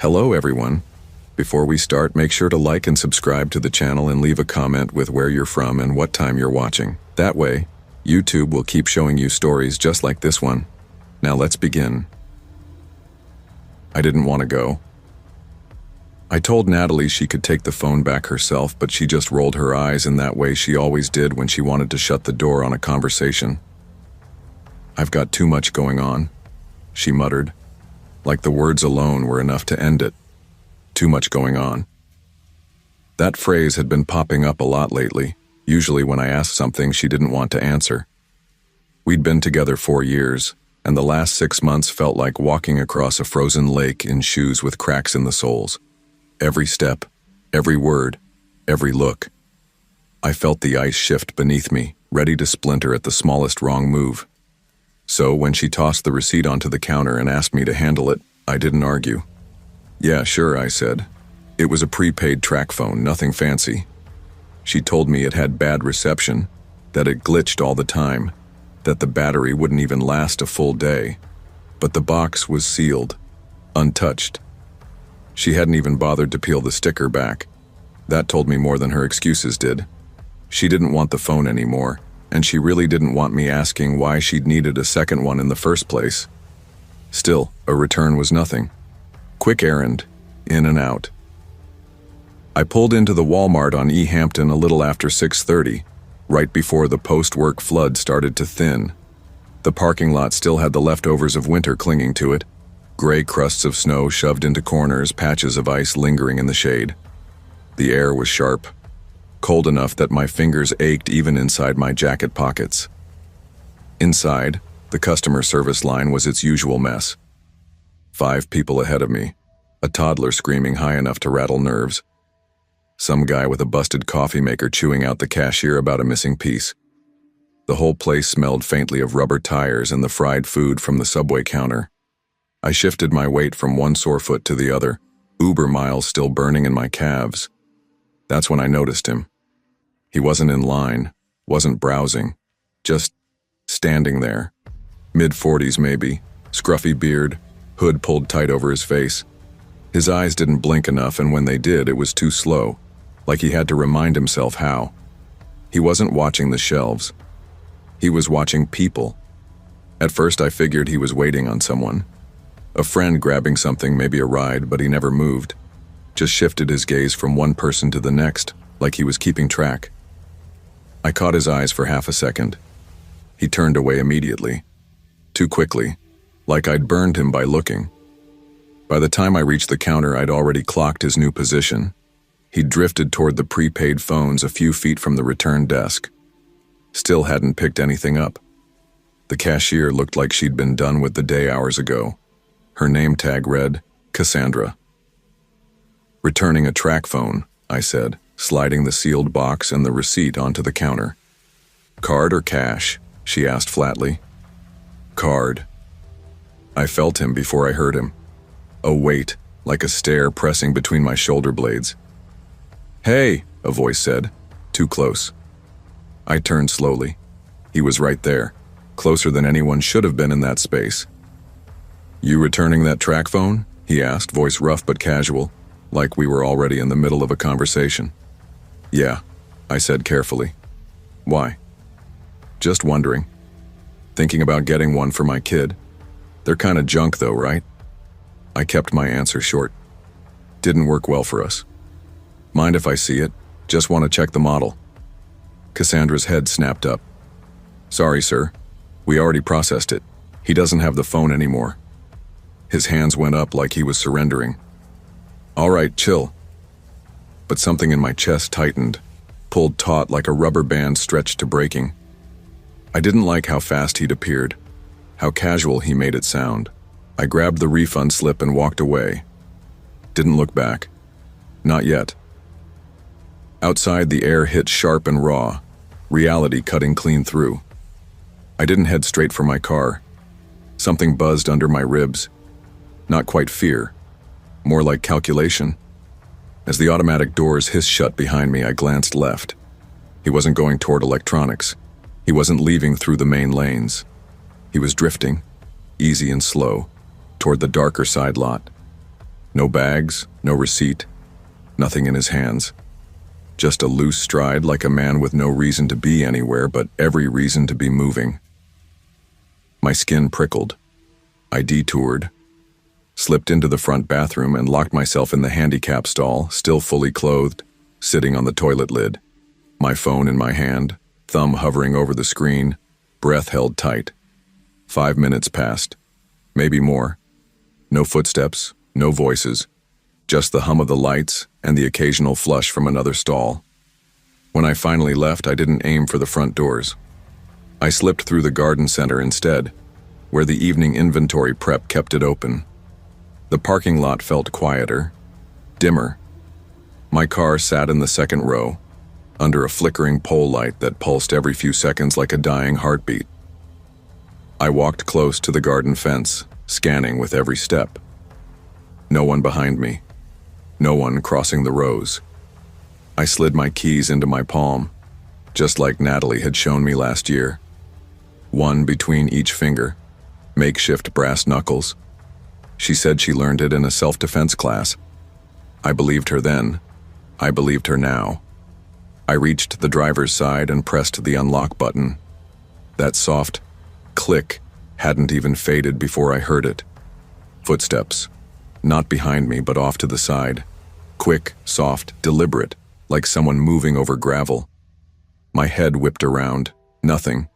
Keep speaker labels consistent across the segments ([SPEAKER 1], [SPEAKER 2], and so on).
[SPEAKER 1] Hello everyone. Before we start, make sure to like and subscribe to the channel and leave a comment with where you're from and what time you're watching. That way, YouTube will keep showing you stories just like this one. Now let's begin. I didn't want to go. I told Natalie she could take the phone back herself, but she just rolled her eyes in that way she always did when she wanted to shut the door on a conversation. "I've got too much going on," she muttered, like the words alone were enough to end it. Too much going on. That phrase had been popping up a lot lately, usually when I asked something she didn't want to answer. We'd been together 4 years, and the last 6 months felt like walking across a frozen lake in shoes with cracks in the soles. Every step, every word, every look. I felt the ice shift beneath me, ready to splinter at the smallest wrong move. So when she tossed the receipt onto the counter and asked me to handle it, I didn't argue. "Yeah, sure," I said. It was a prepaid track phone, nothing fancy. She told me it had bad reception, that it glitched all the time, that the battery wouldn't even last a full day. But the box was sealed, untouched. She hadn't even bothered to peel the sticker back. That told me more than her excuses did. She didn't want the phone anymore, and she really didn't want me asking why she'd needed a second one in the first place. Still, a return was nothing. Quick errand, in and out. I pulled into the Walmart on E. Hampton a little after 6:30, right before the post-work flood started to thin. The parking lot still had the leftovers of winter clinging to it, gray crusts of snow shoved into corners, patches of ice lingering in the shade. The air was sharp, cold enough that my fingers ached even inside my jacket pockets. Inside, the customer service line was its usual mess. 5 people ahead of me, a toddler screaming high enough to rattle nerves. Some guy with a busted coffee maker chewing out the cashier about a missing piece. The whole place smelled faintly of rubber tires and the fried food from the subway counter. I shifted my weight from one sore foot to the other, Uber miles still burning in my calves. That's when I noticed him. He wasn't in line, wasn't browsing, just standing there. Mid-40s maybe, scruffy beard, hood pulled tight over his face. His eyes didn't blink enough, and when they did, it was too slow, like he had to remind himself how. He wasn't watching the shelves. He was watching people. At first I figured he was waiting on someone. A friend grabbing something, maybe a ride, but he never moved. Just shifted his gaze from one person to the next, like he was keeping track. I caught his eyes for half a second. He turned away immediately. Too quickly, like I'd burned him by looking. By the time I reached the counter, I'd already clocked his new position. He'd drifted toward the prepaid phones a few feet from the return desk. Still hadn't picked anything up. The cashier looked like she'd been done with the day hours ago. Her name tag read, Cassandra. "Returning a track phone," I said, sliding the sealed box and the receipt onto the counter. "Card or cash?" she asked flatly. "Card." I felt him before I heard him. A weight, like a stare pressing between my shoulder blades. "Hey," a voice said, too close. I turned slowly. He was right there, closer than anyone should have been in that space. "You returning that track phone?" he asked, voice rough but casual, like we were already in the middle of a conversation. "Yeah," I said carefully. "Why?" "Just wondering. Thinking about getting one for my kid. They're kinda junk though, right?" I kept my answer short. "Didn't work well for us." "Mind if I see it? Just want to check the model." Cassandra's head snapped up. "Sorry, sir. We already processed it. He doesn't have the phone anymore." His hands went up like he was surrendering. "All right, chill." But something in my chest tightened, pulled taut like a rubber band stretched to breaking. I didn't like how fast he'd appeared, how casual he made it sound. I grabbed the refund slip and walked away. Didn't look back. Not yet. Outside, the air hit sharp and raw, reality cutting clean through. I didn't head straight for my car. Something buzzed under my ribs. Not quite fear, more like calculation. As the automatic doors hissed shut behind me, I glanced left. He wasn't going toward electronics. He wasn't leaving through the main lanes. He was drifting, easy and slow, toward the darker side lot. No bags, no receipt, nothing in his hands. Just a loose stride like a man with no reason to be anywhere but every reason to be moving. My skin prickled. I detoured, slipped into the front bathroom and locked myself in the handicap stall, still fully clothed, sitting on the toilet lid. My phone in my hand, thumb hovering over the screen, breath held tight. 5 minutes passed, maybe more. No footsteps, no voices, just the hum of the lights and the occasional flush from another stall. When I finally left, I didn't aim for the front doors. I slipped through the garden center instead, where the evening inventory prep kept it open. The parking lot felt quieter, dimmer. My car sat in the second row, under a flickering pole light that pulsed every few seconds like a dying heartbeat. I walked close to the garden fence, scanning with every step. No one behind me. No one crossing the rows. I slid my keys into my palm, just like Natalie had shown me last year. One between each finger, makeshift brass knuckles. She said she learned it in a self-defense class. I believed her then. I believed her now. I reached the driver's side and pressed the unlock button. That soft click hadn't even faded before I heard it. Footsteps. Not behind me, but off to the side. Quick, soft, deliberate, like someone moving over gravel. My head whipped around. Nothing.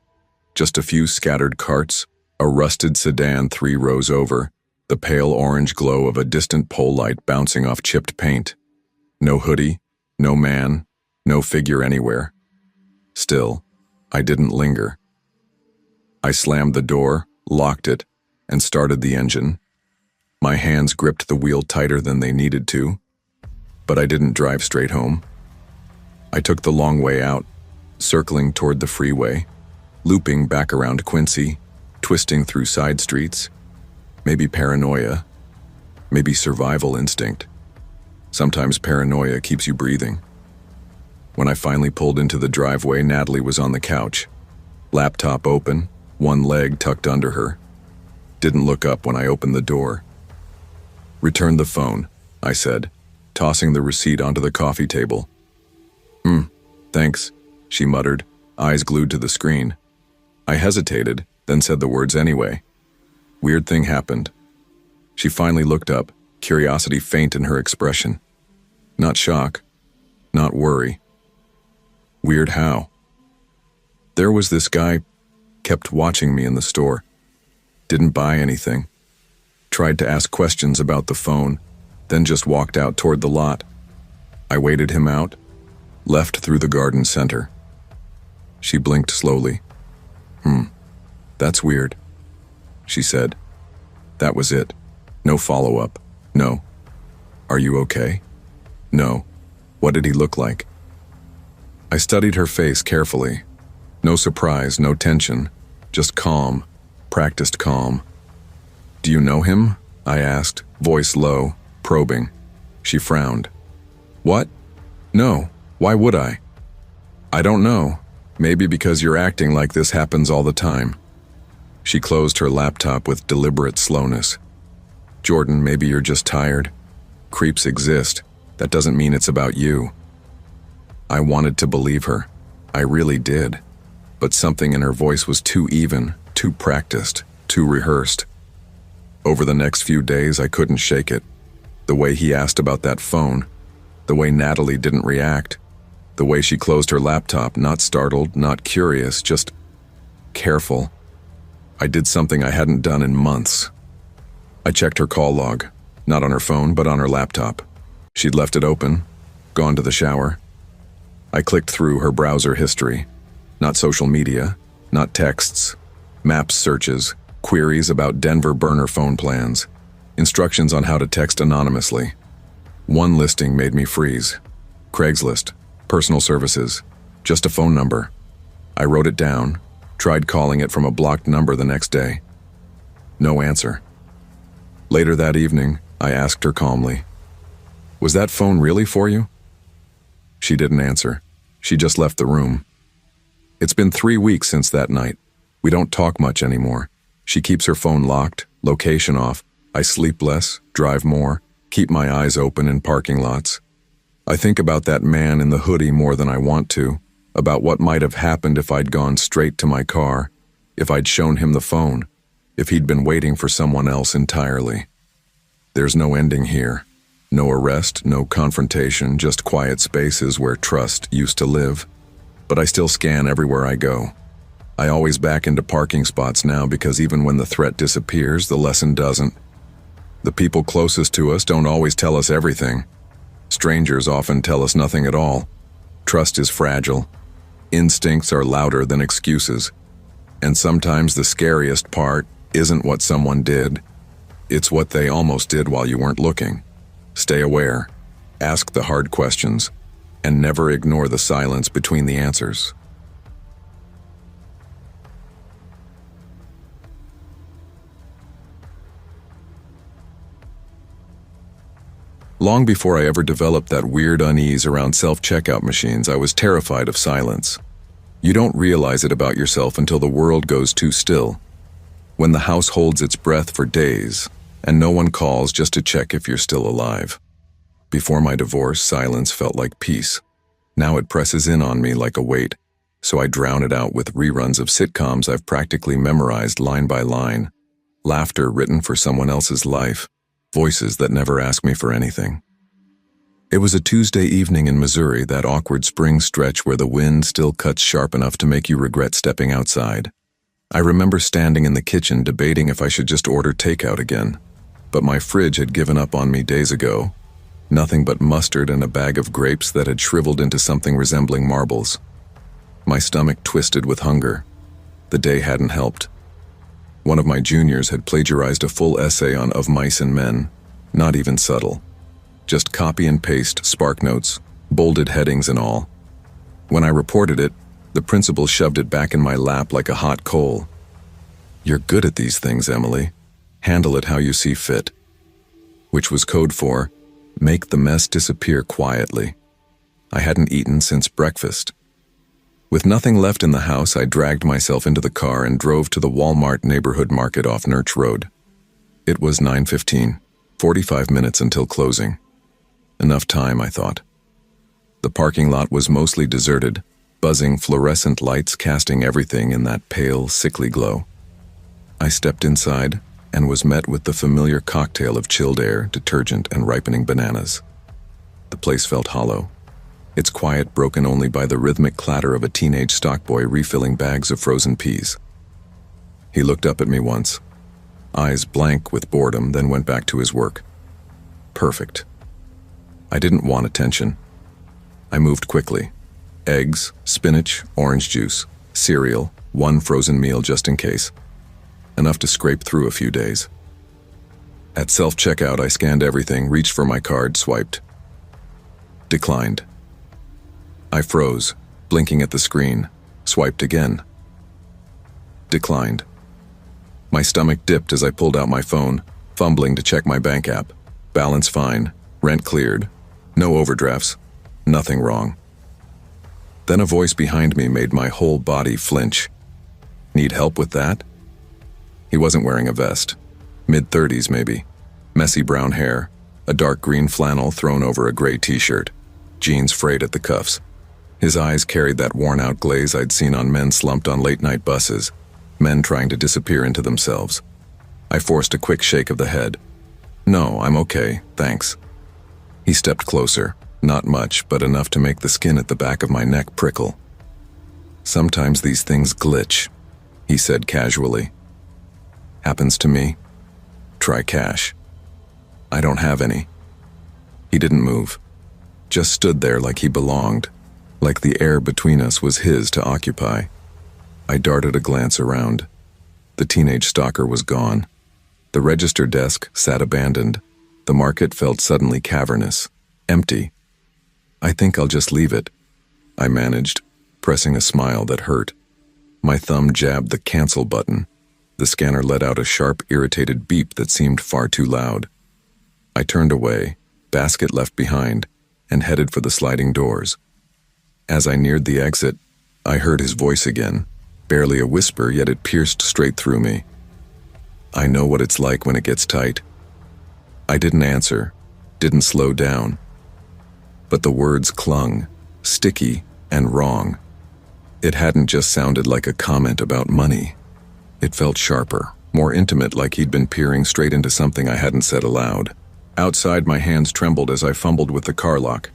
[SPEAKER 1] Just a few scattered carts, a rusted sedan 3 rows over, the pale orange glow of a distant pole light bouncing off chipped paint. No hoodie, no man, no figure anywhere. Still, I didn't linger. I slammed the door, locked it, and started the engine. My hands gripped the wheel tighter than they needed to, but I didn't drive straight home. I took the long way out, circling toward the freeway, looping back around Quincy, twisting through side streets. Maybe paranoia, maybe survival instinct. Sometimes paranoia keeps you breathing. When I finally pulled into the driveway, Natalie was on the couch, laptop open, one leg tucked under her. Didn't look up when I opened the door. "Return the phone," I said, tossing the receipt onto the coffee table. Thanks," she muttered, eyes glued to the screen. I hesitated, then said the words anyway. Weird thing happened. She finally looked up, curiosity faint in her expression. Not shock, not worry. Weird how? There was this guy, kept watching me in the store. Didn't buy anything. Tried to ask questions about the phone, then just walked out toward the lot. I waited him out, left through the garden center. She blinked slowly. That's weird, she said. That was it. No follow-up. No. Are you okay? No. What did he look like? I studied her face carefully. No surprise, no tension, just calm, practiced calm. Do you know him? I asked, voice low, probing. She frowned. What? No. Why would I? I don't know. Maybe because you're acting like this happens all the time. She closed her laptop with deliberate slowness. Jordan, maybe you're just tired. Creeps exist. That doesn't mean it's about you. I wanted to believe her. I really did. But something in her voice was too even, too practiced, too rehearsed. Over the next few days, I couldn't shake it. The way he asked about that phone, the way Natalie didn't react, the way she closed her laptop, not startled, not curious, just careful. I did something I hadn't done in months. I checked her call log, not on her phone, but on her laptop. She'd left it open, gone to the shower. I clicked through her browser history. Not social media, not texts, maps searches, queries about Denver burner phone plans, instructions on how to text anonymously. One listing made me freeze. Craigslist, personal services, just a phone number. I wrote it down, tried calling it from a blocked number the next day. No answer. Later that evening, I asked her calmly, "Was that phone really for you?" She didn't answer. She just left the room. It's been 3 weeks since that night. We don't talk much anymore. She keeps her phone locked, location off. I sleep less, drive more, keep my eyes open in parking lots. I think about that man in the hoodie more than I want to, about what might have happened if I'd gone straight to my car, if I'd shown him the phone, if he'd been waiting for someone else entirely. There's no ending here. No arrest, no confrontation, just quiet spaces where trust used to live. But I still scan everywhere I go. I always back into parking spots now because even when the threat disappears, the lesson doesn't. The people closest to us don't always tell us everything. Strangers often tell us nothing at all. Trust is fragile. Instincts are louder than excuses. And sometimes the scariest part isn't what someone did. It's what they almost did while you weren't looking. Stay aware, ask the hard questions, and never ignore the silence between the answers. Long before I ever developed that weird unease around self-checkout machines, I was terrified of silence. You don't realize it about yourself until the world goes too still. When the house holds its breath for days, and no one calls just to check if you're still alive. Before my divorce, silence felt like peace. Now it presses in on me like a weight, so I drown it out with reruns of sitcoms I've practically memorized line by line, laughter written for someone else's life, voices that never ask me for anything. It was a Tuesday evening in Missouri, that awkward spring stretch where the wind still cuts sharp enough to make you regret stepping outside. I remember standing in the kitchen debating if I should just order takeout again. But my fridge had given up on me days ago. Nothing but mustard and a bag of grapes that had shriveled into something resembling marbles. My stomach twisted with hunger. The day hadn't helped. One of my juniors had plagiarized a full essay on Of Mice and Men, not even subtle. Just copy and paste spark notes, bolded headings and all. When I reported it, the principal shoved it back in my lap like a hot coal. "You're good at these things, Emily. Handle it how you see fit." Which was code for, make the mess disappear quietly. I hadn't eaten since breakfast. With nothing left in the house, I dragged myself into the car and drove to the Walmart neighborhood market off Nurch Road. It was 9:15, 45 minutes until closing. Enough time, I thought. The parking lot was mostly deserted, buzzing fluorescent lights casting everything in that pale, sickly glow. I stepped inside and was met with the familiar cocktail of chilled air, detergent, and ripening bananas. The place felt hollow, its quiet broken only by the rhythmic clatter of a teenage stockboy refilling bags of frozen peas. He looked up at me once, eyes blank with boredom, then went back to his work. Perfect. I didn't want attention. I moved quickly. Eggs, spinach, orange juice, cereal, one frozen meal just in case. Enough to scrape through a few days. At self-checkout, I scanned everything, reached for my card, swiped. Declined. I froze, blinking at the screen, swiped again. Declined. My stomach dipped as I pulled out my phone, fumbling to check my bank app. Balance fine, rent cleared, no overdrafts, nothing wrong. Then a voice behind me made my whole body flinch. Need help with that? He wasn't wearing a vest. Mid-30s maybe. Messy brown hair, a dark green flannel thrown over a gray t-shirt, jeans frayed at the cuffs. His eyes carried that worn-out glaze I'd seen on men slumped on late-night buses, men trying to disappear into themselves. I forced a quick shake of the head. "No, I'm okay, thanks." He stepped closer, not much, but enough to make the skin at the back of my neck prickle. "Sometimes these things glitch," he said casually. "Happens to me. Try cash." "I don't have any." He didn't move, just stood there like he belonged, like the air between us was his to occupy. I darted a glance around. The teenage stalker was gone. The register desk sat abandoned. The market felt suddenly cavernous, empty. "I think I'll just leave it," I managed, pressing a smile that hurt. My thumb jabbed the cancel button. The scanner let out a sharp, irritated beep that seemed far too loud. I turned away, basket left behind, and headed for the sliding doors. As I neared the exit, I heard his voice again, barely a whisper, yet it pierced straight through me. "I know what it's like when it gets tight." I didn't answer, didn't slow down. But the words clung, sticky and wrong. It hadn't just sounded like a comment about money. It felt sharper, more intimate, like he'd been peering straight into something I hadn't said aloud. Outside, my hands trembled as I fumbled with the car lock.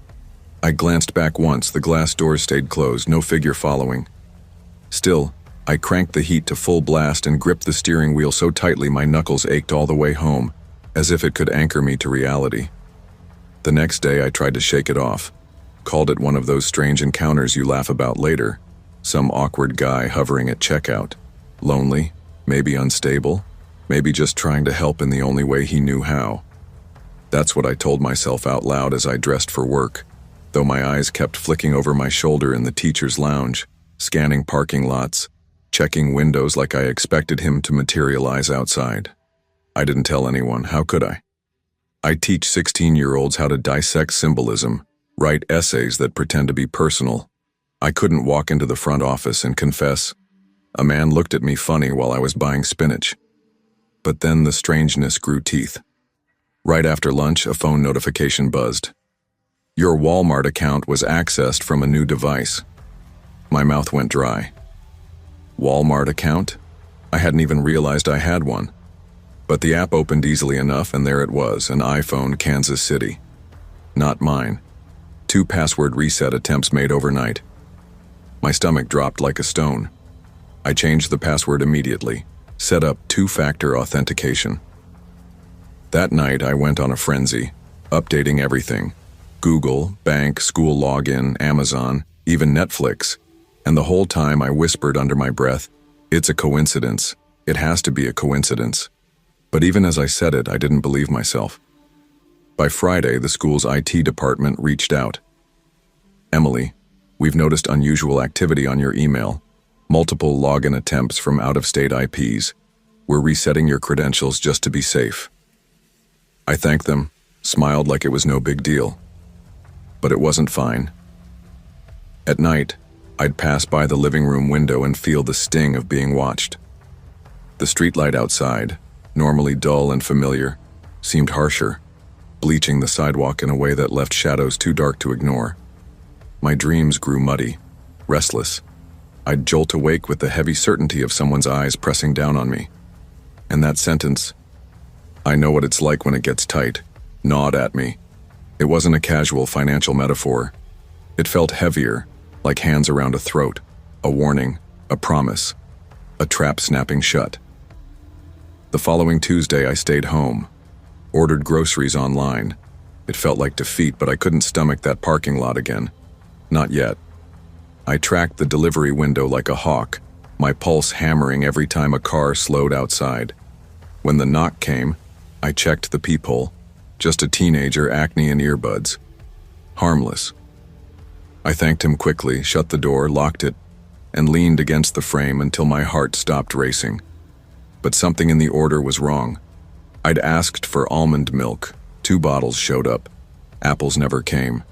[SPEAKER 1] I glanced back once, the glass doors stayed closed, no figure following. Still, I cranked the heat to full blast and gripped the steering wheel so tightly my knuckles ached all the way home, as if it could anchor me to reality. The next day I tried to shake it off, called it one of those strange encounters you laugh about later, some awkward guy hovering at checkout, lonely, maybe unstable, maybe just trying to help in the only way he knew how. That's what I told myself out loud as I dressed for work, though my eyes kept flicking over my shoulder in the teacher's lounge, scanning parking lots, checking windows like I expected him to materialize outside. I didn't tell anyone, how could I? I teach 16-year-olds how to dissect symbolism, write essays that pretend to be personal. I couldn't walk into the front office and confess. A man looked at me funny while I was buying spinach. But then the strangeness grew teeth. Right after lunch, a phone notification buzzed. Your Walmart account was accessed from a new device. My mouth went dry. Walmart account? I hadn't even realized I had one. But the app opened easily enough, and there it was, an iPhone, Kansas City. Not mine. 2 password reset attempts made overnight. My stomach dropped like a stone. I changed the password immediately, set up 2-factor authentication. That night I went on a frenzy, updating everything. Google, bank, school login, Amazon, even Netflix. And the whole time I whispered under my breath, "It's a coincidence. It has to be a coincidence." But even as I said it, I didn't believe myself. By Friday, the school's IT department reached out. "Emily, we've noticed unusual activity on your email. Multiple login attempts from out-of-state IPs. We're resetting your credentials just to be safe." I thanked them, smiled like it was no big deal. But it wasn't fine. At night, I'd pass by the living room window and feel the sting of being watched. The streetlight outside, normally dull and familiar, seemed harsher, bleaching the sidewalk in a way that left shadows too dark to ignore. My dreams grew muddy, restless. I'd jolt awake with the heavy certainty of someone's eyes pressing down on me. And that sentence, "I know what it's like when it gets tight," gnawed at me. It wasn't a casual financial metaphor. It felt heavier, like hands around a throat, a warning, a promise, a trap snapping shut. The following Tuesday, I stayed home, ordered groceries online. It felt like defeat, but I couldn't stomach that parking lot again. Not yet. I tracked the delivery window like a hawk, my pulse hammering every time a car slowed outside. When the knock came, I checked the peephole. Just a teenager, acne and earbuds. Harmless. I thanked him quickly, shut the door, locked it, and leaned against the frame until my heart stopped racing. But something in the order was wrong. I'd asked for almond milk. 2 bottles showed up. Apples never came.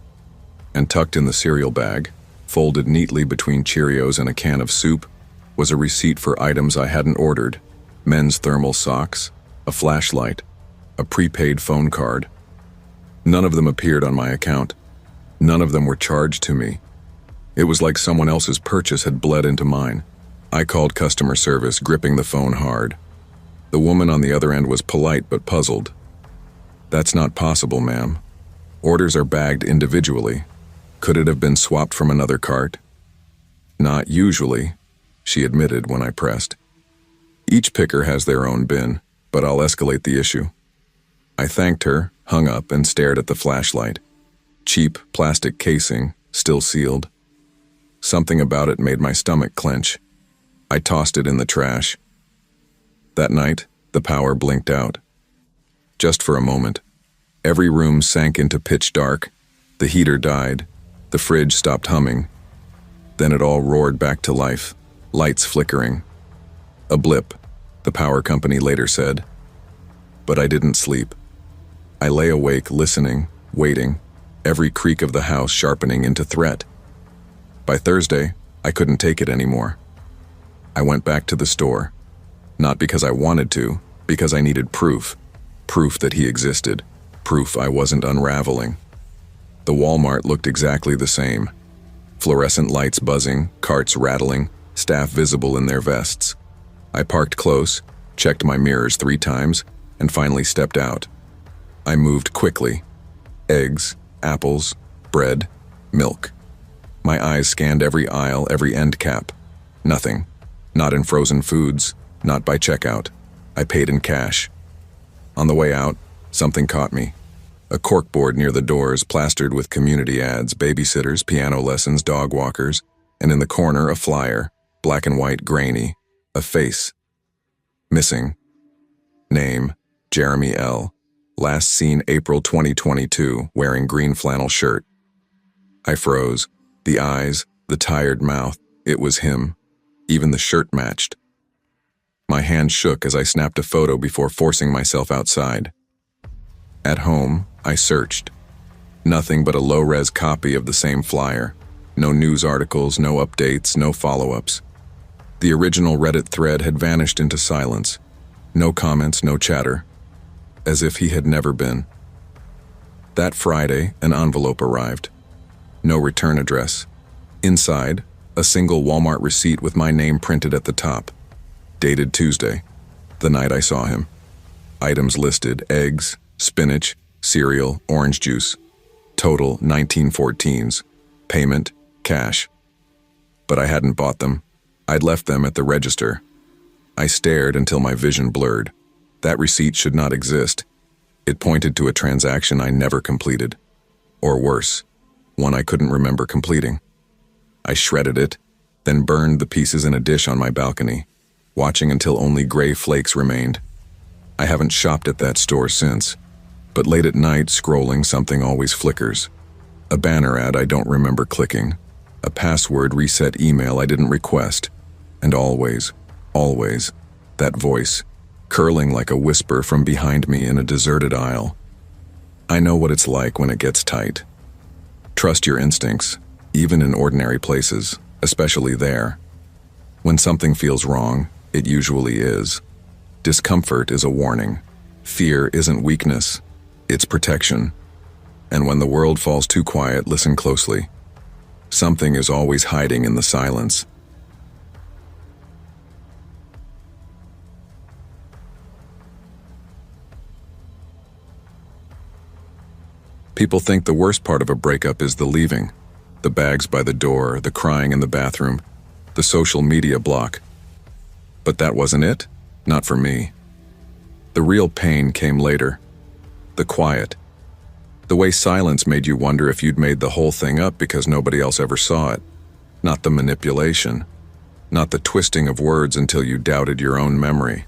[SPEAKER 1] And tucked in the cereal bag, folded neatly between Cheerios and a can of soup, was a receipt for items I hadn't ordered: men's thermal socks, a flashlight, a prepaid phone card. None of them appeared on my account. None of them were charged to me. It was like someone else's purchase had bled into mine. I called customer service, gripping the phone hard. The woman on the other end was polite but puzzled. "That's not possible, ma'am. Orders are bagged individually. Could it have been swapped from another cart?" "Not usually," she admitted when I pressed. "Each picker has their own bin, but I'll escalate the issue." I thanked her, hung up, and stared at the flashlight. Cheap plastic casing, still sealed. Something about it made my stomach clench. I tossed it in the trash. That night, the power blinked out. Just for a moment. Every room sank into pitch dark. The heater died. The fridge stopped humming. Then it all roared back to life, lights flickering. A blip, the power company later said. But I didn't sleep. I lay awake, listening, waiting, every creak of the house sharpening into threat. By Thursday, I couldn't take it anymore. I went back to the store. Not because I wanted to, because I needed proof. Proof that he existed. Proof I wasn't unraveling. The Walmart looked exactly the same. Fluorescent lights buzzing, carts rattling, staff visible in their vests. I parked close, checked my mirrors 3 times, and finally stepped out. I moved quickly. Eggs, apples, bread, milk. My eyes scanned every aisle, every end cap. Nothing. Not in frozen foods, not by checkout. I paid in cash. On the way out, something caught me. A corkboard near the doors plastered with community ads, babysitters, piano lessons, dog walkers, and in the corner a flyer, black and white, grainy, a face. Missing. Name, Jeremy L. Last seen April 2022, wearing green flannel shirt. I froze. The eyes, the tired mouth, it was him. Even the shirt matched. My hand shook as I snapped a photo before forcing myself outside. At home, I searched. Nothing but a low-res copy of the same flyer. No news articles, no updates, no follow-ups. The original Reddit thread had vanished into silence. No comments, no chatter. As if he had never been. That Friday, an envelope arrived. No return address. Inside, a single Walmart receipt with my name printed at the top. Dated Tuesday, the night I saw him. Items listed: eggs, spinach, cereal, orange juice. Total 1914s. Payment, cash. But I hadn't bought them. I'd left them at the register. I stared until my vision blurred. That receipt should not exist. It pointed to a transaction I never completed. Or worse, one I couldn't remember completing. I shredded it, then burned the pieces in a dish on my balcony, watching until only gray flakes remained. I haven't shopped at that store since, but late at night, scrolling, something always flickers. A banner ad I don't remember clicking, a password reset email I didn't request, and always, that voice, curling like a whisper from behind me in a deserted aisle. I know what it's like when it gets tight. Trust your instincts, even in ordinary places, especially there. When something feels wrong, it usually is. Discomfort is a warning. Fear isn't weakness, it's protection. And when the world falls too quiet, listen closely. Something is always hiding in the silence. People think the worst part of a breakup is the leaving. The bags by the door, the crying in the bathroom, the social media block. But that wasn't it. Not for me. The real pain came later. The quiet. The way silence made you wonder if you'd made the whole thing up because nobody else ever saw it. Not the manipulation. Not the twisting of words until you doubted your own memory.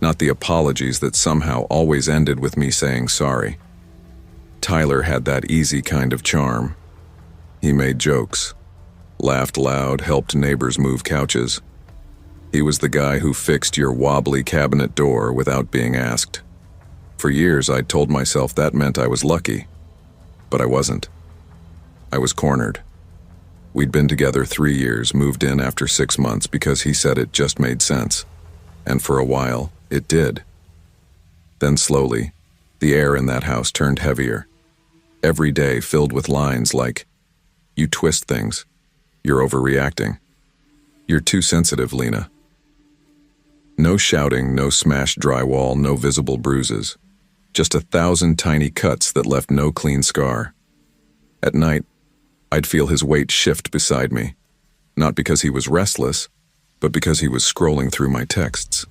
[SPEAKER 1] Not the apologies that somehow always ended with me saying sorry. Tyler had that easy kind of charm. He made jokes, laughed loud, helped neighbors move couches. He was the guy who fixed your wobbly cabinet door without being asked. For years, I'd told myself that meant I was lucky. But I wasn't. I was cornered. We'd been together 3 years, moved in after 6 months because he said it just made sense. And for a while, it did. Then slowly, the air in that house turned heavier. Every day filled with lines like, "You twist things. You're overreacting. You're too sensitive, Lena." No shouting, no smashed drywall, no visible bruises. Just 1,000 tiny cuts that left no clean scar. At night, I'd feel his weight shift beside me. Not because he was restless, but because he was scrolling through my texts.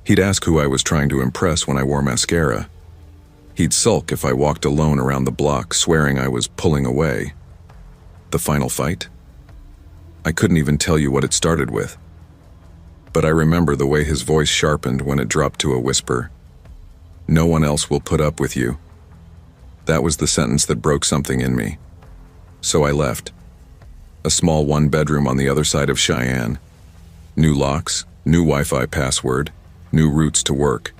[SPEAKER 1] He'd ask who I was trying to impress when I wore mascara. He'd sulk if I walked alone around the block, swearing I was pulling away. The final fight? I couldn't even tell you what it started with. But I remember the way his voice sharpened when it dropped to a whisper. "No one else will put up with you." That was the sentence that broke something in me. So I left. A small 1-bedroom on the other side of Cheyenne. New locks, new Wi-Fi password, new routes to work.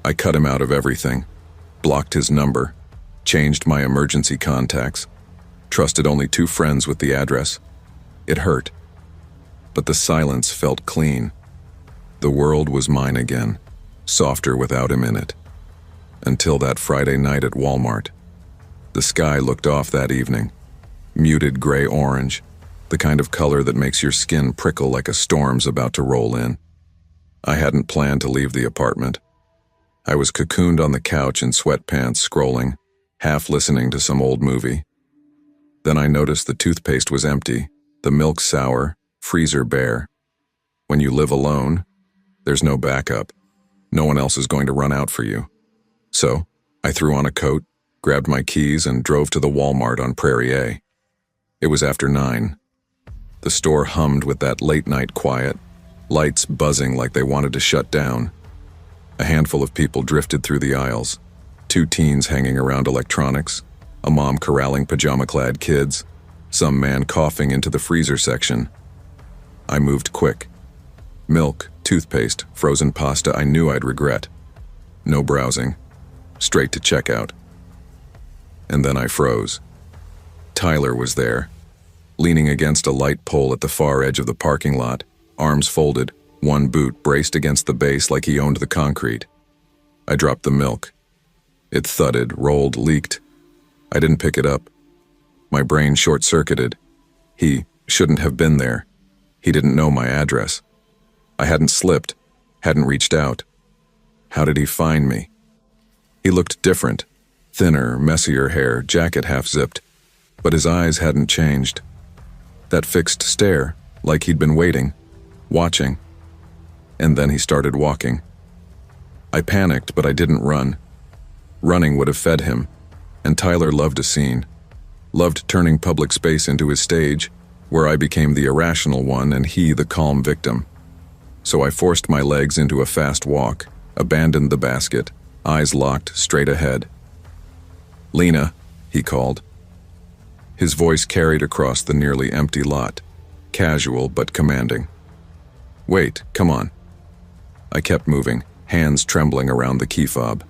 [SPEAKER 1] I cut him out of everything. Blocked his number, changed my emergency contacts, trusted only 2 friends with the address. It hurt, but the silence felt clean. The world was mine again, softer without him in it. until that Friday night at Walmart. The sky looked off that evening, muted gray-orange, the kind of color that makes your skin prickle like a storm's about to roll in. I hadn't planned to leave the apartment. I was cocooned on the couch in sweatpants, scrolling, half listening to some old movie. Then I noticed the toothpaste was empty, the milk sour, freezer bare. When you live alone, there's no backup. No one else is going to run out for you. So, I threw on a coat, grabbed my keys, and drove to the Walmart on Prairie A. It was after 9. The store hummed with that late-night quiet, lights buzzing like they wanted to shut down. A handful of people drifted through the aisles, 2 teens hanging around electronics, a mom corralling pajama-clad kids, some man coughing into the freezer section. I moved quick. Milk, toothpaste, frozen pasta I knew I'd regret. No browsing. Straight to checkout. And then I froze. Tyler was there, leaning against a light pole at the far edge of the parking lot, arms folded, one boot braced against the base like he owned the concrete. I dropped the milk. It thudded, rolled, leaked. I didn't pick it up. My brain short-circuited. He shouldn't have been there. He didn't know my address. I hadn't slipped, hadn't reached out. How did he find me? He looked different. Thinner, messier hair, jacket half-zipped. But his eyes hadn't changed. That fixed stare, like he'd been waiting, watching. And then he started walking. I panicked, but I didn't run. Running would have fed him, and Tyler loved a scene. Loved turning public space into his stage, where I became the irrational one and he the calm victim. So I forced my legs into a fast walk, abandoned the basket, eyes locked straight ahead. "Lena," he called. His voice carried across the nearly empty lot, casual but commanding. "Wait, come on." I kept moving, hands trembling around the key fob.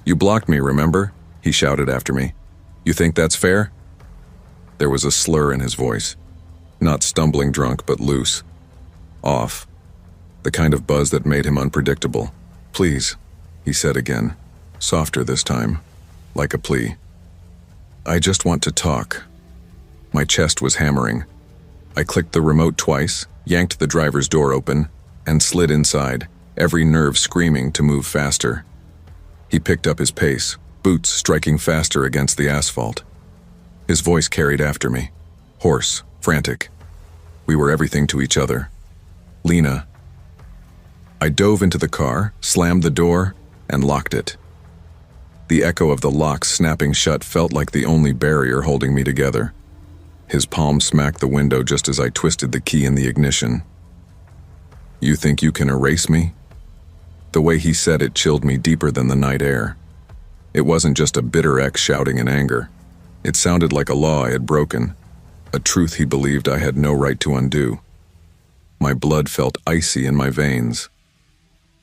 [SPEAKER 1] "You blocked me, remember?" he shouted after me. "You think that's fair?" There was a slur in his voice, not stumbling drunk but loose. Off. The kind of buzz that made him unpredictable. "Please," he said again, softer this time, like a plea. "I just want to talk." My chest was hammering. I clicked the remote twice, yanked the driver's door open, and slid inside, every nerve screaming to move faster. He picked up his pace, boots striking faster against the asphalt. His voice carried after me, hoarse, frantic. We were everything to each other. "Lena." I dove into the car, slammed the door, and locked it. The echo of the lock snapping shut felt like the only barrier holding me together. His palm smacked the window just as I twisted the key in the ignition. "You think you can erase me?" The way he said it chilled me deeper than the night air. It wasn't just a bitter ex shouting in anger. It sounded like a law I had broken, a truth he believed I had no right to undo. My blood felt icy in my veins.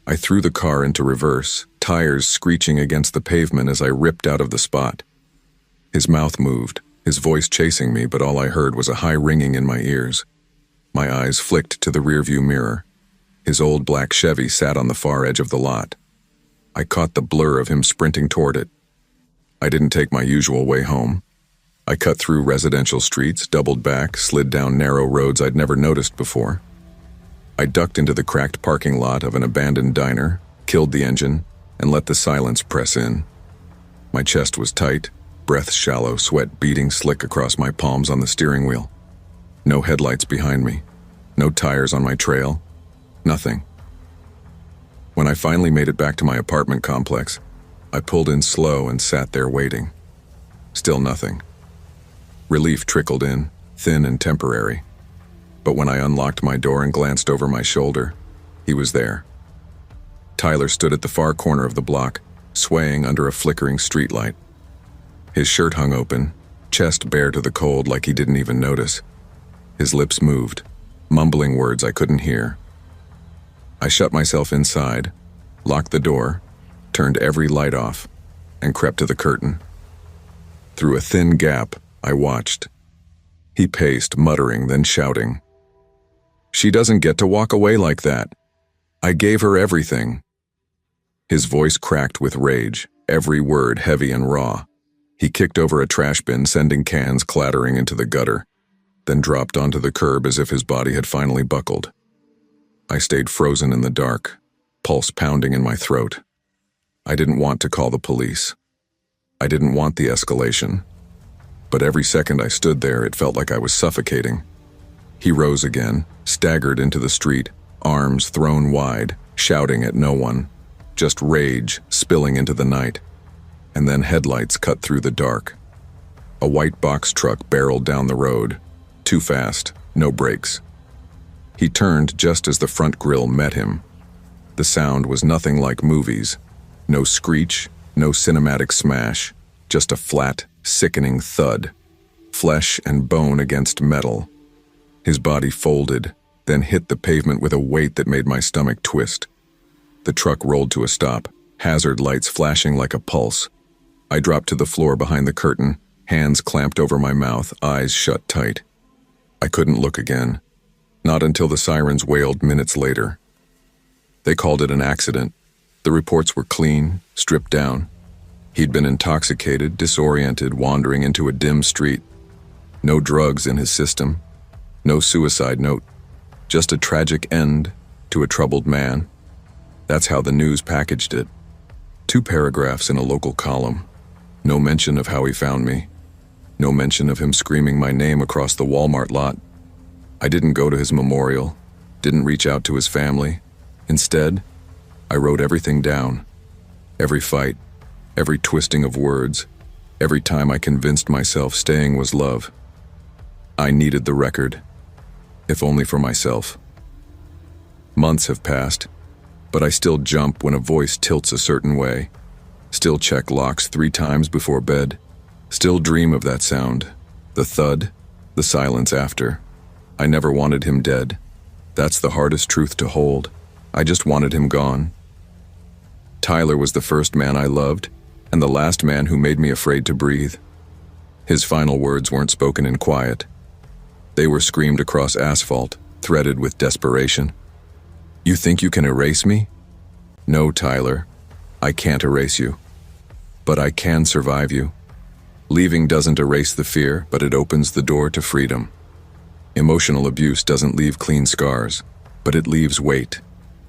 [SPEAKER 1] I threw the car into reverse, tires screeching against the pavement as I ripped out of the spot. His mouth moved, his voice chasing me, but all I heard was a high ringing in my ears. My eyes flicked to the rearview mirror. His old black Chevy sat on the far edge of the lot. I caught the blur of him sprinting toward it. I didn't take my usual way home. I cut through residential streets, doubled back, slid down narrow roads I'd never noticed before. I ducked into the cracked parking lot of an abandoned diner, killed the engine, and let the silence press in. My chest was tight, breath shallow, sweat beading slick across my palms on the steering wheel. No headlights behind me, no tires on my trail, nothing. When I finally made it back to my apartment complex, I pulled in slow and sat there waiting. Still nothing. Relief trickled in, thin and temporary. But when I unlocked my door and glanced over my shoulder, he was there. Tyler stood at the far corner of the block, swaying under a flickering streetlight. His shirt hung open, chest bare to the cold like he didn't even notice. His lips moved, mumbling words I couldn't hear. I shut myself inside, locked the door, turned every light off, and crept to the curtain. Through a thin gap, I watched. He paced, muttering, then shouting. "She doesn't get to walk away like that. I gave her everything." His voice cracked with rage, every word heavy and raw. He kicked over a trash bin, sending cans clattering into the gutter, then dropped onto the curb as if his body had finally buckled. I stayed frozen in the dark, pulse pounding in my throat. I didn't want to call the police. I didn't want the escalation. But every second I stood there, it felt like I was suffocating. He rose again, staggered into the street, arms thrown wide, shouting at no one, just rage spilling into the night. And then headlights cut through the dark. A white box truck barreled down the road, too fast, no brakes. He turned just as the front grille met him. The sound was nothing like movies. No screech, no cinematic smash, just a flat, sickening thud. Flesh and bone against metal. His body folded, then hit the pavement with a weight that made my stomach twist. The truck rolled to a stop, hazard lights flashing like a pulse. I dropped to the floor behind the curtain, hands clamped over my mouth, eyes shut tight. I couldn't look again, not until the sirens wailed minutes later. They called it an accident. The reports were clean, stripped down. He'd been intoxicated, disoriented, wandering into a dim street. No drugs in his system, no suicide note, just a tragic end to a troubled man. That's how the news packaged it. 2 paragraphs in a local column. No mention of how he found me. No mention of him screaming my name across the Walmart lot. I didn't go to his memorial, didn't reach out to his family. Instead, I wrote everything down. Every fight, every twisting of words, every time I convinced myself staying was love. I needed the record, if only for myself. Months have passed, but I still jump when a voice tilts a certain way. Still check locks 3 times before bed. Still dream of that sound, the thud, the silence after. I never wanted him dead. That's the hardest truth to hold. I just wanted him gone. Tyler was the first man I loved, and the last man who made me afraid to breathe. His final words weren't spoken in quiet. They were screamed across asphalt, threaded with desperation. "You think you can erase me?" "No, Tyler. I can't erase you. But I can survive you. Leaving doesn't erase the fear, but it opens the door to freedom. Emotional abuse doesn't leave clean scars, but it leaves weight,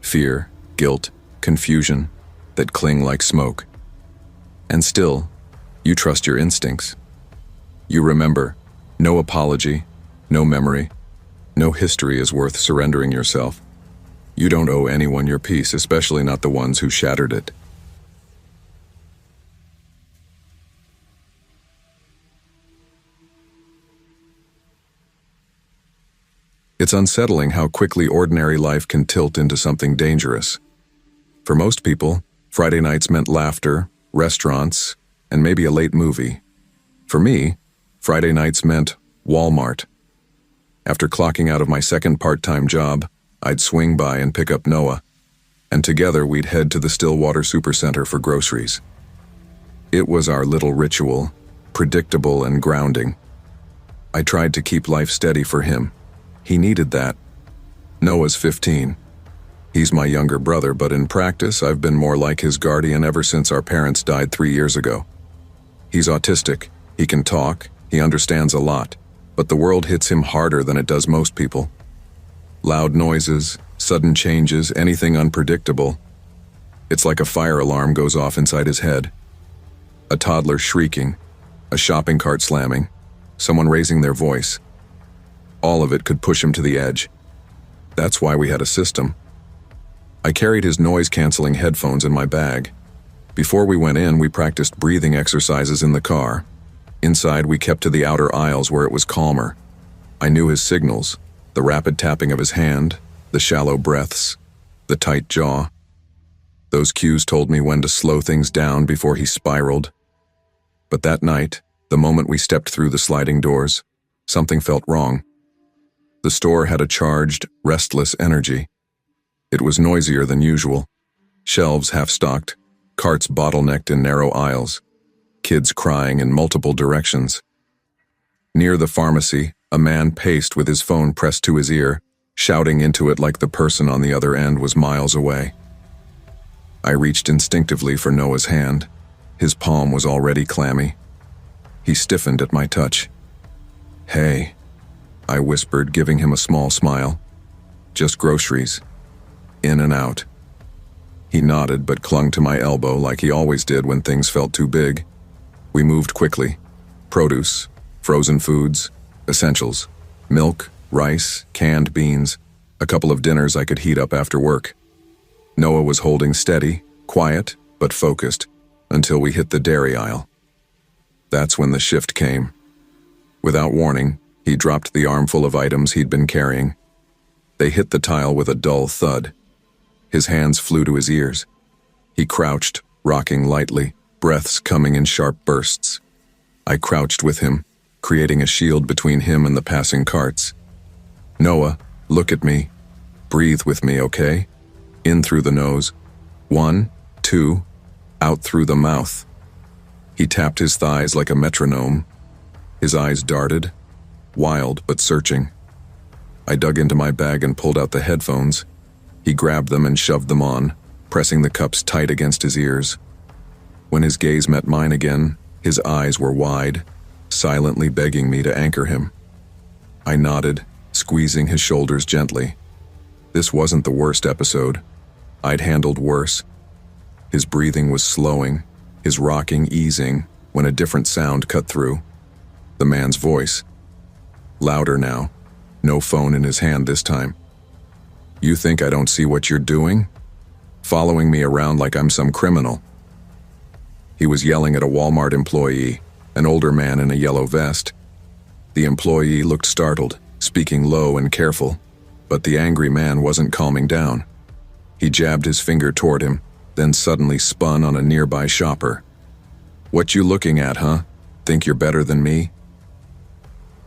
[SPEAKER 1] fear, guilt, confusion that cling like smoke. And still, you trust your instincts. You remember, no apology, no memory, no history is worth surrendering yourself. You don't owe anyone your peace, especially not the ones who shattered it. It's unsettling how quickly ordinary life can tilt into something dangerous. For most people, Friday nights meant laughter, restaurants, and maybe a late movie. For me, Friday nights meant Walmart. After clocking out of my second part-time job, I'd swing by and pick up Noah, and together we'd head to the Stillwater Supercenter for groceries. It was our little ritual, predictable and grounding. I tried to keep life steady for him. He needed that. Noah's 15. He's my younger brother, but in practice, I've been more like his guardian ever since our parents died 3 years ago. He's autistic, he can talk, he understands a lot, but the world hits him harder than it does most people. Loud noises, sudden changes, anything unpredictable. It's like a fire alarm goes off inside his head. A toddler shrieking, a shopping cart slamming, someone raising their voice. All of it could push him to the edge. That's why we had a system. I carried his noise-canceling headphones in my bag. Before we went in, we practiced breathing exercises in the car. Inside, we kept to the outer aisles where it was calmer. I knew his signals, the rapid tapping of his hand, the shallow breaths, the tight jaw. Those cues told me when to slow things down before he spiraled. But that night, the moment we stepped through the sliding doors, something felt wrong. The store had a charged, restless energy. It was noisier than usual. Shelves half-stocked, carts bottlenecked in narrow aisles, kids crying in multiple directions. Near the pharmacy, a man paced with his phone pressed to his ear, shouting into it like the person on the other end was miles away. I reached instinctively for Noah's hand. His palm was already clammy. He stiffened at my touch. "Hey," I whispered, giving him a small smile. "Just groceries. In and out." He nodded but clung to my elbow like he always did when things felt too big. We moved quickly. Produce, frozen foods, essentials, milk, rice, canned beans, a couple of dinners I could heat up after work. Noah was holding steady, quiet, but focused, until we hit the dairy aisle. That's when the shift came. Without warning, he dropped the armful of items he'd been carrying. They hit the tile with a dull thud. His hands flew to his ears. He crouched, rocking lightly, breaths coming in sharp bursts. I crouched with him, creating a shield between him and the passing carts. "Noah, look at me. Breathe with me, okay? In through the nose. 1, 2, out through the mouth." He tapped his thighs like a metronome. His eyes darted, wild but searching. I dug into my bag and pulled out the headphones. He grabbed them and shoved them on, pressing the cups tight against his ears. When his gaze met mine again, his eyes were wide, silently begging me to anchor him. I nodded, squeezing his shoulders gently. This wasn't the worst episode. I'd handled worse. His breathing was slowing, his rocking easing, when a different sound cut through. The man's voice. Louder now. No phone in his hand this time. "You think I don't see what you're doing? Following me around like I'm some criminal." He was yelling at a Walmart employee, an older man in a yellow vest. The employee looked startled, speaking low and careful, but the angry man wasn't calming down. He jabbed his finger toward him, then suddenly spun on a nearby shopper. "What you looking at, huh? Think you're better than me?"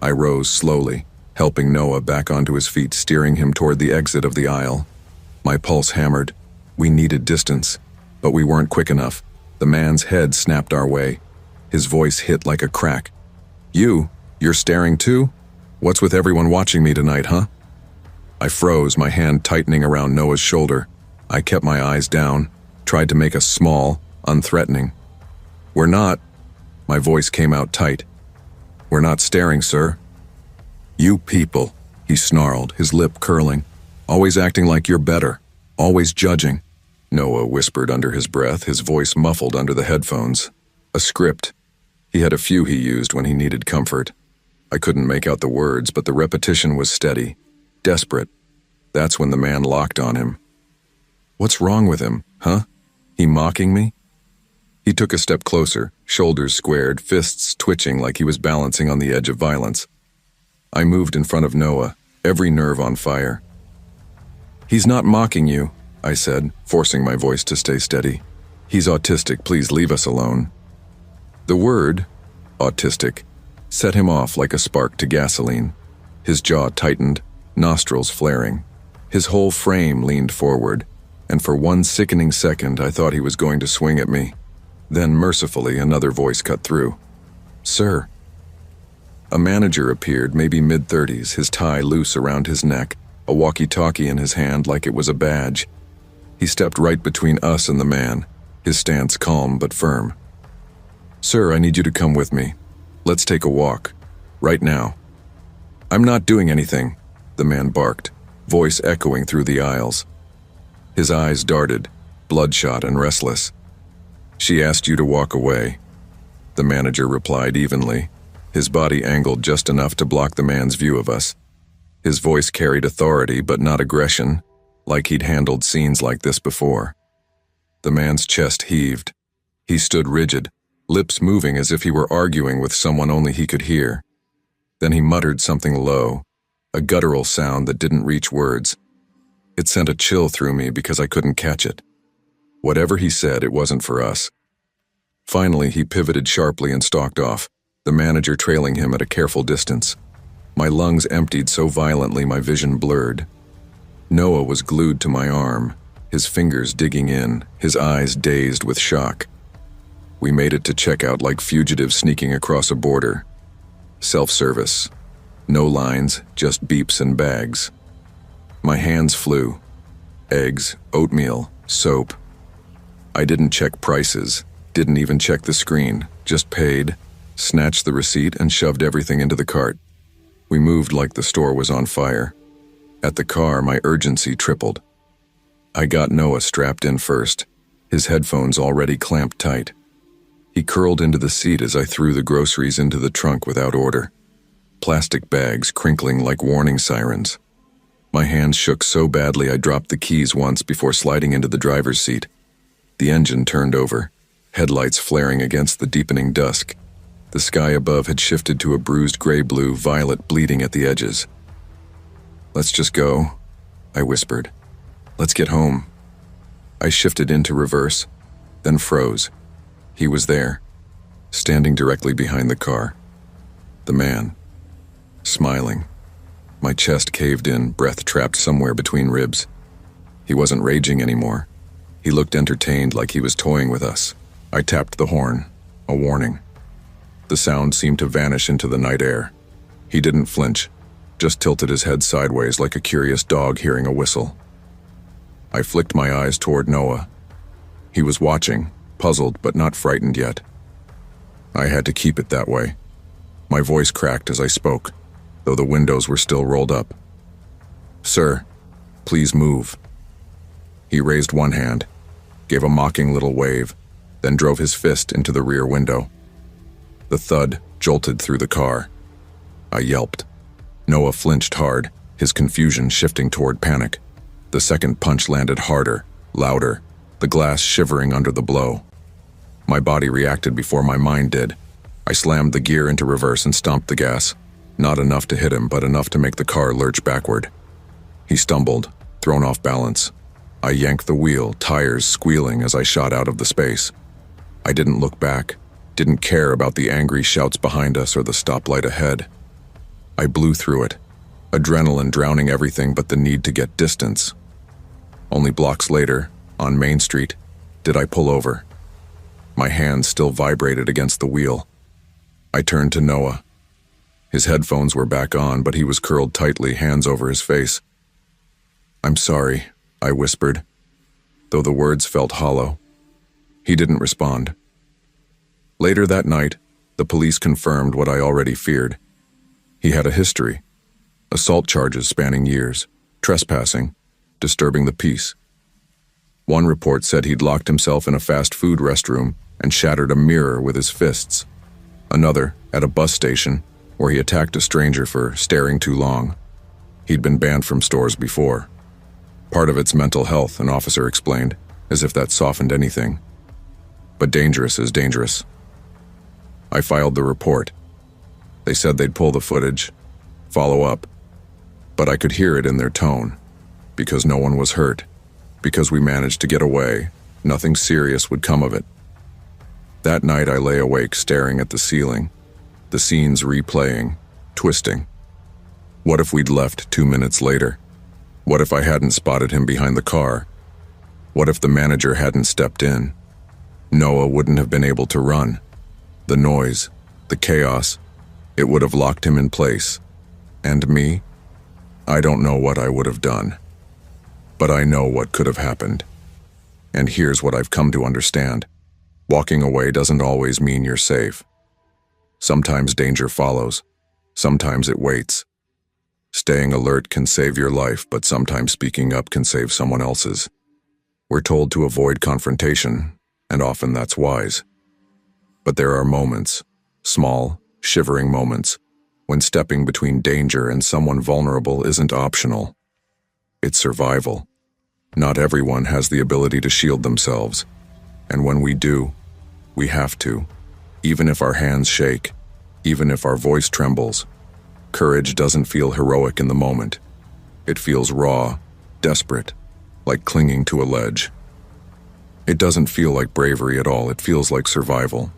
[SPEAKER 1] I rose slowly, helping Noah back onto his feet, steering him toward the exit of the aisle. My pulse hammered. We needed distance, but we weren't quick enough. The man's head snapped our way. His voice hit like a crack. You're staring too? What's with everyone watching me tonight, huh?" I froze, my hand tightening around Noah's shoulder. I kept my eyes down, tried to make us small, unthreatening. "We're not," my voice came out tight. "We're not staring, sir." "You people," he snarled, his lip curling. "Always acting like you're better. Always judging." Noah whispered under his breath, his voice muffled under the headphones. A script. He had a few he used when he needed comfort. I couldn't make out the words, but the repetition was steady, desperate. That's when the man locked on him. "What's wrong with him, huh? He mocking me?" He took a step closer, shoulders squared, fists twitching like he was balancing on the edge of violence. I moved in front of Noah, every nerve on fire. "He's not mocking you," I said, forcing my voice to stay steady. "He's autistic, please leave us alone." The word, autistic, set him off like a spark to gasoline. His jaw tightened, nostrils flaring. His whole frame leaned forward, and for one sickening second I thought he was going to swing at me. Then, mercifully, another voice cut through. "Sir." A manager appeared, maybe mid-30s, his tie loose around his neck, a walkie-talkie in his hand like it was a badge. He stepped right between us and the man, his stance calm but firm. "Sir, I need you to come with me. Let's take a walk. Right now." "I'm not doing anything," the man barked, voice echoing through the aisles. His eyes darted, bloodshot and restless. "She asked you to walk away," the manager replied evenly, his body angled just enough to block the man's view of us. His voice carried authority but not aggression, like he'd handled scenes like this before. The man's chest heaved. He stood rigid, lips moving as if he were arguing with someone only he could hear. Then he muttered something low, a guttural sound that didn't reach words. It sent a chill through me because I couldn't catch it. Whatever he said, it wasn't for us. Finally, he pivoted sharply and stalked off, the manager trailing him at a careful distance. My lungs emptied so violently my vision blurred. Noah was glued to my arm, his fingers digging in, his eyes dazed with shock. We made it to checkout like fugitives sneaking across a border. Self-service. No lines, just beeps and bags. My hands flew. Eggs, oatmeal, soap. I didn't check prices. Didn't even check the screen, just paid, snatched the receipt, and shoved everything into the cart. We moved like the store was on fire. At the car, my urgency tripled. I got Noah strapped in first, his headphones already clamped tight. He curled into the seat as I threw the groceries into the trunk without order, plastic bags crinkling like warning sirens. My hands shook so badly I dropped the keys once before sliding into the driver's seat. The engine turned over, headlights flaring against the deepening dusk. The sky above had shifted to a bruised gray-blue, violet bleeding at the edges. "Let's just go," I whispered. "Let's get home." I shifted into reverse, then froze. He was there, standing directly behind the car. The man, smiling. My chest caved in, breath trapped somewhere between ribs. He wasn't raging anymore. He looked entertained, like he was toying with us. I tapped the horn, a warning. The sound seemed to vanish into the night air. He didn't flinch, just tilted his head sideways like a curious dog hearing a whistle. I flicked my eyes toward Noah. He was watching, puzzled but not frightened yet. I had to keep it that way. My voice cracked as I spoke, though the windows were still rolled up. "Sir, please move." He raised one hand, gave a mocking little wave, then drove his fist into the rear window. The thud jolted through the car. I yelped. Noah flinched hard, his confusion shifting toward panic. The second punch landed harder, louder, the glass shivering under the blow. My body reacted before my mind did. I slammed the gear into reverse and stomped the gas. Not enough to hit him, but enough to make the car lurch backward. He stumbled, thrown off balance. I yanked the wheel, tires squealing as I shot out of the space. I didn't look back, didn't care about the angry shouts behind us or the stoplight ahead. I blew through it, adrenaline drowning everything but the need to get distance. Only blocks later, on Main Street, did I pull over. My hands still vibrated against the wheel. I turned to Noah. His headphones were back on, but he was curled tightly, hands over his face. "I'm sorry," I whispered, though the words felt hollow. He didn't respond. Later that night, the police confirmed what I already feared. He had a history. Assault charges spanning years, trespassing, disturbing the peace. One report said he'd locked himself in a fast food restroom and shattered a mirror with his fists. Another, at a bus station, where he attacked a stranger for staring too long. He'd been banned from stores before. Part of it's mental health, an officer explained, as if that softened anything. But dangerous is dangerous. I filed the report. They said they'd pull the footage, follow up, but I could hear it in their tone. Because no one was hurt, because we managed to get away, nothing serious would come of it. That night I lay awake staring at the ceiling, the scenes replaying, twisting. What if we'd left 2 minutes later? What if I hadn't spotted him behind the car? What if the manager hadn't stepped in? Noah wouldn't have been able to run. The noise, the chaos, it would have locked him in place. And me? I don't know what I would have done. But I know what could have happened. And here's what I've come to understand. Walking away doesn't always mean you're safe. Sometimes danger follows. Sometimes it waits. Staying alert can save your life, but sometimes speaking up can save someone else's. We're told to avoid confrontation, and often that's wise. But there are moments, small, shivering moments, when stepping between danger and someone vulnerable isn't optional. It's survival. Not everyone has the ability to shield themselves, and when we do, we have to, even if our hands shake, even if our voice trembles. Courage doesn't feel heroic in the moment. It feels raw, desperate, like clinging to a ledge. It doesn't feel like bravery at all, it feels like survival.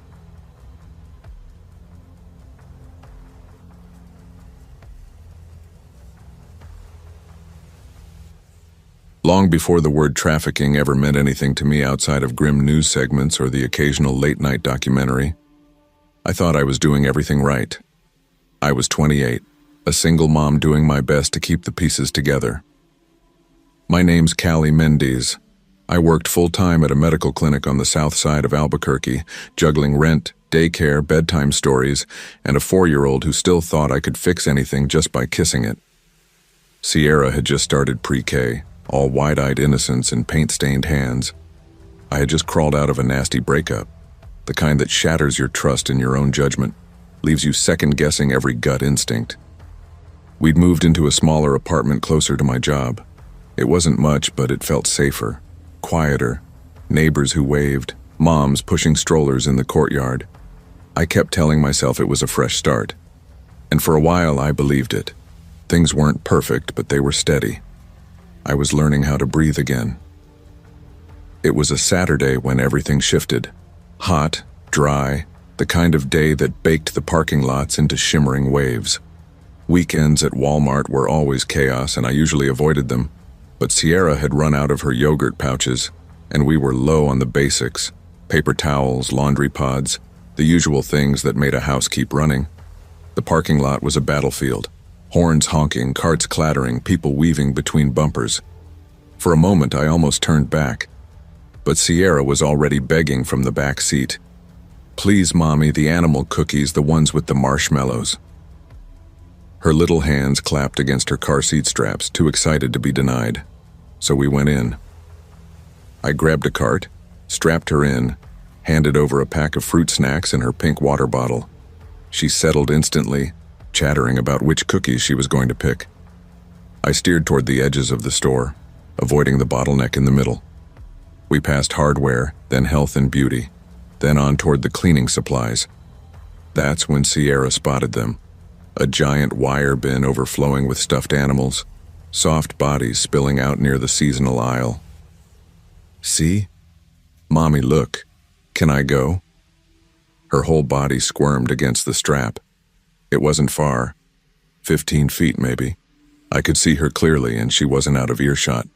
[SPEAKER 1] Long before the word trafficking ever meant anything to me outside of grim news segments or the occasional late-night documentary, I thought I was doing everything right. I was 28, a single mom doing my best to keep the pieces together. My name's Callie Mendes. I worked full-time at a medical clinic on the south side of Albuquerque, juggling rent, daycare, bedtime stories, and a 4-year-old who still thought I could fix anything just by kissing it. Sierra had just started pre-K, all wide-eyed innocence and paint-stained hands. I had just crawled out of a nasty breakup, the kind that shatters your trust in your own judgment, leaves you second-guessing every gut instinct. We'd moved into a smaller apartment closer to my job. It wasn't much, but it felt safer, quieter, neighbors who waved, moms pushing strollers in the courtyard. I kept telling myself it was a fresh start. And for a while I believed it. Things weren't perfect, but they were steady. I was learning how to breathe again. It was a Saturday when everything shifted. Hot, dry, the kind of day that baked the parking lots into shimmering waves. Weekends at Walmart were always chaos, and I usually avoided them. But Sierra had run out of her yogurt pouches, and we were low on the basics: paper towels, laundry pods, the usual things that made a house keep running. The parking lot was a battlefield. Horns honking, carts clattering, people weaving between bumpers. For a moment, I almost turned back. But Sierra was already begging from the back seat. "Please, Mommy, the animal cookies, the ones with the marshmallows." Her little hands clapped against her car seat straps, too excited to be denied. So we went in. I grabbed a cart, strapped her in, handed over a pack of fruit snacks and her pink water bottle. She settled instantly, chattering about which cookies she was going to pick. I steered toward the edges of the store, avoiding the bottleneck in the middle. We passed hardware, then health and beauty, then on toward the cleaning supplies. That's when Sierra spotted them. A giant wire bin overflowing with stuffed animals, soft bodies spilling out near the seasonal aisle. "See? Mommy, look. Can I go?" Her whole body squirmed against the strap. It wasn't far, 15 feet maybe. I could see her clearly, and she wasn't out of earshot.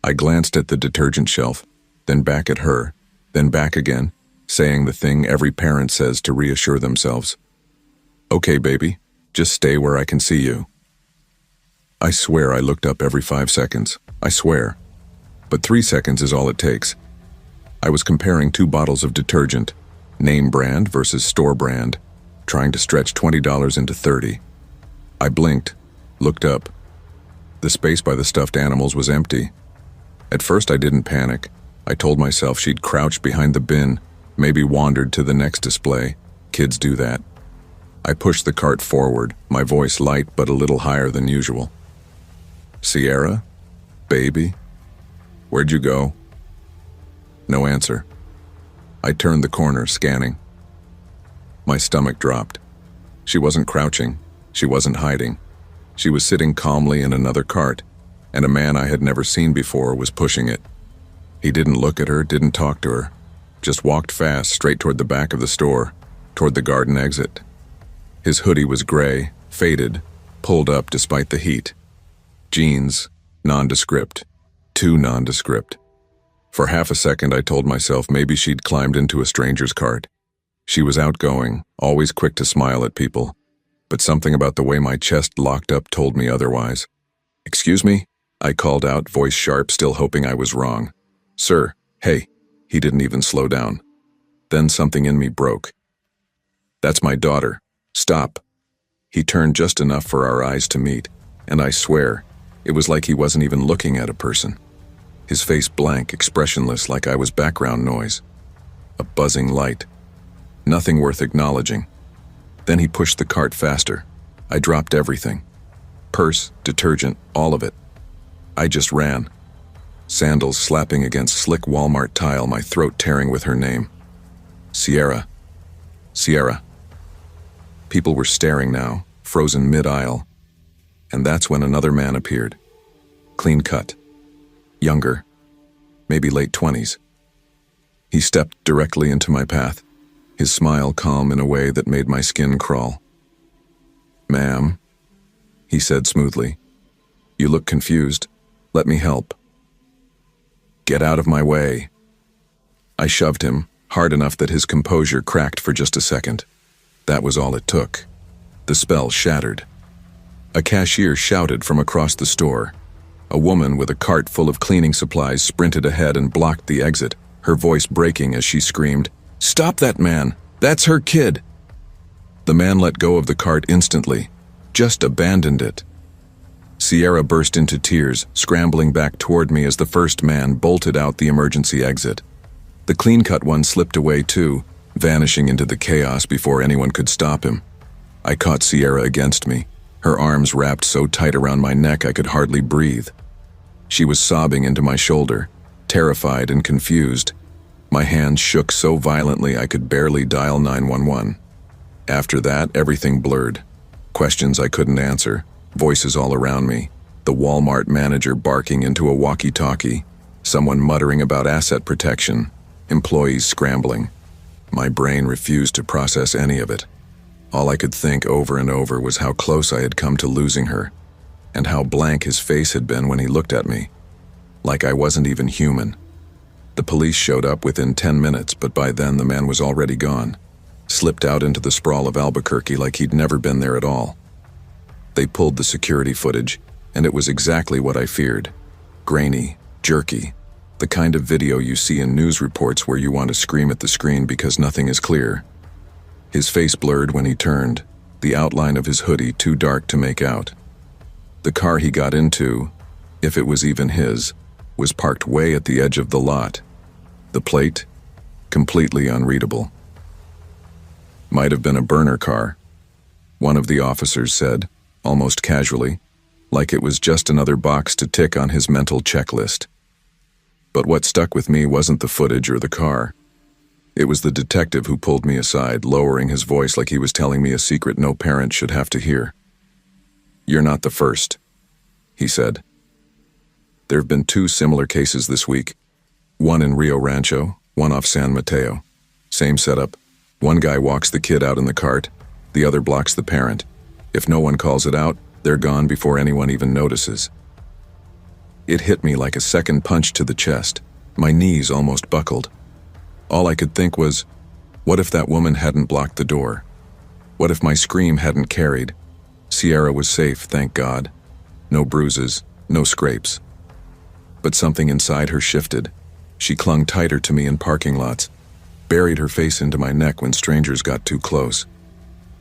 [SPEAKER 1] I glanced at the detergent shelf, then back at her, then back again, saying the thing every parent says to reassure themselves. "Okay, baby, just stay where I can see you." I swear I looked up every 5 seconds. I swear. But 3 seconds is all it takes. I was comparing 2 bottles of detergent, name brand versus store brand, trying to stretch $20 into 30. I blinked, looked up. The space by the stuffed animals was empty. At first I didn't panic. I told myself she'd crouched behind the bin, maybe wandered to the next display. Kids do that. I pushed the cart forward, my voice light but a little higher than usual. "Sierra? Baby? Where'd you go?" No answer. I turned the corner, scanning. My stomach dropped. She wasn't crouching. She wasn't hiding. She was sitting calmly in another cart, and a man I had never seen before was pushing it. He didn't look at her, didn't talk to her, just walked fast straight toward the back of the store, toward the garden exit. His hoodie was gray, faded, pulled up despite the heat. Jeans, nondescript, too nondescript. For half a second I told myself maybe she'd climbed into a stranger's cart. She was outgoing, always quick to smile at people, but something about the way my chest locked up told me otherwise. "Excuse me?" I called out, voice sharp, still hoping I was wrong. "Sir, hey." He didn't even slow down. Then something in me broke. "That's my daughter. Stop." He turned just enough for our eyes to meet, and I swear, it was like he wasn't even looking at a person. His face blank, expressionless, like I was background noise. A buzzing light. Nothing worth acknowledging. Then he pushed the cart faster. I dropped everything. Purse, detergent, all of it. I just ran. Sandals slapping against slick Walmart tile, my throat tearing with her name. "Sierra. Sierra." People were staring now, frozen mid-aisle. And that's when another man appeared. Clean cut. Younger. Maybe late 20s. He stepped directly into my path, his smile calm in a way that made my skin crawl. "Ma'am," he said smoothly. "You look confused. Let me help." "Get out of my way." I shoved him, hard enough that his composure cracked for just a second. That was all it took. The spell shattered. A cashier shouted from across the store, A woman with a cart full of cleaning supplies sprinted ahead and blocked the exit, her voice breaking as she screamed, "Stop that man! That's her kid!" The man let go of the cart instantly, just abandoned it. Sierra burst into tears, scrambling back toward me as the first man bolted out the emergency exit. The clean-cut one slipped away too, vanishing into the chaos before anyone could stop him. I caught Sierra against me, her arms wrapped so tight around my neck I could hardly breathe. She was sobbing into my shoulder, terrified and confused. My hands shook so violently I could barely dial 911. After that, everything blurred. Questions I couldn't answer, voices all around me, the Walmart manager barking into a walkie-talkie, someone muttering about asset protection, employees scrambling. My brain refused to process any of it. All I could think over and over was how close I had come to losing her, and how blank his face had been when he looked at me, like I wasn't even human. The police showed up within 10 minutes, but by then the man was already gone, slipped out into the sprawl of Albuquerque like he'd never been there at all. They pulled the security footage, and it was exactly what I feared. Grainy, jerky, the kind of video you see in news reports where you want to scream at the screen because nothing is clear. His face blurred when he turned, the outline of his hoodie too dark to make out. The car he got into, if it was even his, was parked way at the edge of the lot. The plate, completely unreadable. Might have been a burner car, one of the officers said, almost casually, like it was just another box to tick on his mental checklist. But what stuck with me wasn't the footage or the car. It was the detective who pulled me aside, lowering his voice like he was telling me a secret no parent should have to hear. "You're not the first," he said. "There have been 2 similar cases this week. One in Rio Rancho, one off San Mateo. Same setup. One guy walks the kid out in the cart, the other blocks the parent. If no one calls it out, they're gone before anyone even notices." It hit me like a second punch to the chest. My knees almost buckled. All I could think was, what if that woman hadn't blocked the door? What if my scream hadn't carried? Sierra was safe, thank God. No bruises, no scrapes. But something inside her shifted. She clung tighter to me in parking lots, buried her face into my neck when strangers got too close.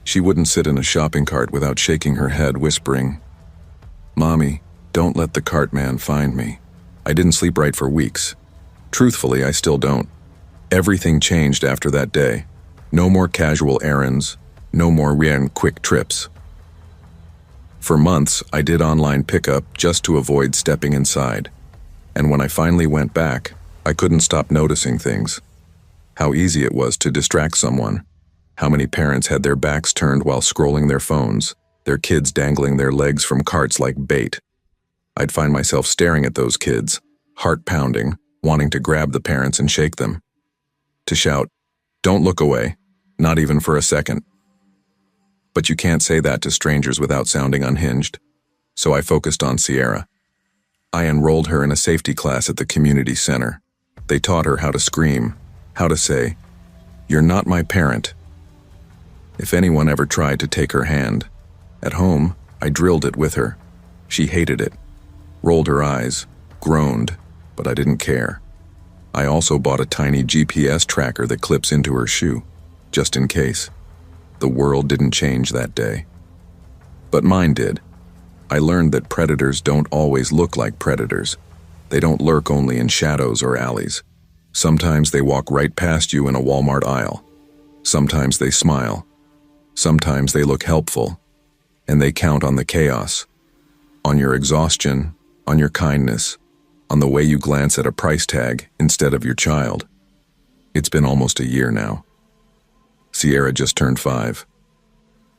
[SPEAKER 1] She wouldn't sit in a shopping cart without shaking her head, whispering, "Mommy, don't let the cart man find me." I didn't sleep right for weeks. Truthfully, I still don't. Everything changed after that day. No more casual errands, no more quick trips. For months, I did online pickup just to avoid stepping inside. And when I finally went back, I couldn't stop noticing things. How easy it was to distract someone. How many parents had their backs turned while scrolling their phones, their kids dangling their legs from carts like bait. I'd find myself staring at those kids, heart pounding, wanting to grab the parents and shake them. To shout, "Don't look away, not even for a second." But you can't say that to strangers without sounding unhinged. So I focused on Sierra. I enrolled her in a safety class at the community center. They taught her how to scream, how to say, "You're not my parent." If anyone ever tried to take her hand, at home, I drilled it with her. She hated it, rolled her eyes, groaned, but I didn't care. I also bought a tiny GPS tracker that clips into her shoe, just in case. The world didn't change that day. But mine did. I learned that predators don't always look like predators. They don't lurk only in shadows or alleys. Sometimes they walk right past you in a Walmart aisle. Sometimes they smile. Sometimes they look helpful. And they count on the chaos, on your exhaustion, on your kindness, on the way you glance at a price tag instead of your child. It's been almost a year now. Sierra just turned 5.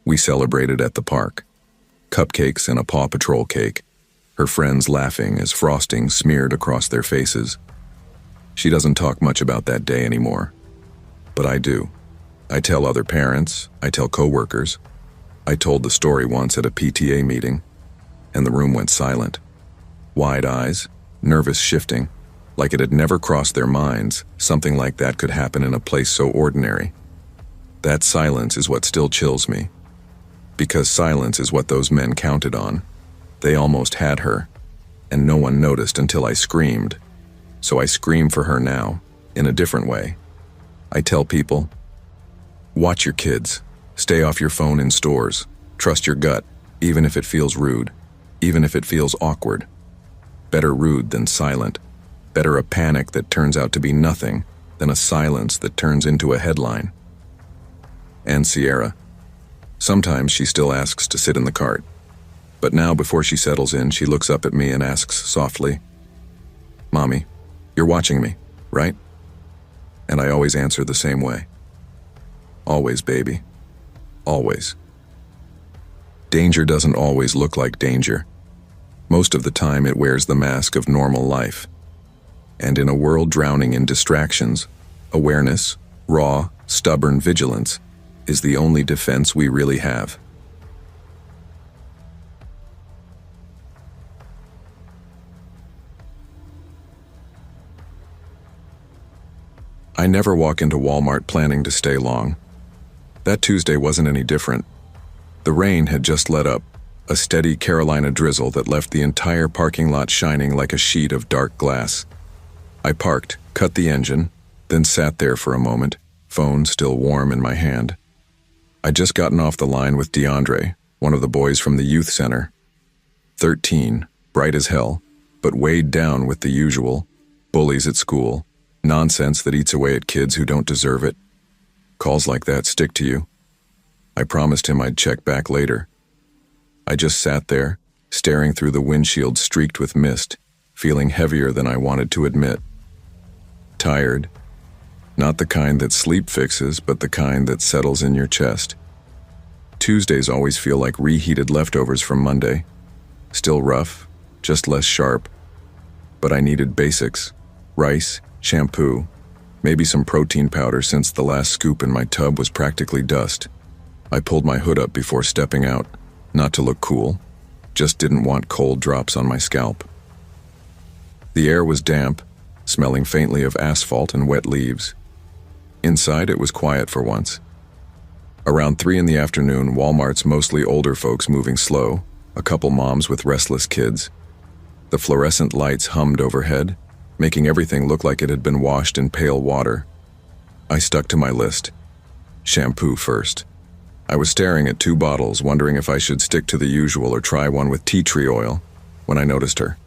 [SPEAKER 1] We celebrated at the park. Cupcakes and a Paw Patrol cake, her friends laughing as frosting smeared across their faces. She doesn't talk much about that day anymore. But I do. I tell other parents, I tell coworkers. I told the story once at a PTA meeting, and the room went silent. Wide eyes, nervous shifting, like it had never crossed their minds something like that could happen in a place so ordinary. That silence is what still chills me. Because silence is what those men counted on. They almost had her. and no one noticed until I screamed. So I scream for her now, in a different way. I tell people, watch your kids, stay off your phone in stores, trust your gut, even if it feels rude, even if it feels awkward. Better rude than silent. Better a panic that turns out to be nothing than a silence that turns into a headline. And Sierra. Sometimes she still asks to sit in the cart. But now, before she settles in, she looks up at me and asks softly, "Mommy, you're watching me, right?" And I always answer the same way. Always, baby. Always. Danger doesn't always look like danger. Most of the time it wears the mask of normal life. And in a world drowning in distractions, awareness, raw, stubborn vigilance, is the only defense we really have. I never walk into Walmart planning to stay long. That Tuesday wasn't any different. The rain had just let up, a steady Carolina drizzle that left the entire parking lot shining like a sheet of dark glass. I parked, cut the engine, then sat there for a moment, phone still warm in my hand. I'd just gotten off the line with DeAndre, one of the boys from the youth center. 13, bright as hell, but weighed down with the usual, bullies at school, nonsense that eats away at kids who don't deserve it. Calls like that stick to you. I promised him I'd check back later. I just sat there, staring through the windshield streaked with mist, feeling heavier than I wanted to admit. Tired. Not the kind that sleep fixes, but the kind that settles in your chest. Tuesdays always feel like reheated leftovers from Monday. Still rough, just less sharp. But I needed basics. Rice, shampoo, maybe some protein powder since the last scoop in my tub was practically dust. I pulled my hood up before stepping out, not to look cool, just didn't want cold drops on my scalp. The air was damp, smelling faintly of asphalt and wet leaves. Inside it was quiet for once. Around 3 in the afternoon, Walmart's mostly older folks moving slow, a couple moms with restless kids. The fluorescent lights hummed overhead, making everything look like it had been washed in pale water. I stuck to my list. Shampoo first. I was staring at 2 bottles, wondering if I should stick to the usual or try one with tea tree oil, when I noticed her.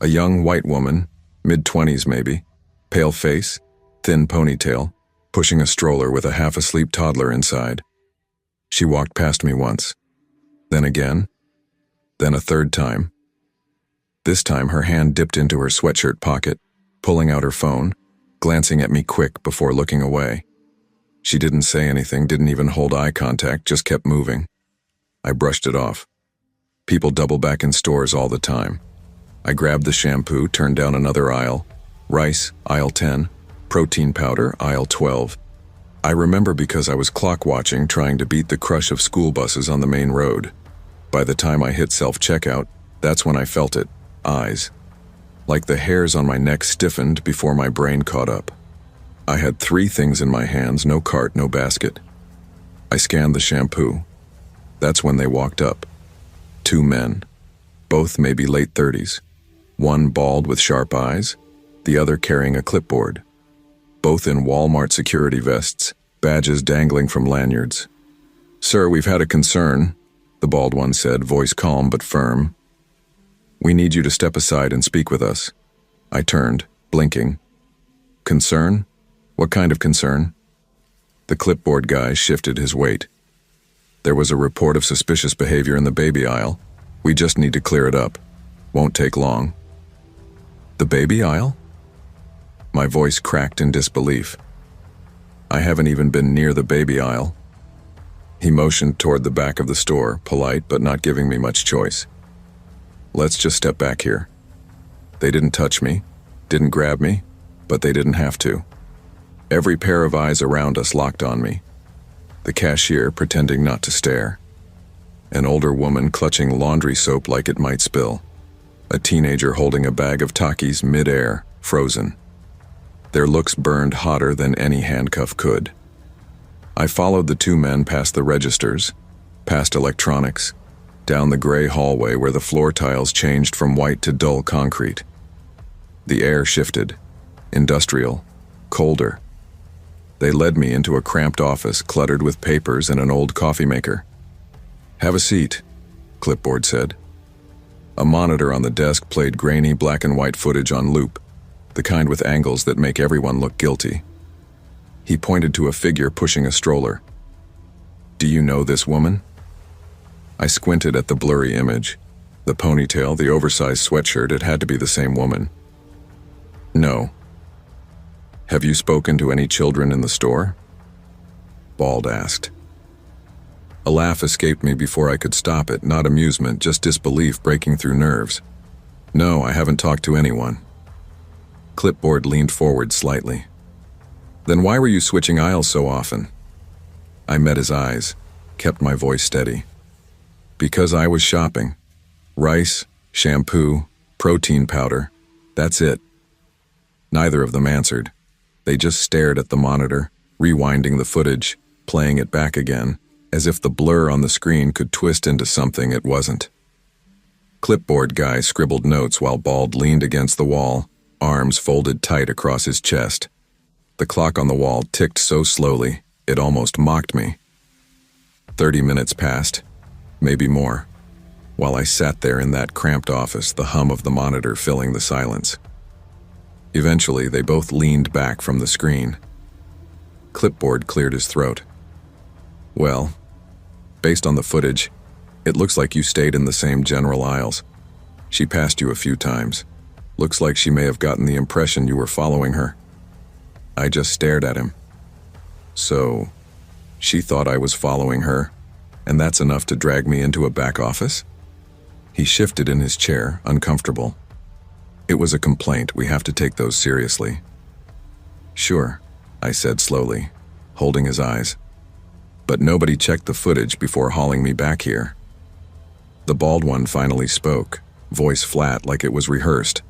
[SPEAKER 1] A young white woman, mid-20s maybe, pale face, thin ponytail, pushing a stroller with a half-asleep toddler inside. She walked past me once, then again, then a third time. This time her hand dipped into her sweatshirt pocket, pulling out her phone, glancing at me quick before looking away. She didn't say anything, didn't even hold eye contact, just kept moving. I brushed it off. People double back in stores all the time. I grabbed the shampoo, turned down another aisle. Rice, aisle 10. Protein powder, aisle 12. I remember because I was clock watching, trying to beat the crush of school buses on the main road. By the time I hit self-checkout, that's when I felt it. Eyes. Like the hairs on my neck stiffened before my brain caught up. I had 3 things in my hands, no cart, no basket. I scanned the shampoo. That's when they walked up. 2 men. Both maybe late 30s. One bald with sharp eyes, the other carrying a clipboard. Both in Walmart security vests, badges dangling from lanyards. "Sir, we've had a concern," the bald one said, voice calm but firm. "We need you to step aside and speak with us." I turned, blinking. "Concern? What kind of concern?" The clipboard guy shifted his weight. "There was a report of suspicious behavior in the baby aisle. We just need to clear it up. Won't take long." "The baby aisle?" My voice cracked in disbelief. "I haven't even been near the baby aisle." He motioned toward the back of the store, polite but not giving me much choice. "Let's just step back here." They didn't touch me, didn't grab me, but they didn't have to. Every pair of eyes around us locked on me. The cashier pretending not to stare. An older woman clutching laundry soap like it might spill. A teenager holding a bag of Takis mid-air, frozen. Their looks burned hotter than any handcuff could. I followed the 2 men past the registers, past electronics, down the gray hallway where the floor tiles changed from white to dull concrete. The air shifted, industrial, colder. They led me into a cramped office cluttered with papers and an old coffee maker. "Have a seat," clipboard said. A monitor on the desk played grainy black and white footage on loop, the kind with angles that make everyone look guilty. He pointed to a figure pushing a stroller. "Do you know this woman?" I squinted at the blurry image. The ponytail, the oversized sweatshirt, it had to be the same woman. "No." "Have you spoken to any children in the store?" Bald asked. A laugh escaped me before I could stop it, not amusement, just disbelief breaking through nerves. "No, I haven't talked to anyone." Clipboard leaned forward slightly. "Then why were you switching aisles so often?" I met his eyes, kept my voice steady. "Because I was shopping. Rice, shampoo, protein powder. That's it." Neither of them answered. They just stared at the monitor, rewinding the footage, playing it back again, as if the blur on the screen could twist into something it wasn't. Clipboard guy scribbled notes while Bald leaned against the wall, arms folded tight across his chest. The clock on the wall ticked so slowly, it almost mocked me. 30 minutes passed, maybe more, while I sat there in that cramped office, the hum of the monitor filling the silence. Eventually, they both leaned back from the screen. Clipboard cleared his throat. "Well, based on the footage, it looks like you stayed in the same general aisles. She passed you a few times. Looks like she may have gotten the impression you were following her." I just stared at him. "So, she thought I was following her, and that's enough to drag me into a back office?" He shifted in his chair, uncomfortable. "It was a complaint. We have to take those seriously." "Sure," I said slowly, holding his eyes. "But nobody checked the footage before hauling me back here." The bald one finally spoke, voice flat like it was rehearsed.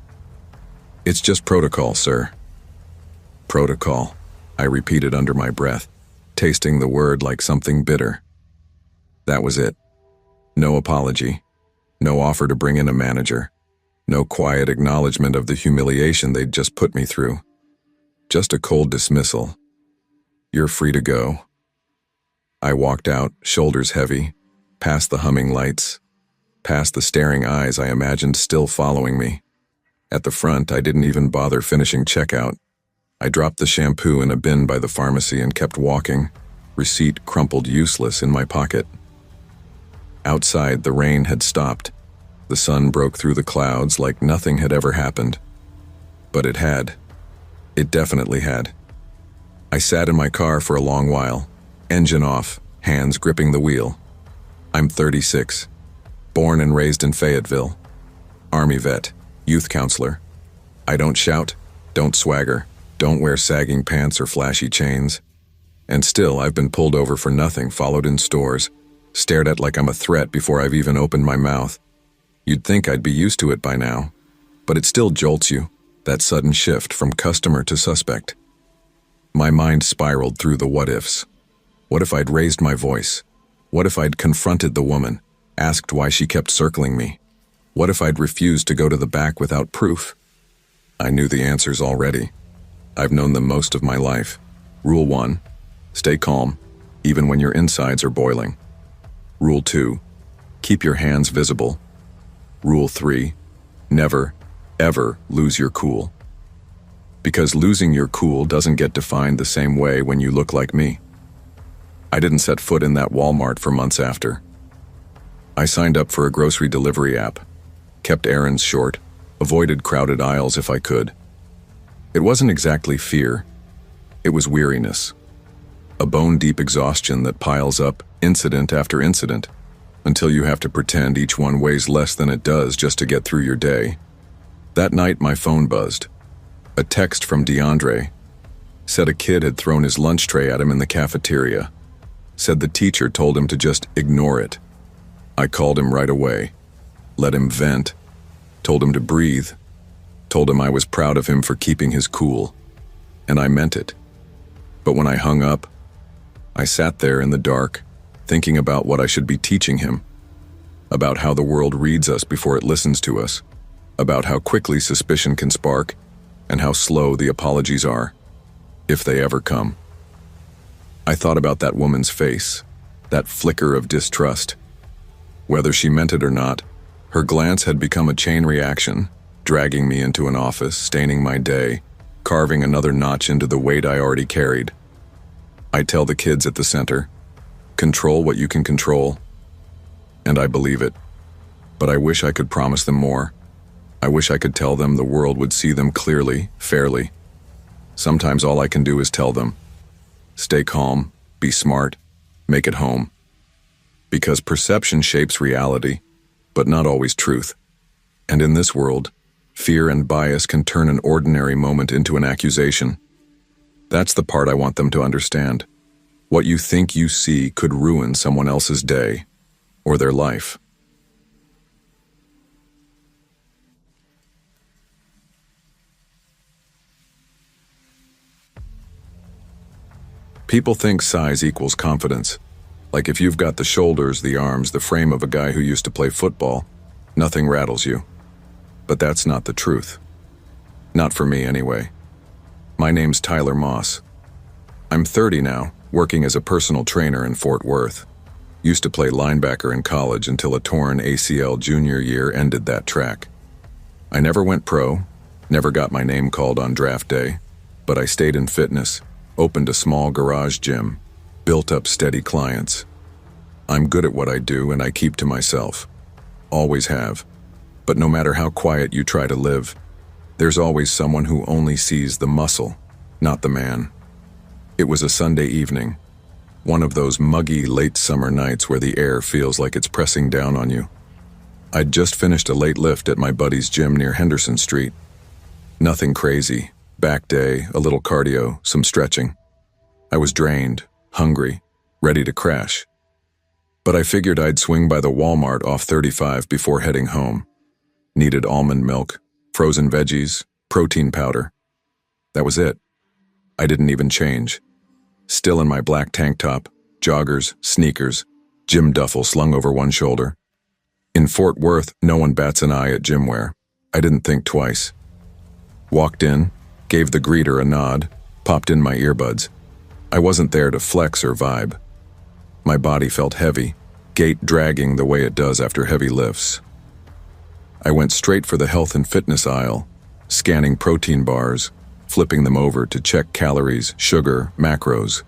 [SPEAKER 1] "It's just protocol, sir." "Protocol," I repeated under my breath, tasting the word like something bitter. That was it. No apology, no offer to bring in a manager, no quiet acknowledgement of the humiliation they'd just put me through. Just a cold dismissal. "You're free to go." I walked out, shoulders heavy, past the humming lights, past the staring eyes I imagined still following me. At the front, I didn't even bother finishing checkout. I dropped the shampoo in a bin by the pharmacy and kept walking, receipt crumpled useless in my pocket. Outside, the rain had stopped. The sun broke through the clouds like nothing had ever happened. But it had. It definitely had. I sat in my car for a long while, engine off, hands gripping the wheel. I'm 36, born and raised in Fayetteville. Army vet, youth counselor. I don't shout, don't swagger, don't wear sagging pants or flashy chains. And still, I've been pulled over for nothing, followed in stores, stared at like I'm a threat before I've even opened my mouth. You'd think I'd be used to it by now, but it still jolts you, that sudden shift from customer to suspect. My mind spiraled through the what-ifs. What if I'd raised my voice? What if I'd confronted the woman, asked why she kept circling me? What if I'd refused to go to the back without proof? I knew the answers already. I've known them most of my life. Rule 1, stay calm, even when your insides are boiling. Rule 2, keep your hands visible. Rule 3, never, ever lose your cool. Because losing your cool doesn't get defined the same way when you look like me. I didn't set foot in that Walmart for months after. I signed up for a grocery delivery app, kept errands short, avoided crowded aisles if I could. It wasn't exactly fear, it was weariness. A bone-deep exhaustion that piles up incident after incident, until you have to pretend each one weighs less than it does just to get through your day. That night my phone buzzed. A text from DeAndre. Said a kid had thrown his lunch tray at him in the cafeteria. Said the teacher told him to just ignore it. I called him right away. Let him vent. Told him to breathe. Told him I was proud of him for keeping his cool. And I meant it. But when I hung up, I sat there in the dark, thinking about what I should be teaching him. about how the world reads us before it listens to us, about how quickly suspicion can spark, and how slow the apologies are, if they ever come. I thought about that woman's face, that flicker of distrust. Whether she meant it or not, her glance had become a chain reaction, dragging me into an office, staining my day, carving another notch into the weight I already carried. I tell the kids at the center, control what you can control, and I believe it. But I wish I could promise them more. I wish I could tell them the world would see them clearly, fairly. Sometimes all I can do is tell them, stay calm, be smart, make it home. Because perception shapes reality, but not always truth. And in this world, fear and bias can turn an ordinary moment into an accusation. That's the part I want them to understand. What you think you see could ruin someone else's day or their life. People think size equals confidence. Like if you've got the shoulders, the arms, the frame of a guy who used to play football, nothing rattles you. But that's not the truth. Not for me, anyway. My name's Tyler Moss. I'm 30 now, working as a personal trainer in Fort Worth. Used to play linebacker in college until a torn ACL junior year ended that track. I never went pro, never got my name called on draft day, but I stayed in fitness, opened a small garage gym, built up steady clients. I'm good at what I do and I keep to myself. Always have. But no matter how quiet you try to live, there's always someone who only sees the muscle, not the man. It was a Sunday evening, one of those muggy late summer nights where the air feels like it's pressing down on you. I'd just finished a late lift at my buddy's gym near Henderson Street. Nothing crazy, back day, a little cardio, some stretching. I was drained, hungry, ready to crash. But I figured I'd swing by the Walmart off 35 before heading home. Needed almond milk, frozen veggies, protein powder. That was it. I didn't even change. Still in my black tank top, joggers, sneakers, gym duffel slung over one shoulder. In Fort Worth, no one bats an eye at gym wear. I didn't think twice. Walked in, gave the greeter a nod, popped in my earbuds. I wasn't there to flex or vibe. My body felt heavy, gait dragging the way it does after heavy lifts. I went straight for the health and fitness aisle, scanning protein bars, flipping them over to check calories, sugar, macros.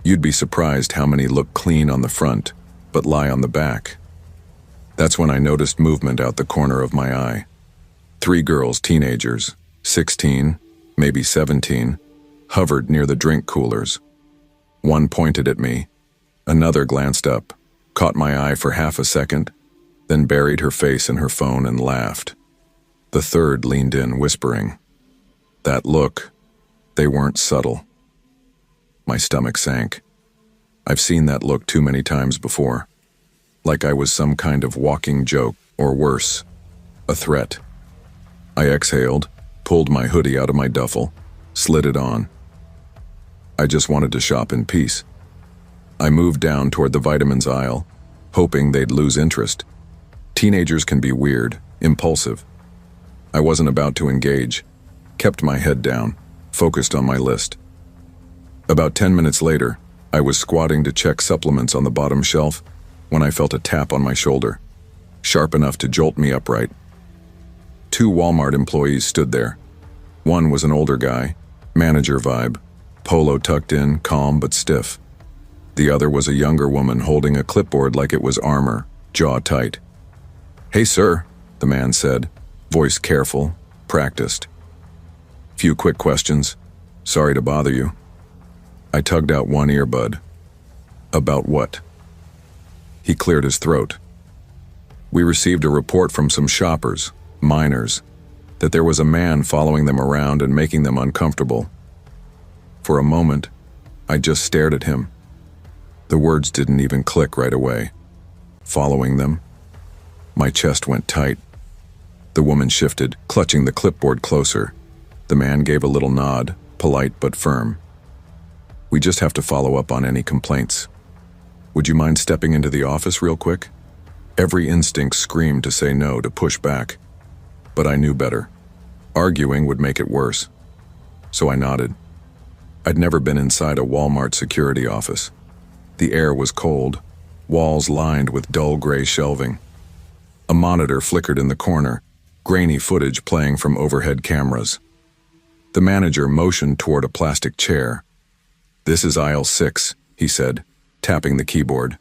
[SPEAKER 1] You'd be surprised how many look clean on the front, but lie on the back. That's when I noticed movement out the corner of my eye. 3 girls, teenagers, 16, maybe 17, hovered near the drink coolers. One pointed at me. Another glanced up, caught my eye for half a second, then buried her face in her phone and laughed. The third leaned in, whispering. That look, they weren't subtle. My stomach sank. I've seen that look too many times before. Like I was some kind of walking joke, or worse, a threat. I exhaled, pulled my hoodie out of my duffel, slid it on. I just wanted to shop in peace. I moved down toward the vitamins aisle, hoping they'd lose interest. Teenagers can be weird, impulsive. I wasn't about to engage, kept my head down, focused on my list. About 10 minutes later, I was squatting to check supplements on the bottom shelf when I felt a tap on my shoulder, sharp enough to jolt me upright. 2 Walmart employees stood there. One was an older guy, manager vibe, polo tucked in, calm but stiff. The other was a younger woman holding a clipboard like it was armor, jaw tight. "Hey, sir," the man said, voice careful, practiced. "Few quick questions. Sorry to bother you." I tugged out one earbud. "About what?" He cleared his throat. "We received a report from some shoppers, minors, that there was a man following them around and making them uncomfortable." For a moment, I just stared at him. The words didn't even click right away. Following them? My chest went tight. The woman shifted, clutching the clipboard closer. The man gave a little nod, polite but firm. "We just have to follow up on any complaints. Would you mind stepping into the office real quick?" Every instinct screamed to say no, to push back. But I knew better. Arguing would make it worse. So I nodded. I'd never been inside a Walmart security office. The air was cold, walls lined with dull gray shelving. A monitor flickered in the corner, grainy footage playing from overhead cameras. The manager motioned toward a plastic chair. "This is aisle 6, he said, tapping the keyboard.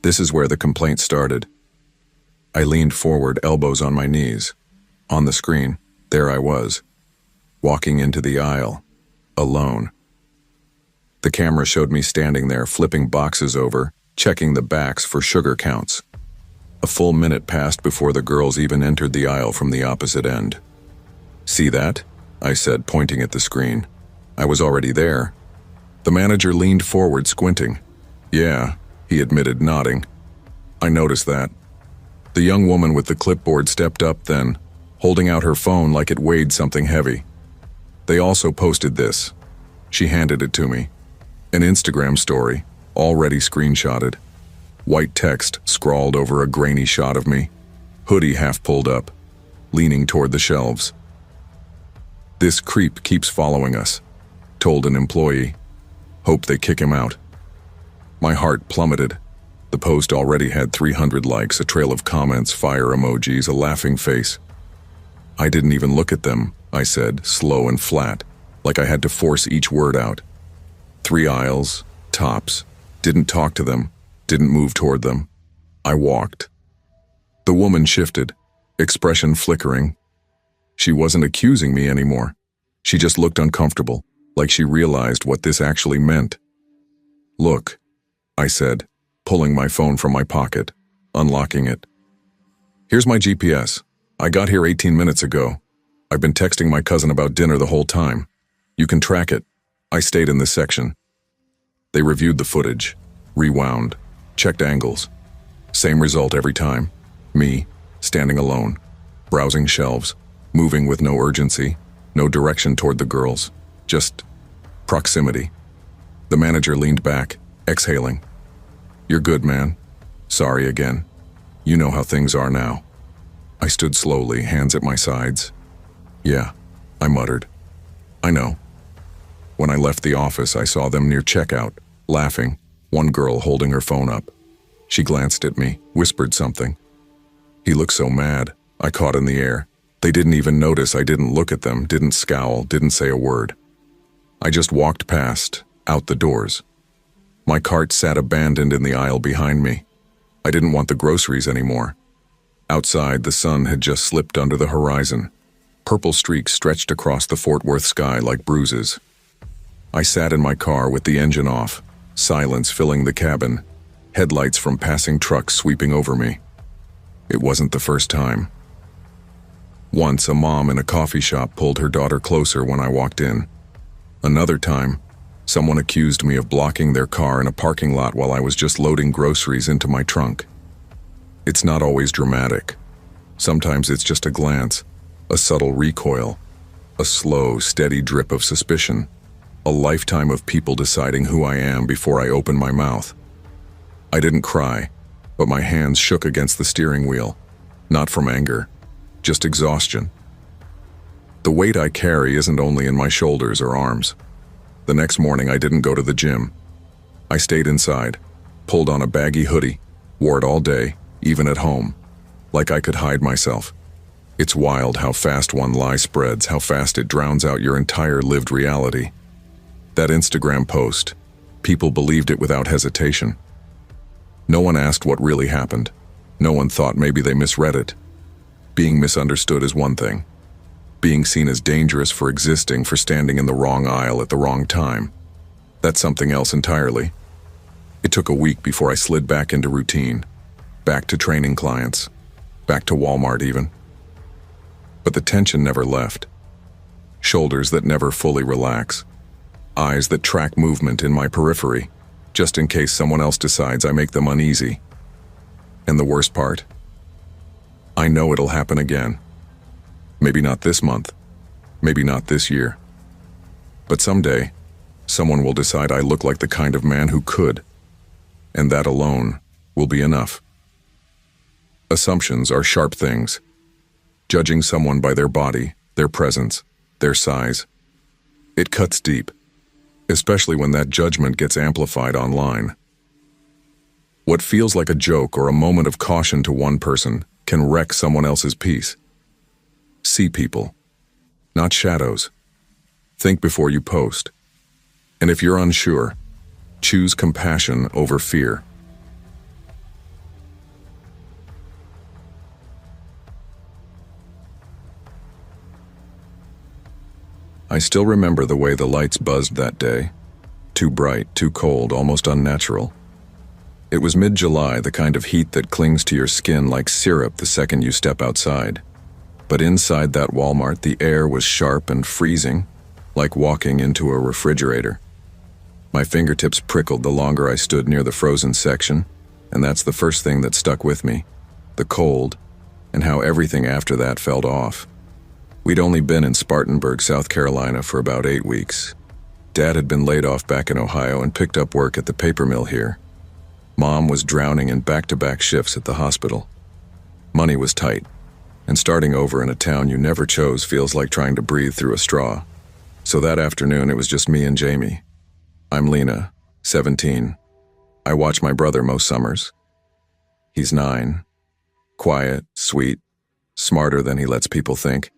[SPEAKER 1] "This is where the complaint started." I leaned forward, elbows on my knees. On the screen, there I was, walking into the aisle, alone. The camera showed me standing there, flipping boxes over, checking the backs for sugar counts. A full minute passed before the girls even entered the aisle from the opposite end. "See that?" I said, pointing at the screen. I was already there. The manager leaned forward, squinting. "Yeah," he admitted, nodding. I noticed that. The young woman with the clipboard stepped up then, holding out her phone like it weighed something heavy. "They also posted this." She handed it to me. An Instagram story, already screenshotted. White text scrawled over a grainy shot of me. Hoodie half pulled up, leaning toward the shelves. "This creep keeps following us," told an employee. "Hope they kick him out." My heart plummeted. The post already had 300 likes, a trail of comments, fire emojis, a laughing face. "I didn't even look at them," I said, slow and flat, like I had to force each word out. 3 aisles, tops, didn't talk to them, didn't move toward them. I walked. The woman shifted, expression flickering. She wasn't accusing me anymore. She just looked uncomfortable, like she realized what this actually meant. "Look," I said, pulling my phone from my pocket, unlocking it. "Here's my GPS. I got here 18 minutes ago. I've been texting my cousin about dinner the whole time. You can track it." I stayed in this section. They reviewed the footage, rewound, checked angles. Same result every time. Me, standing alone, browsing shelves, moving with no urgency, no direction toward the girls, just proximity. The manager leaned back, exhaling. "You're good, man. Sorry again. You know how things are now." I stood slowly, hands at my sides. "Yeah," I muttered. "I know." When I left the office, I saw them near checkout, laughing, one girl holding her phone up. She glanced at me, whispered something. "He looked so mad," I caught in the air. They didn't even notice I didn't look at them, didn't scowl, didn't say a word. I just walked past, out the doors. My cart sat abandoned in the aisle behind me. I didn't want the groceries anymore. Outside, the sun had just slipped under the horizon. Purple streaks stretched across the Fort Worth sky like bruises. I sat in my car with the engine off, silence filling the cabin, headlights from passing trucks sweeping over me. It wasn't the first time. Once, a mom in a coffee shop pulled her daughter closer when I walked in. Another time, someone accused me of blocking their car in a parking lot while I was just loading groceries into my trunk. It's not always dramatic. Sometimes it's just a glance, a subtle recoil, a slow, steady drip of suspicion, a lifetime of people deciding who I am before I open my mouth. I didn't cry, but my hands shook against the steering wheel, not from anger, just exhaustion. The weight I carry isn't only in my shoulders or arms. The next morning, I didn't go to the gym. I stayed inside, pulled on a baggy hoodie, wore it all day, even at home, like I could hide myself. It's wild how fast one lie spreads, how fast it drowns out your entire lived reality. That Instagram post, people believed it without hesitation. No one asked what really happened. No one thought maybe they misread it. Being misunderstood is one thing. Being seen as dangerous for existing, for standing in the wrong aisle at the wrong time, that's something else entirely. It took a week before I slid back into routine, back to training clients, back to Walmart even. But the tension never left. Shoulders that never fully relax. Eyes that track movement in my periphery, just in case someone else decides I make them uneasy. And the worst part? I know it'll happen again. Maybe not this month, maybe not this year. But someday, someone will decide I look like the kind of man who could, and that alone will be enough. Assumptions are sharp things. Judging someone by their body, their presence, their size. It cuts deep, especially when that judgment gets amplified online. What feels like a joke or a moment of caution to one person can wreck someone else's peace. See people, not shadows. Think before you post. And if you're unsure, choose compassion over fear. I still remember the way the lights buzzed that day. Too bright, too cold, almost unnatural. It was mid-July, the kind of heat that clings to your skin like syrup the second you step outside. But inside that Walmart, the air was sharp and freezing, like walking into a refrigerator. My fingertips prickled the longer I stood near the frozen section, and that's the first thing that stuck with me. The cold, and how everything after that felt off. We'd only been in Spartanburg, South Carolina for about 8 weeks. Dad had been laid off back in Ohio and picked up work at the paper mill here. Mom was drowning in back-to-back shifts at the hospital. Money was tight, and starting over in a town you never chose feels like trying to breathe through a straw. So that afternoon it was just me and Jamie. I'm Lena, 17. I watch my brother most summers. He's 9. Quiet, sweet, smarter than he lets people think.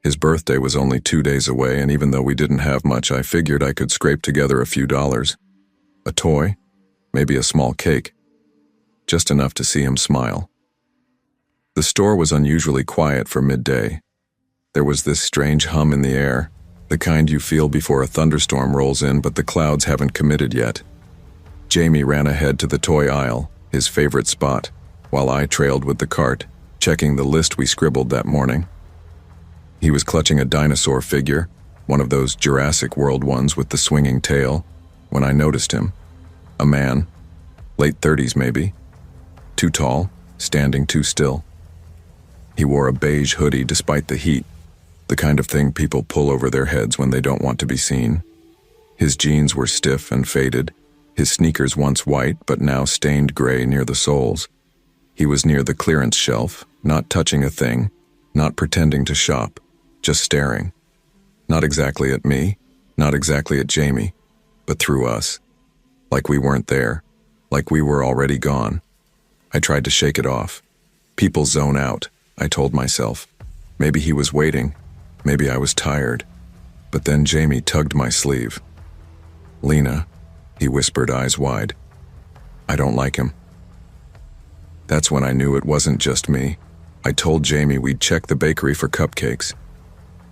[SPEAKER 1] His birthday was only 2 days away, and even though we didn't have much, I figured I could scrape together a few dollars. A toy, maybe a small cake. Just enough to see him smile. The store was unusually quiet for midday. There was this strange hum in the air, the kind you feel before a thunderstorm rolls in but the clouds haven't committed yet. Jamie ran ahead to the toy aisle, his favorite spot, while I trailed with the cart, checking the list we scribbled that morning. He was clutching a dinosaur figure, one of those Jurassic World ones with the swinging tail, when I noticed him. A man, late 30s maybe. Too tall, standing too still. He wore a beige hoodie despite the heat, the kind of thing people pull over their heads when they don't want to be seen. His jeans were stiff and faded, his sneakers once white but now stained gray near the soles. He was near the clearance shelf, not touching a thing, not pretending to shop, just staring. Not exactly at me, not exactly at Jamie, but through us. Like we weren't there, like we were already gone. I tried to shake it off. People zone out, I told myself. Maybe he was waiting, maybe I was tired. But then Jamie tugged my sleeve. "Lena," he whispered, eyes wide. "I don't like him." That's when I knew it wasn't just me. I told Jamie we'd check the bakery for cupcakes.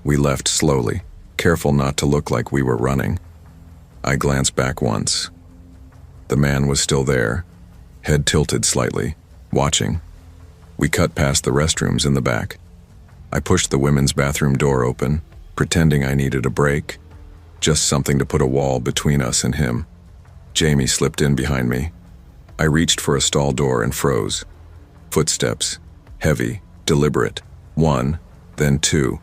[SPEAKER 1] We left slowly, careful not to look like we were running. I glanced back once. The man was still there, head tilted slightly, watching. We cut past the restrooms in the back. I pushed the women's bathroom door open, pretending I needed a break, just something to put a wall between us and him. Jamie slipped in behind me. I reached for a stall door and froze. Footsteps, heavy, deliberate. 1, then 2.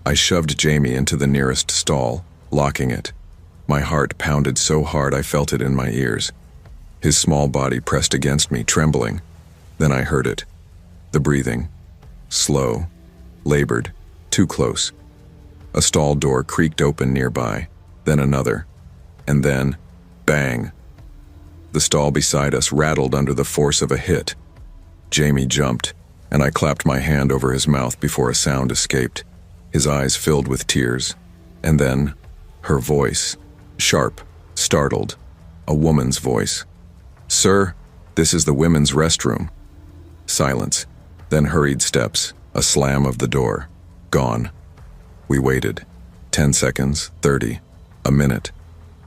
[SPEAKER 1] I shoved Jamie into the nearest stall, locking it. My heart pounded so hard I felt it in my ears. His small body pressed against me, trembling. Then I heard it. The breathing. Slow, labored, too close. A stall door creaked open nearby, then another. And then, bang. The stall beside us rattled under the force of a hit. Jamie jumped, and I clapped my hand over his mouth before a sound escaped. His eyes filled with tears. And then, her voice. Sharp, startled. A woman's voice. "Sir, this is the women's restroom." Silence, then hurried steps, a slam of the door. Gone. We waited. 10 seconds, 30, a minute.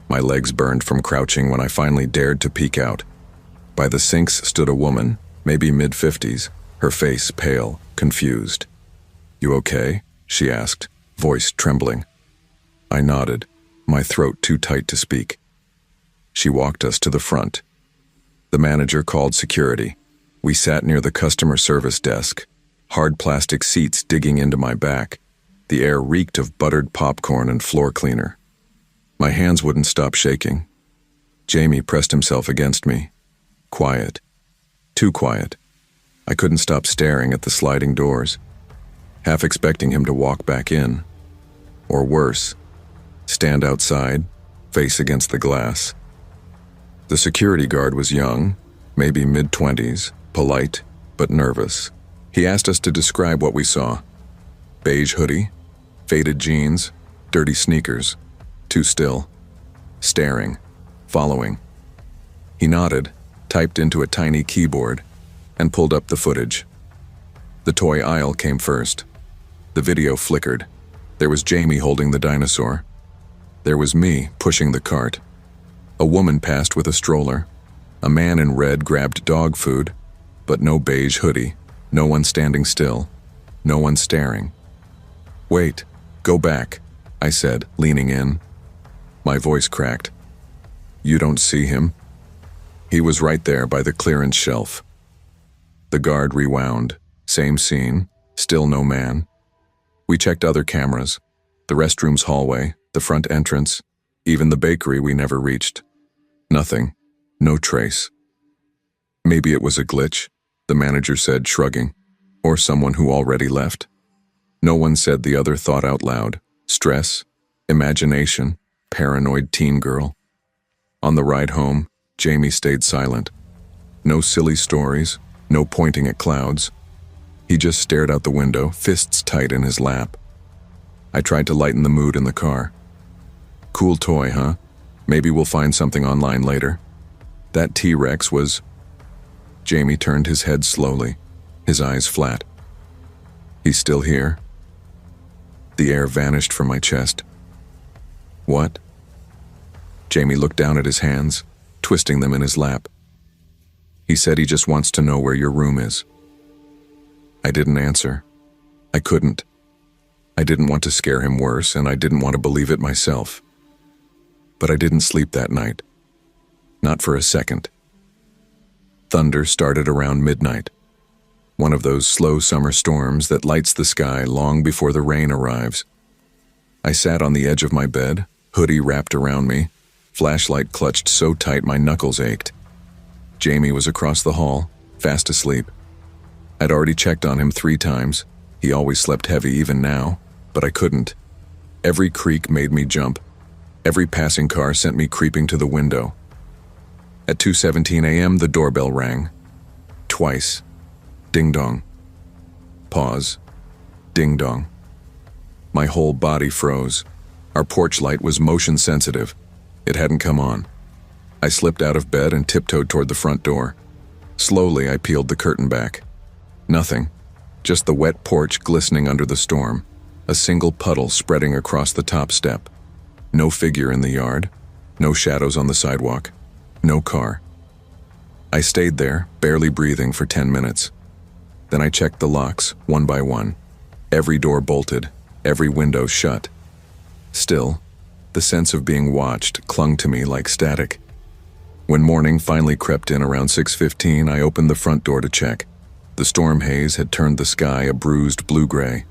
[SPEAKER 1] My legs burned from crouching when I finally dared to peek out. By the sinks stood a woman, maybe mid-50s, her face pale, confused. "You okay?" she asked, voice trembling. I nodded, my throat too tight to speak. She walked us to the front. The manager called security. We sat near the customer service desk, hard plastic seats digging into my back. The air reeked of buttered popcorn and floor cleaner. My hands wouldn't stop shaking. Jamie pressed himself against me. Quiet. Too quiet. I couldn't stop staring at the sliding doors, half expecting him to walk back in. Or worse, stand outside, face against the glass. The security guard was young, maybe mid-20s, polite, but nervous. He asked us to describe what we saw. Beige hoodie, faded jeans, dirty sneakers, too still, staring, following. He nodded, typed into a tiny keyboard, and pulled up the footage. The toy aisle came first. The video flickered. There was Jamie holding the dinosaur. There was me pushing the cart. A woman passed with a stroller. A man in red grabbed dog food, but no beige hoodie, no one standing still, no one staring. "Wait, go back," I said, leaning in. My voice cracked. "You don't see him?" He was right there by the clearance shelf. The guard rewound. Same scene, still no man. We checked other cameras, the restroom's hallway, the front entrance, even the bakery we never reached. Nothing, no trace. "Maybe it was a glitch," the manager said, shrugging, "or someone who already left." No one said the other thought out loud. Stress, imagination, paranoid teen girl. On the ride home, Jamie stayed silent. No silly stories, no pointing at clouds. He just stared out the window, fists tight in his lap. I tried to lighten the mood in the car. "Cool toy, huh? Maybe we'll find something online later." That T-Rex was... Jamie turned his head slowly, his eyes flat. "He's still here?" The air vanished from my chest. "What?" Jamie looked down at his hands, twisting them in his lap. "He said he just wants to know where your room is." I didn't answer. I couldn't. I didn't want to scare him worse, and I didn't want to believe it myself. But I didn't sleep that night. Not for a second. Thunder started around midnight. One of those slow summer storms that lights the sky long before the rain arrives. I sat on the edge of my bed, hoodie wrapped around me, flashlight clutched so tight my knuckles ached. Jamie was across the hall, fast asleep. I'd already checked on him 3 times. He always slept heavy even now, but I couldn't. Every creak made me jump. Every passing car sent me creeping to the window. At 2:17 a.m., the doorbell rang. Twice. Ding-dong. Pause. Ding-dong. My whole body froze. Our porch light was motion sensitive. It hadn't come on. I slipped out of bed and tiptoed toward the front door. Slowly, I peeled the curtain back. Nothing. Just the wet porch glistening under the storm. A single puddle spreading across the top step. No figure in the yard. No shadows on the sidewalk. No car. I stayed there, barely breathing, for 10 minutes. Then I checked the locks, one by one. Every door bolted, every window shut. Still, the sense of being watched clung to me like static. When morning finally crept in around 6:15, I opened the front door to check. The storm haze had turned the sky a bruised blue-gray.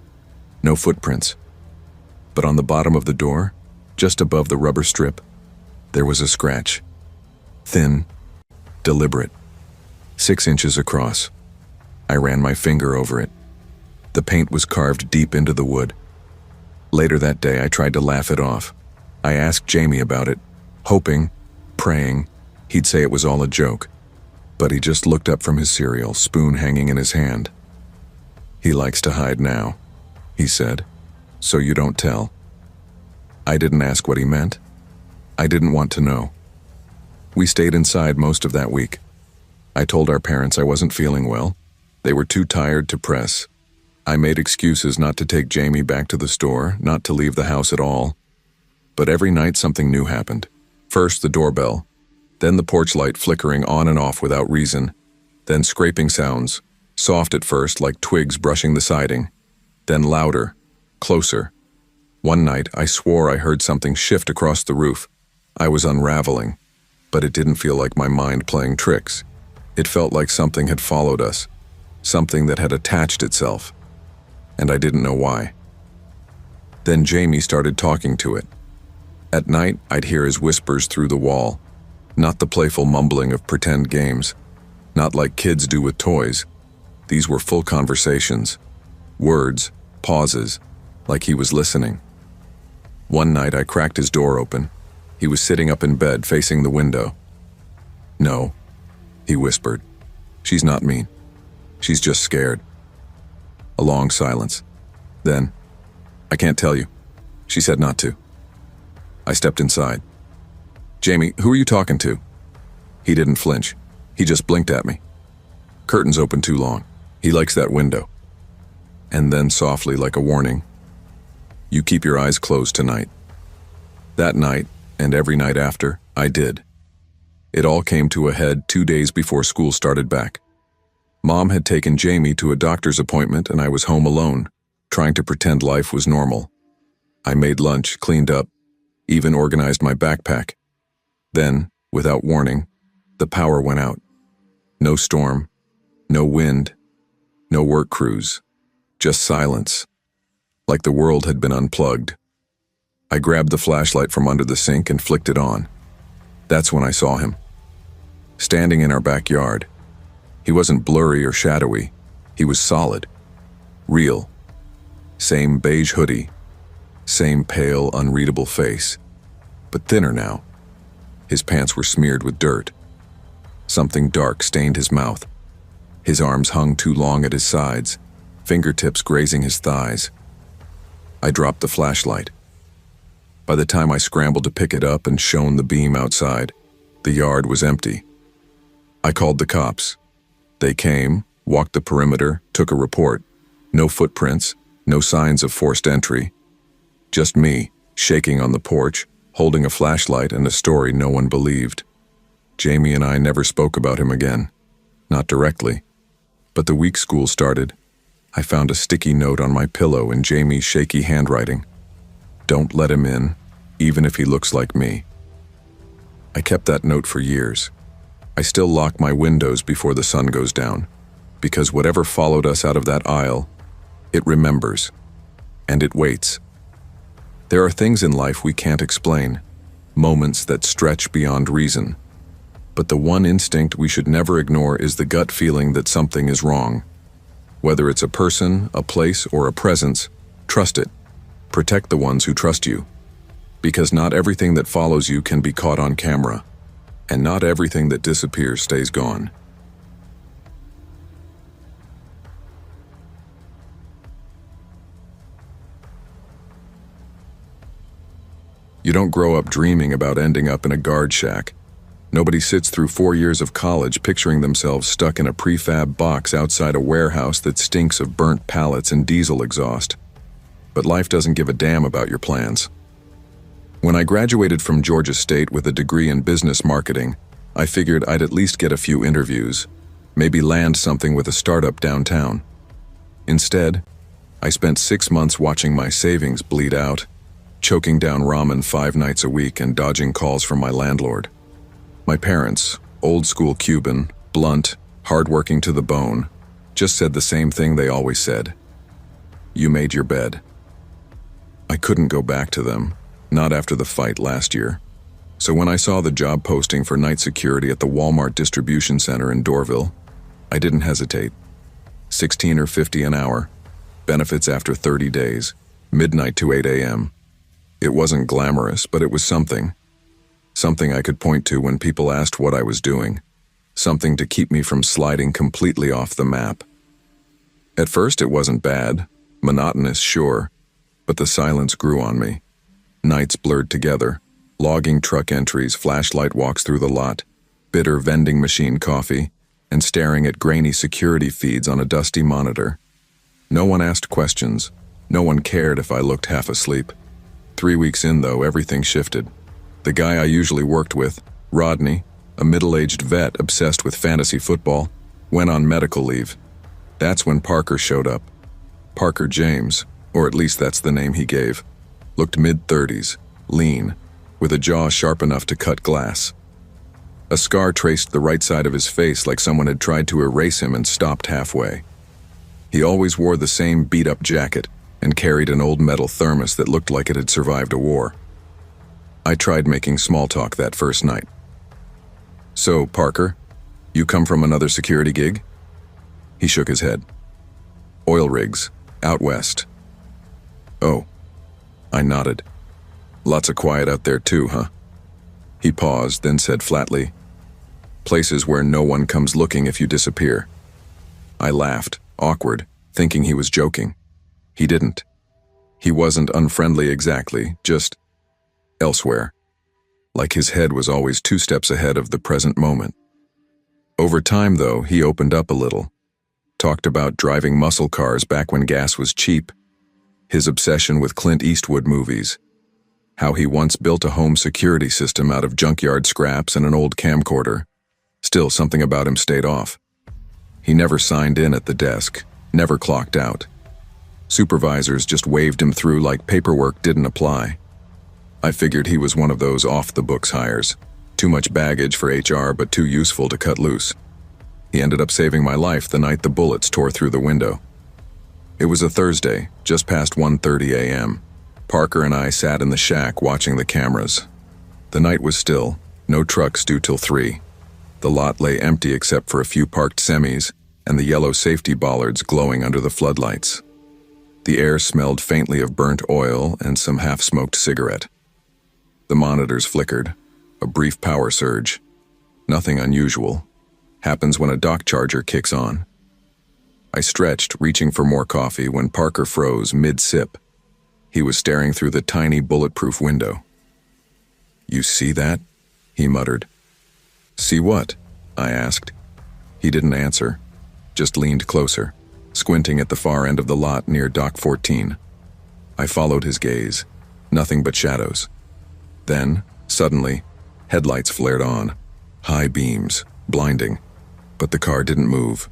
[SPEAKER 1] No footprints. But on the bottom of the door, just above the rubber strip, there was a scratch. Thin, deliberate, 6 inches across. I ran my finger over it. The paint was carved deep into the wood. Later that day, I tried to laugh it off. I asked Jamie about it, hoping, praying, he'd say it was all a joke. But he just looked up from his cereal, spoon hanging in his hand. "He likes to hide now," he said, "so you don't tell." I didn't ask what he meant. I didn't want to know. We stayed inside most of that week. I told our parents I wasn't feeling well. They were too tired to press. I made excuses not to take Jamie back to the store, not to leave the house at all. But every night something new happened. First the doorbell, then the porch light flickering on and off without reason, then scraping sounds, soft at first like twigs brushing the siding, then louder, closer. One night I swore I heard something shift across the roof. I was unraveling, but it didn't feel like my mind playing tricks. It felt like something had followed us, something that had attached itself, and I didn't know why. Then Jamie started talking to it. At night, I'd hear his whispers through the wall, not the playful mumbling of pretend games, not like kids do with toys, These were full conversations. Words, pauses, like he was listening. One night I cracked his door open. He was sitting up in bed facing the window. "No," he whispered. "She's not mean. She's just scared." A long silence. Then, "I can't tell you. She said not to." I stepped inside. "Jamie, who are you talking to?" He didn't flinch. He just blinked at me. "Curtains open too long. He likes that window." And then softly, like a warning, "You keep your eyes closed tonight." That night, and every night after, I did. It all came to a head 2 days before school started back. Mom had taken Jamie to a doctor's appointment and I was home alone, trying to pretend life was normal. I made lunch, cleaned up, even organized my backpack. Then, without warning, the power went out. No storm, no wind, no work crews, just silence, like the world had been unplugged. I grabbed the flashlight from under the sink and flicked it on. That's when I saw him. Standing in our backyard. He wasn't blurry or shadowy. He was solid. Real. Same beige hoodie. Same pale, unreadable face. But thinner now. His pants were smeared with dirt. Something dark stained his mouth. His arms hung too long at his sides, fingertips grazing his thighs. I dropped the flashlight. By the time I scrambled to pick it up and shone the beam outside, the yard was empty. I called the cops. They came, walked the perimeter, took a report. No footprints, no signs of forced entry. Just me, shaking on the porch, holding a flashlight and a story no one believed. Jamie and I never spoke about him again. Not directly. But the week school started, I found a sticky note on my pillow in Jamie's shaky handwriting. "Don't let him in, even if he looks like me." I kept that note for years. I still lock my windows before the sun goes down, because whatever followed us out of that aisle, it remembers, and it waits. There are things in life we can't explain, moments that stretch beyond reason. But the one instinct we should never ignore is the gut feeling that something is wrong. Whether it's a person, a place, or a presence, trust it. Protect the ones who trust you. Because not everything that follows you can be caught on camera. And not everything that disappears stays gone. You don't grow up dreaming about ending up in a guard shack. Nobody sits through 4 years of college picturing themselves stuck in a prefab box outside a warehouse that stinks of burnt pallets and diesel exhaust. But life doesn't give a damn about your plans. When I graduated from Georgia State with a degree in business marketing, I figured I'd at least get a few interviews, maybe land something with a startup downtown. Instead, I spent 6 months watching my savings bleed out, choking down ramen 5 nights a week and dodging calls from my landlord. My parents, old school Cuban, blunt, hardworking to the bone, just said the same thing they always said. "You made your bed." I couldn't go back to them, not after the fight last year. So when I saw the job posting for night security at the Walmart distribution center in Dorville, I didn't hesitate. 16 or 50 an hour, benefits after 30 days, midnight to 8 a.m. It wasn't glamorous, but it was something. Something I could point to when people asked what I was doing. Something to keep me from sliding completely off the map. At first it wasn't bad, monotonous, sure, but the silence grew on me. Nights blurred together, logging truck entries, flashlight walks through the lot, bitter vending machine coffee, and staring at grainy security feeds on a dusty monitor. No one asked questions. No one cared if I looked half asleep. 3 weeks in, though, everything shifted. The guy I usually worked with, Rodney, a middle-aged vet obsessed with fantasy football, went on medical leave. That's when Parker showed up. Parker James, or at least that's the name he gave, looked mid-30s, lean, with a jaw sharp enough to cut glass. A scar traced the right side of his face like someone had tried to erase him and stopped halfway. He always wore the same beat-up jacket and carried an old metal thermos that looked like it had survived a war. I tried making small talk that first night. "So, Parker, you come from another security gig?" He shook his head. Oil rigs, out west. Oh. I nodded. Lots of quiet out there too, huh? He paused, then said flatly, places where no one comes looking if you disappear. I laughed, awkward, thinking he was joking. He didn't. He wasn't unfriendly exactly, just elsewhere. Like his head was always 2 steps ahead of the present moment. Over time, though, he opened up a little. Talked about driving muscle cars back when gas was cheap. His obsession with Clint Eastwood movies. How he once built a home security system out of junkyard scraps and an old camcorder. Still, something about him stayed off. He never signed in at the desk, never clocked out. Supervisors just waved him through like paperwork didn't apply. I figured he was one of those off-the-books hires. Too much baggage for HR, but too useful to cut loose. He ended up saving my life the night the bullets tore through the window. It was a Thursday, just past 1:30 a.m. Parker and I sat in the shack watching the cameras. The night was still, no trucks due till 3. The lot lay empty except for a few parked semis and the yellow safety bollards glowing under the floodlights. The air smelled faintly of burnt oil and some half-smoked cigarette. The monitors flickered, a brief power surge. Nothing unusual. Happens when a dock charger kicks on. I stretched, reaching for more coffee, when Parker froze mid-sip. He was staring through the tiny bulletproof window. "You see that?" he muttered. "See what?" I asked. He didn't answer, just leaned closer, squinting at the far end of the lot near Dock 14. I followed his gaze. Nothing but shadows. Then, suddenly, headlights flared on. High beams, blinding. But the car didn't move.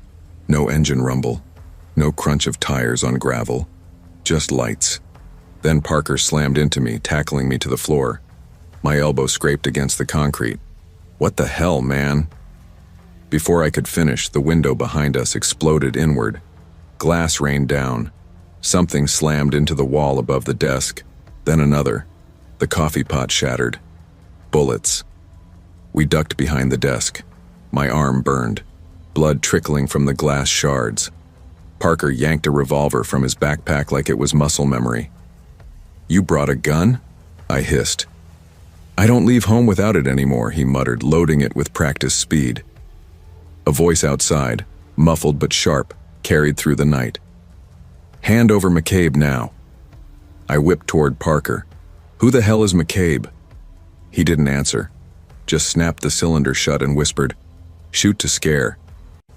[SPEAKER 1] No engine rumble. No crunch of tires on gravel. Just lights. Then Parker slammed into me, tackling me to the floor. My elbow scraped against the concrete. "What the hell, man?" Before I could finish, the window behind us exploded inward. Glass rained down. Something slammed into the wall above the desk. Then another. The coffee pot shattered. Bullets. We ducked behind the desk. My arm burned. Blood trickling from the glass shards. Parker yanked a revolver from his backpack like it was muscle memory. "You brought a gun?" I hissed. "I don't leave home without it anymore," he muttered, loading it with practiced speed. A voice outside, muffled but sharp, carried through the night. "Hand over McCabe now." I whipped toward Parker. "Who the hell is McCabe?" He didn't answer, just snapped the cylinder shut and whispered, "Shoot to scare.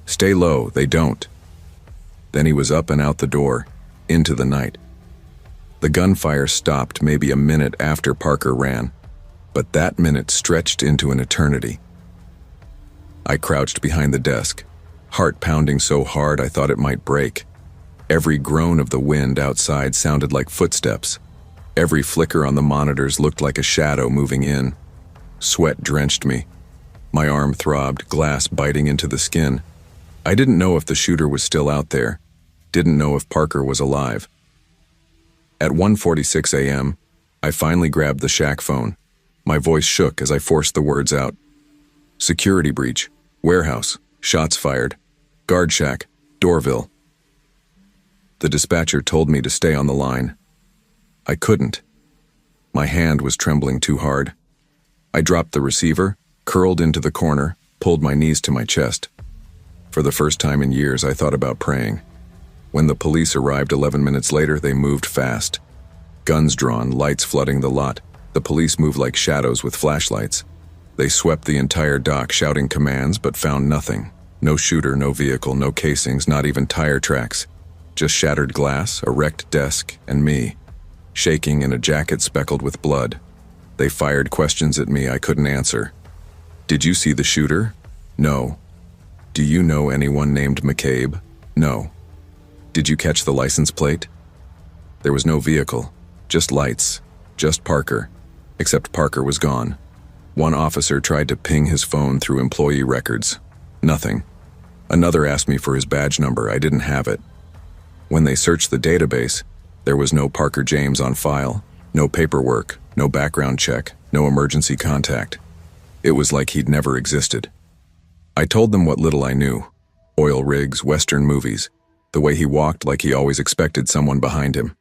[SPEAKER 1] Stay low, they don't." Then he was up and out the door, into the night. The gunfire stopped maybe a minute after Parker ran, but that minute stretched into an eternity. I crouched behind the desk, heart pounding so hard I thought it might break. Every groan of the wind outside sounded like footsteps. Every flicker on the monitors looked like a shadow moving in. Sweat drenched me. My arm throbbed, glass biting into the skin. I didn't know if the shooter was still out there. Didn't know if Parker was alive. At 1:46 a.m., I finally grabbed the shack phone. My voice shook as I forced the words out. "Security breach. Warehouse. Shots fired. Guard shack. Doorville." The dispatcher told me to stay on the line. I couldn't. My hand was trembling too hard. I dropped the receiver, curled into the corner, pulled my knees to my chest. For the first time in years, I thought about praying. When the police arrived 11 minutes later, they moved fast. Guns drawn, lights flooding the lot. The police moved like shadows with flashlights. They swept the entire dock, shouting commands, but found nothing. No shooter, no vehicle, no casings, not even tire tracks. Just shattered glass, a wrecked desk, and me, shaking in a jacket speckled with blood. They fired questions at me I couldn't answer. "Did you see the shooter?" "No." "Do you know anyone named McCabe?" "No." "Did you catch the license plate?" There was no vehicle, just lights, just Parker, except Parker was gone. One officer tried to ping his phone through employee records. Nothing. Another asked me for his badge number. I didn't have it. When they searched the database, there was no Parker James on file, no paperwork, no background check, no emergency contact. It was like he'd never existed. I told them what little I knew. Oil rigs, Western movies. The way he walked like he always expected someone behind him.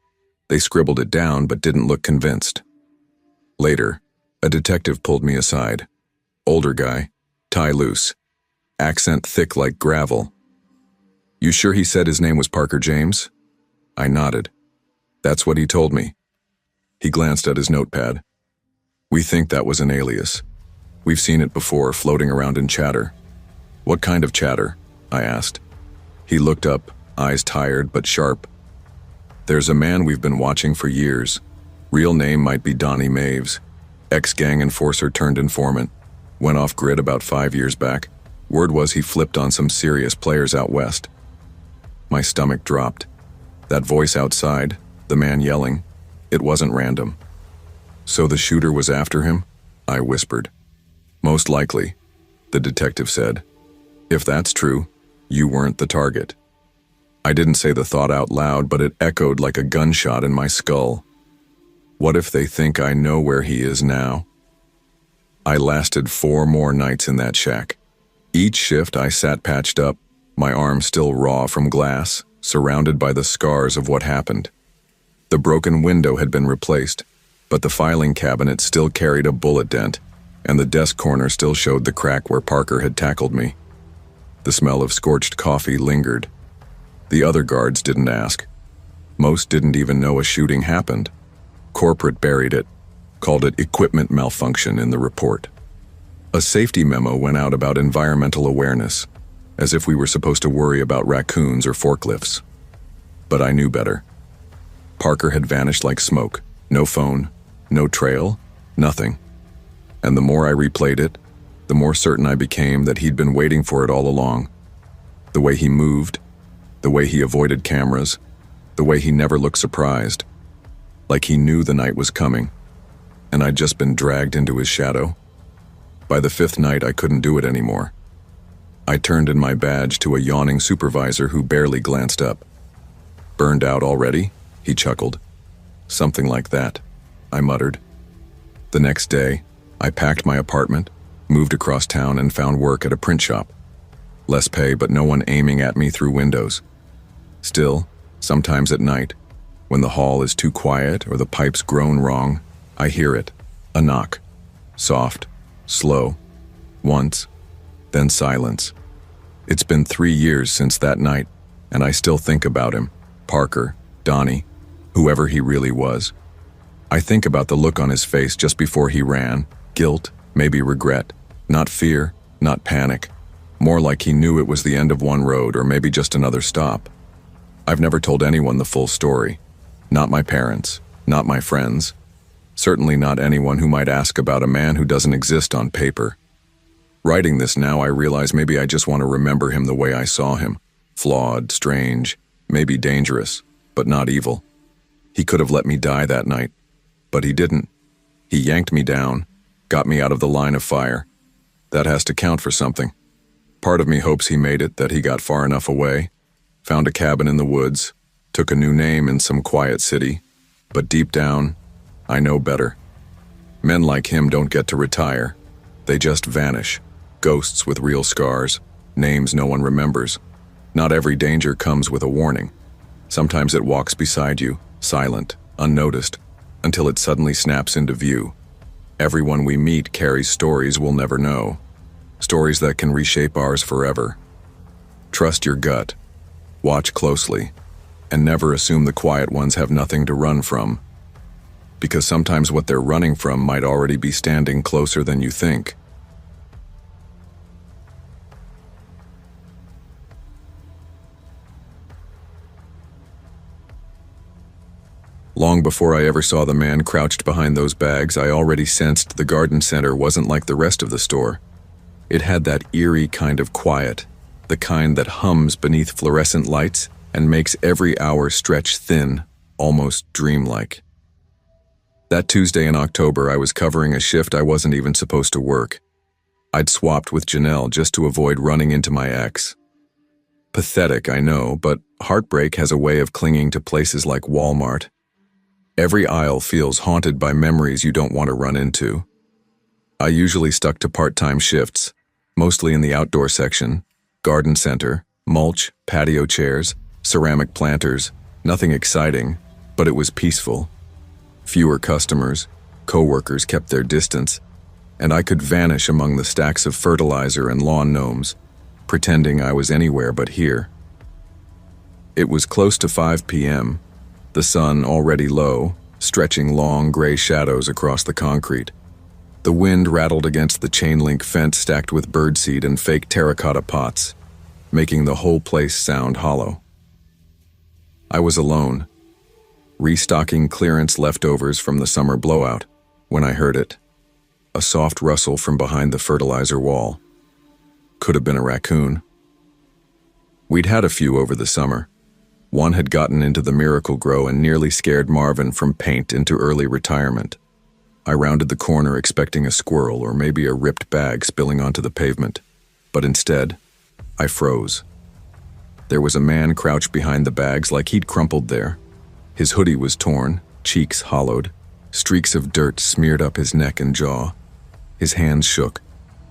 [SPEAKER 1] They scribbled it down but didn't look convinced. Later, a detective pulled me aside. Older guy, tie loose. Accent thick like gravel. "You sure he said his name was Parker James?" I nodded. "That's what he told me." He glanced at his notepad. "We think that was an alias. We've seen it before, floating around in chatter." "What kind of chatter?" I asked. He looked up, eyes tired but sharp. "There's a man we've been watching for years. Real name might be Donnie Maves. Ex-gang enforcer turned informant. Went off grid about 5 years back. Word was he flipped on some serious players out west." My stomach dropped. That voice outside, the man yelling, it wasn't random. "So the shooter was after him?" I whispered. "Most likely," the detective said. "If that's true, you weren't the target." I didn't say the thought out loud, but it echoed like a gunshot in my skull. What if they think I know where he is now? I lasted 4 more nights in that shack. Each shift I sat patched up, my arm still raw from glass, surrounded by the scars of what happened. The broken window had been replaced, but the filing cabinet still carried a bullet dent, and the desk corner still showed the crack where Parker had tackled me. The smell of scorched coffee lingered. The other guards didn't ask. Most didn't even know a shooting happened. Corporate buried it, called it equipment malfunction in the report. A safety memo went out about environmental awareness, as if we were supposed to worry about raccoons or forklifts. But I knew better. Parker had vanished like smoke. No phone, no trail, nothing. And the more I replayed it, the more certain I became that he'd been waiting for it all along. The way he moved, the way he avoided cameras, the way he never looked surprised. Like he knew the night was coming, and I'd just been dragged into his shadow. By the 5th night, I couldn't do it anymore. I turned in my badge to a yawning supervisor who barely glanced up. "Burned out already?" he chuckled. "Something like that," I muttered. The next day, I packed my apartment, moved across town, and found work at a print shop. Less pay, but no one aiming at me through windows. Still, sometimes at night, when the hall is too quiet or the pipes groan wrong, I hear it, a knock. Soft, slow, once, then silence. It's been 3 years since that night, and I still think about him, Parker, Donnie, whoever he really was. I think about the look on his face just before he ran, guilt, maybe regret, not fear, not panic, more like he knew it was the end of one road or maybe just another stop. I've never told anyone the full story, not my parents, not my friends, certainly not anyone who might ask about a man who doesn't exist on paper. Writing this now, I realize maybe I just want to remember him the way I saw him, flawed, strange, maybe dangerous, but not evil. He could have let me die that night, but he didn't. He yanked me down, got me out of the line of fire. That has to count for something. Part of me hopes he made it, that he got far enough away, found a cabin in the woods, took a new name in some quiet city, but deep down, I know better. Men like him don't get to retire. They just vanish, ghosts with real scars, names no one remembers. Not every danger comes with a warning. Sometimes it walks beside you, silent, unnoticed, until it suddenly snaps into view. Everyone we meet carries stories we'll never know, stories that can reshape ours forever. Trust your gut, watch closely, and never assume the quiet ones have nothing to run from, because sometimes what they're running from might already be standing closer than you think. Long before I ever saw the man crouched behind those bags, I already sensed the garden center wasn't like the rest of the store. It had that eerie kind of quiet, the kind that hums beneath fluorescent lights and makes every hour stretch thin, almost dreamlike. That Tuesday in October, I was covering a shift I wasn't even supposed to work. I'd swapped with Janelle just to avoid running into my ex. Pathetic, I know, but heartbreak has a way of clinging to places like Walmart. Every aisle feels haunted by memories you don't want to run into. I usually stuck to part-time shifts, mostly in the outdoor section, garden center, Mulch, patio chairs, ceramic planters, nothing exciting, but it was peaceful. Fewer customers, co-workers kept their distance, and I could vanish among the stacks of fertilizer and lawn gnomes, pretending I was anywhere but here. It was close to 5 p.m., the sun already low, stretching long gray shadows across the concrete. The wind rattled against the chain-link fence stacked with birdseed and fake terracotta pots, making the whole place sound hollow. I was alone, restocking clearance leftovers from the summer blowout, when I heard it. A soft rustle from behind the fertilizer wall. Could have been a raccoon. We'd had a few over the summer. One had gotten into the Miracle Grow and nearly scared Marvin from paint into early retirement. I rounded the corner expecting a squirrel or maybe a ripped bag spilling onto the pavement, but instead, I froze. There was a man crouched behind the bags like he'd crumpled there. His hoodie was torn, cheeks hollowed, streaks of dirt smeared up his neck and jaw. His hands shook,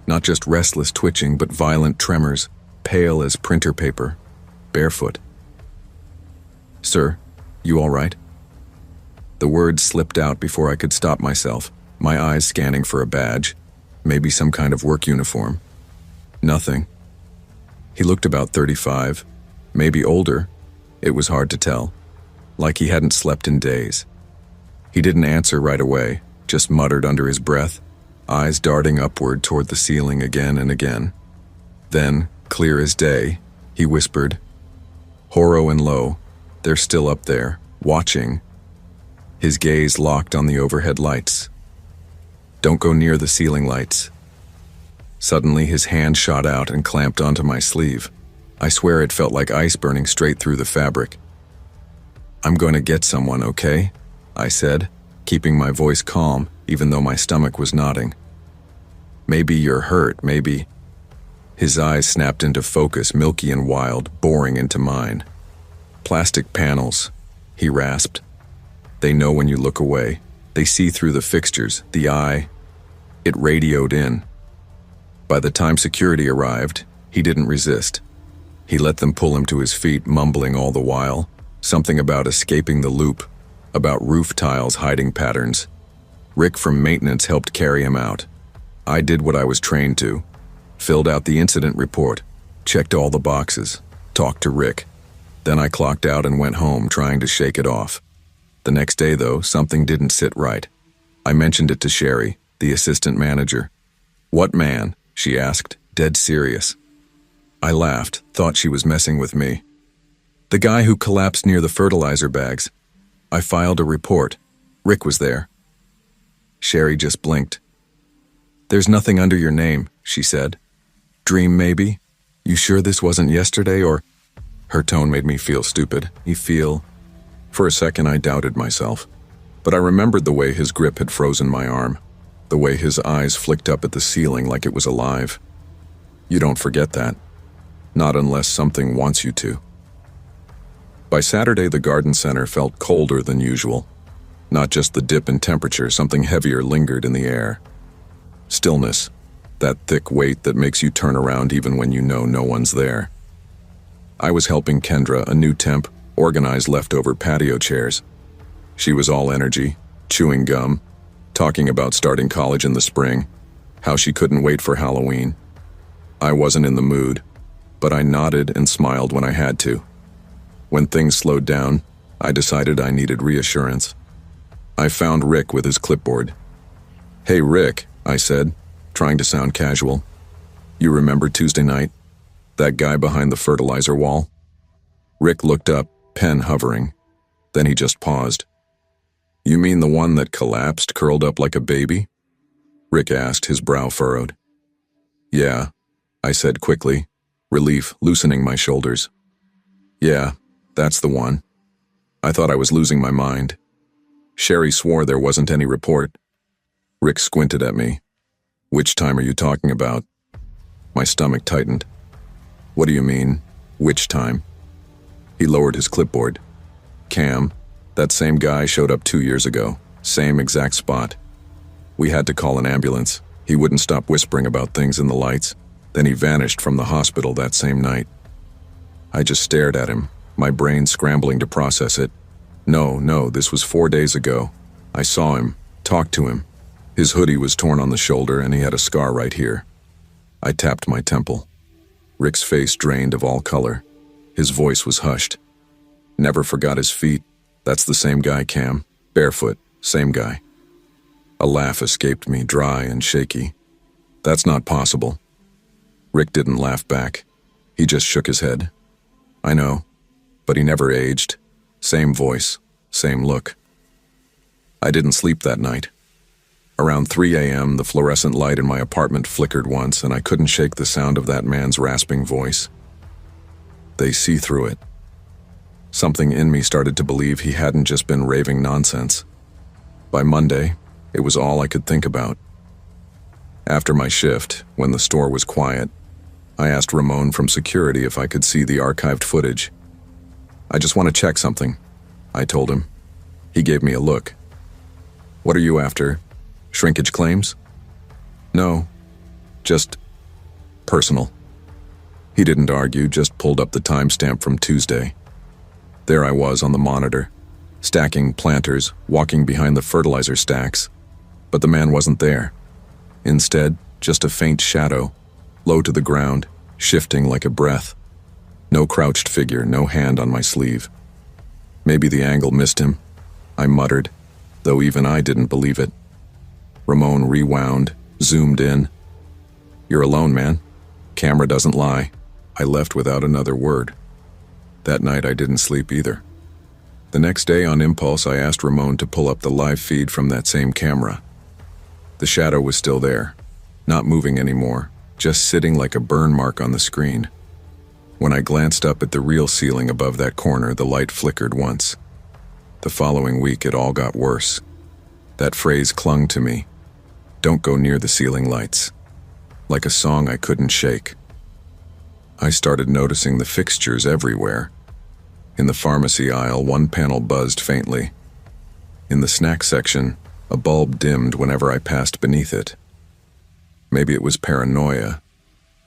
[SPEAKER 1] not just restless twitching but violent tremors, pale as printer paper, barefoot. "Sir, you all right?" The words slipped out before I could stop myself, my eyes scanning for a badge, maybe some kind of work uniform. Nothing. He looked about 35, maybe older. It was hard to tell, like he hadn't slept in days. He didn't answer right away, just muttered under his breath, eyes darting upward toward the ceiling again and again. Then, clear as day, he whispered, "Horo and Low, they're still up there, watching." His gaze locked on the overhead lights. "Don't go near the ceiling lights." Suddenly, his hand shot out and clamped onto my sleeve. I swear it felt like ice burning straight through the fabric. "I'm going to get someone, okay?" I said, keeping my voice calm, even though my stomach was knotting. "Maybe you're hurt, maybe." His eyes snapped into focus, milky and wild, boring into mine. "Plastic panels," he rasped. "They know when you look away. They see through the fixtures, the eye." It radioed in. By the time security arrived, he didn't resist. He let them pull him to his feet, mumbling all the while, something about escaping the loop, about roof tiles hiding patterns. Rick from maintenance helped carry him out. I did what I was trained to. Filled out the incident report, checked all the boxes, talked to Rick. Then I clocked out and went home, trying to shake it off. The next day, though, something didn't sit right. I mentioned it to Sherry, the assistant manager. "What man?" she asked, dead serious. I laughed, thought she was messing with me. "The guy who collapsed near the fertilizer bags. I filed a report. Rick was there." Sherry just blinked. "There's nothing under your name," she said. "Dream, maybe? You sure this wasn't yesterday, or—" Her tone made me feel stupid. For a second, I doubted myself. But I remembered the way his grip had frozen my arm, the way his eyes flicked up at the ceiling like it was alive. You don't forget that. Not unless something wants you to. By Saturday, the garden center felt colder than usual. Not just the dip in temperature, something heavier lingered in the air. Stillness, that thick weight that makes you turn around even when you know no one's there. I was helping Kendra, a new temp, organize leftover patio chairs. She was all energy, chewing gum, talking about starting college in the spring, how she couldn't wait for Halloween. I wasn't in the mood, but I nodded and smiled when I had to. When things slowed down, I decided I needed reassurance. I found Rick with his clipboard. "Hey Rick," I said, trying to sound casual. "You remember Tuesday night? That guy behind the fertilizer wall?" Rick looked up, pen hovering. Then he just paused. "You mean the one that collapsed, curled up like a baby?" Rick asked, his brow furrowed. "Yeah," I said quickly, relief loosening my shoulders. "Yeah, that's the one." I thought I was losing my mind. Sherry swore there wasn't any report. Rick squinted at me. "Which time are you talking about?" My stomach tightened. "What do you mean, which time?" He lowered his clipboard. "Cam, that same guy showed up 2 years ago, same exact spot. We had to call an ambulance. He wouldn't stop whispering about things in the lights. Then he vanished from the hospital that same night." I just stared at him, my brain scrambling to process it. No, this was 4 days ago. I saw him, talked to him. His hoodie was torn on the shoulder and he had a scar right here. I tapped my temple. Rick's face drained of all color. His voice was hushed. Never forgot his feet. That's the same guy, Cam. Barefoot, same guy. A laugh escaped me, dry and shaky. That's not possible. Rick didn't laugh back. He just shook his head. I know, but he never aged. Same voice, same look. I didn't sleep that night. Around 3 a.m., the fluorescent light in my apartment flickered once, and I couldn't shake the sound of that man's rasping voice. They see through it. Something in me started to believe he hadn't just been raving nonsense. By Monday, it was all I could think about. After my shift, when the store was quiet, I asked Ramon from security if I could see the archived footage. I just want to check something, I told him. He gave me a look. What are you after? Shrinkage claims? No, just personal. He didn't argue, just pulled up the timestamp from Tuesday. There I was on the monitor, stacking planters, walking behind the fertilizer stacks. But the man wasn't there. Instead, just a faint shadow, low to the ground, shifting like a breath. No crouched figure, no hand on my sleeve. Maybe the angle missed him, I muttered, though even I didn't believe it. Ramon rewound, zoomed in. You're alone, man. Camera doesn't lie. I left without another word. That night I didn't sleep either. The next day on impulse I asked Ramon to pull up the live feed from that same camera. The shadow was still there, not moving anymore, just sitting like a burn mark on the screen. When I glanced up at the real ceiling above that corner, the light flickered once. The following week it all got worse. That phrase clung to me. Don't go near the ceiling lights. Like a song I couldn't shake. I started noticing the fixtures everywhere. In the pharmacy aisle, one panel buzzed faintly. In the snack section, a bulb dimmed whenever I passed beneath it. Maybe it was paranoia,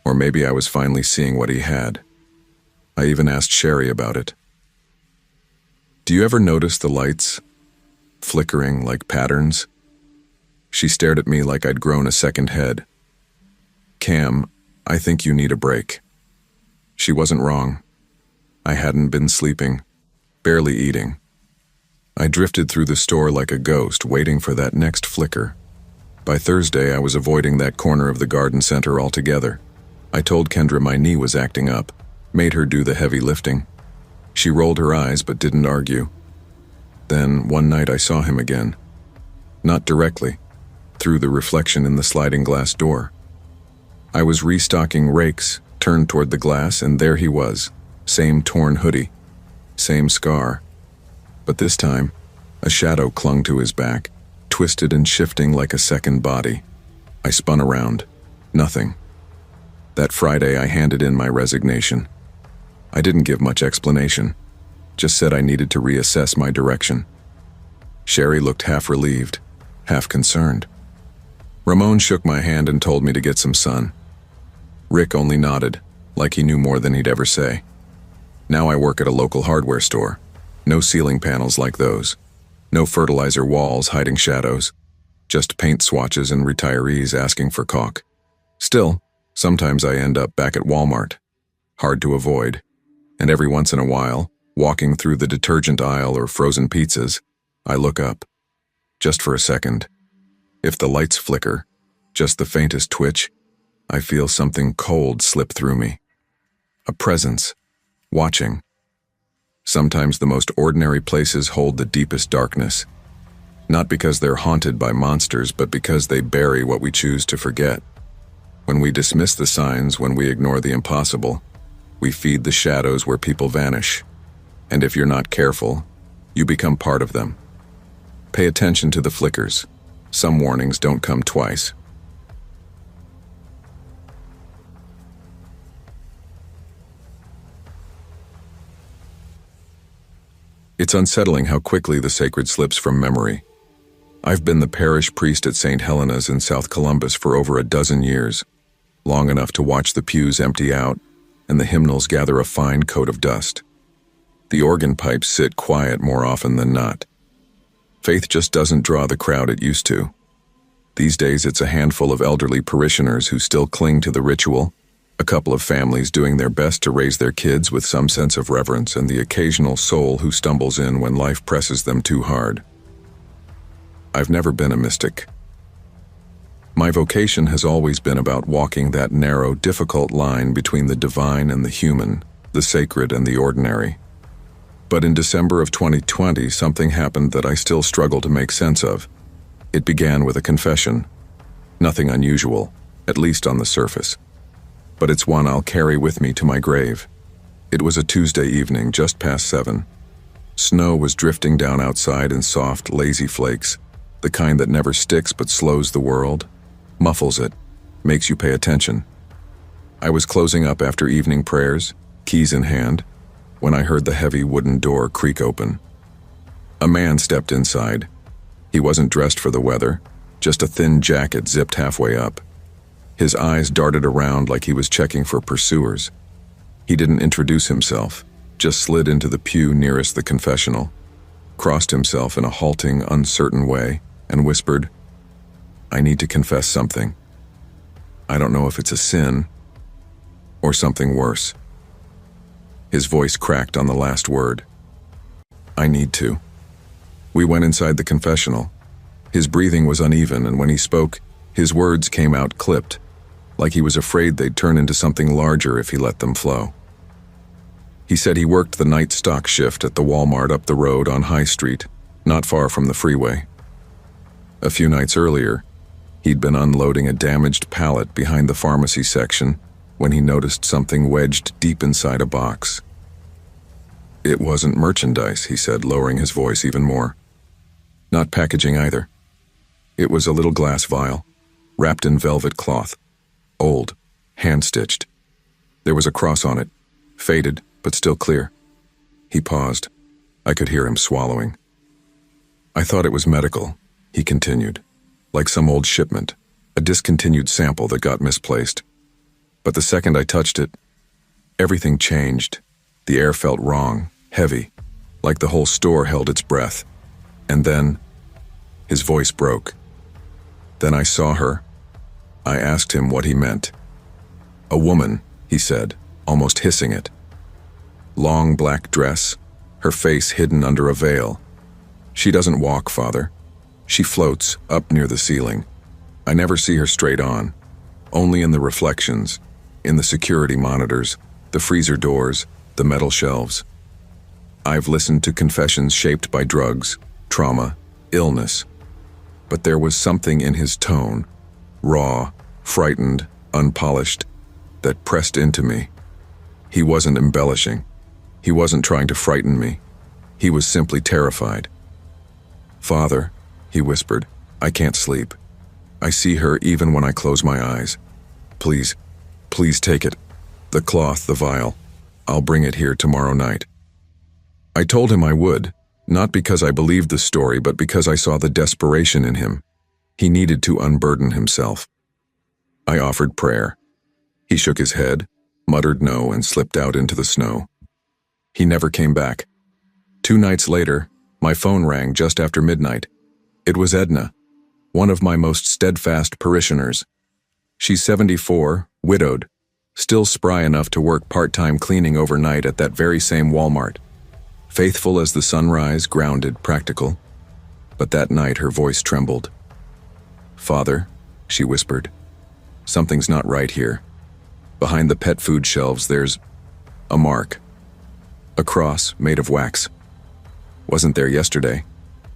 [SPEAKER 1] or maybe I was finally seeing what he had. I even asked Sherry about it. Do you ever notice the lights flickering like patterns? She stared at me like I'd grown a second head. Cam, I think you need a break. She wasn't wrong. I hadn't been sleeping, barely eating. I drifted through the store like a ghost, waiting for that next flicker. By Thursday, I was avoiding that corner of the garden center altogether. I told Kendra my knee was acting up, made her do the heavy lifting. She rolled her eyes but didn't argue. Then, one night I saw him again. Not directly, through the reflection in the sliding glass door. I was restocking rakes, turned toward the glass, and there he was. Same torn hoodie, same scar. But this time, a shadow clung to his back, twisted and shifting like a second body. I spun around. Nothing. That Friday, I handed in my resignation. I didn't give much explanation, just said I needed to reassess my direction. Sherry looked half relieved, half concerned. Ramon shook my hand and told me to get some sun. Rick only nodded, like he knew more than he'd ever say. Now I work at a local hardware store. No ceiling panels like those. No fertilizer walls hiding shadows. Just paint swatches and retirees asking for caulk. Still, sometimes I end up back at Walmart. Hard to avoid. And every once in a while, walking through the detergent aisle or frozen pizzas, I look up. Just for a second. If the lights flicker, just the faintest twitch, I feel something cold slip through me. A presence. Watching. Sometimes the most ordinary places hold the deepest darkness. Not because they're haunted by monsters, but because they bury what we choose to forget. When we dismiss the signs, when we ignore the impossible, we feed the shadows where people vanish. And if you're not careful, you become part of them. Pay attention to the flickers. Some warnings don't come twice. It's unsettling how quickly the sacred slips from memory. I've been the parish priest at St. Helena's in South Columbus for over a dozen years, long enough to watch the pews empty out, and the hymnals gather a fine coat of dust. The organ pipes sit quiet more often than not. Faith just doesn't draw the crowd it used to. These days it's a handful of elderly parishioners who still cling to the ritual, a couple of families doing their best to raise their kids with some sense of reverence, and the occasional soul who stumbles in when life presses them too hard. I've never been a mystic. My vocation has always been about walking that narrow, difficult line between the divine and the human, the sacred and the ordinary. But in December of 2020, something happened that I still struggle to make sense of. It began with a confession. Nothing unusual, at least on the surface. But it's one I'll carry with me to my grave. It was a Tuesday evening, just past 7. Snow was drifting down outside in soft, lazy flakes, the kind that never sticks but slows the world, muffles it, makes you pay attention. I was closing up after evening prayers, keys in hand, when I heard the heavy wooden door creak open. A man stepped inside. He wasn't dressed for the weather, just a thin jacket zipped halfway up. His eyes darted around like he was checking for pursuers. He didn't introduce himself, just slid into the pew nearest the confessional, crossed himself in a halting, uncertain way, and whispered, "I need to confess something. I don't know if it's a sin or something worse." His voice cracked on the last word. "I need to." We went inside the confessional. His breathing was uneven, and when he spoke, his words came out clipped, like he was afraid they'd turn into something larger if he let them flow. He said he worked the night stock shift at the Walmart up the road on High Street, not far from the freeway. A few nights earlier, he'd been unloading a damaged pallet behind the pharmacy section when he noticed something wedged deep inside a box. It wasn't merchandise, he said, lowering his voice even more. Not packaging either. It was a little glass vial, wrapped in velvet cloth. Old, hand-stitched. There was a cross on it, faded but still clear. He paused. I could hear him swallowing. "I thought it was medical," he continued, "like some old shipment, a discontinued sample that got misplaced. But the second I touched it, everything changed. The air felt wrong, heavy, like the whole store held its breath. And then," his voice broke. "Then I saw her." I asked him what he meant. "A woman," he said, almost hissing it. Long black dress, her face hidden under a veil. "She doesn't walk, Father. She floats up near the ceiling. I never see her straight on, only in the reflections, in the security monitors, the freezer doors, the metal shelves. I've listened to confessions shaped by drugs, trauma, illness. But there was something in his tone, raw, frightened, unpolished, that pressed into me. He wasn't embellishing. He wasn't trying to frighten me. He was simply terrified. "Father," he whispered, "I can't sleep. I see her even when I close my eyes. Please, please take it. The cloth, the vial. I'll bring it here tomorrow night." I told him I would, not because I believed the story, but because I saw the desperation in him. He needed to unburden himself. I offered prayer. He shook his head, muttered no, and slipped out into the snow. He never came back. 2 nights later, my phone rang just after midnight. It was Edna, one of my most steadfast parishioners. She's 74, widowed, still spry enough to work part-time cleaning overnight at that very same Walmart. Faithful as the sunrise, grounded, practical. But that night her voice trembled. "Father," she whispered, "something's not right here. Behind the pet food shelves there's a mark. A cross made of wax. Wasn't there yesterday,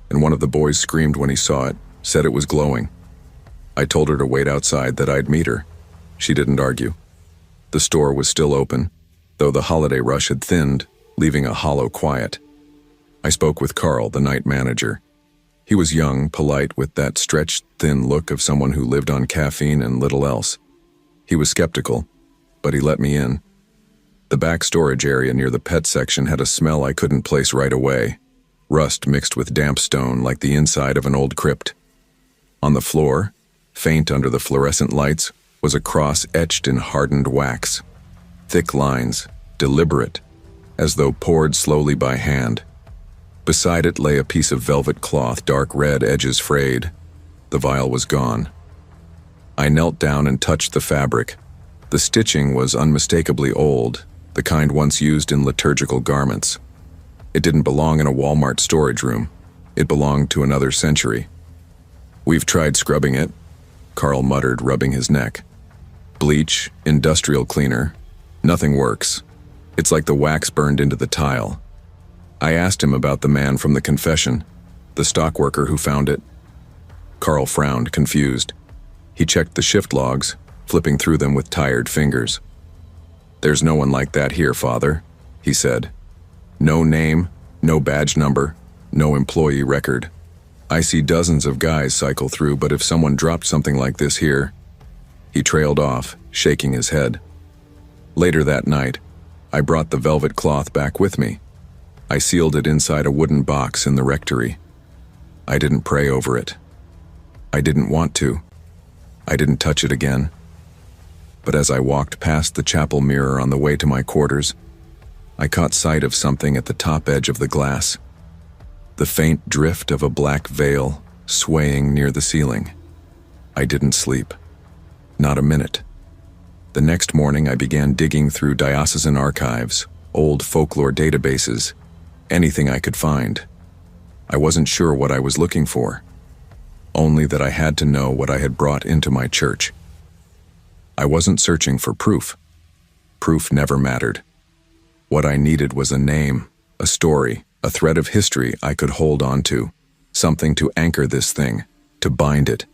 [SPEAKER 1] and one of the boys screamed when he saw it, said it was glowing. I told her to wait outside, that I'd meet her. She didn't argue. The store was still open, though the holiday rush had thinned, leaving a hollow quiet. I spoke with Carl, the night manager. He was young, polite, with that stretched, thin look of someone who lived on caffeine and little else. He was skeptical, but he let me in. The back storage area near the pet section had a smell I couldn't place right away. Rust mixed with damp stone, like the inside of an old crypt. On the floor, faint under the fluorescent lights, was a cross etched in hardened wax. thick lines, deliberate, as though poured slowly by hand. Beside it lay a piece of velvet cloth, dark red, edges frayed. The vial was gone. I knelt down and touched the fabric. The stitching was unmistakably old, the kind once used in liturgical garments. It didn't belong in a Walmart storage room. It belonged to another century. "We've tried scrubbing it," Carl muttered, rubbing his neck. "Bleach, industrial cleaner. Nothing works. It's like the wax burned into the tile." I asked him about the man from the confession, the stock worker who found it. Carl frowned, confused. He checked the shift logs, flipping through them with tired fingers. "There's no one like that here, Father," he said. "No name, no badge number, no employee record. I see dozens of guys cycle through, but if someone dropped something like this here..." He trailed off, shaking his head. Later that night, I brought the velvet cloth back with me. I sealed it inside a wooden box in the rectory. I didn't pray over it. I didn't want to. I didn't touch it again. But as I walked past the chapel mirror on the way to my quarters, I caught sight of something at the top edge of the glass. The faint drift of a black veil swaying near the ceiling. I didn't sleep. Not a minute. The next morning I began digging through diocesan archives, old folklore databases, anything I could find. I wasn't sure what I was looking for, only that I had to know what I had brought into my church. I wasn't searching for proof. Proof never mattered. What I needed was a name, a story, a thread of history I could hold on to, something to anchor this thing, to bind it,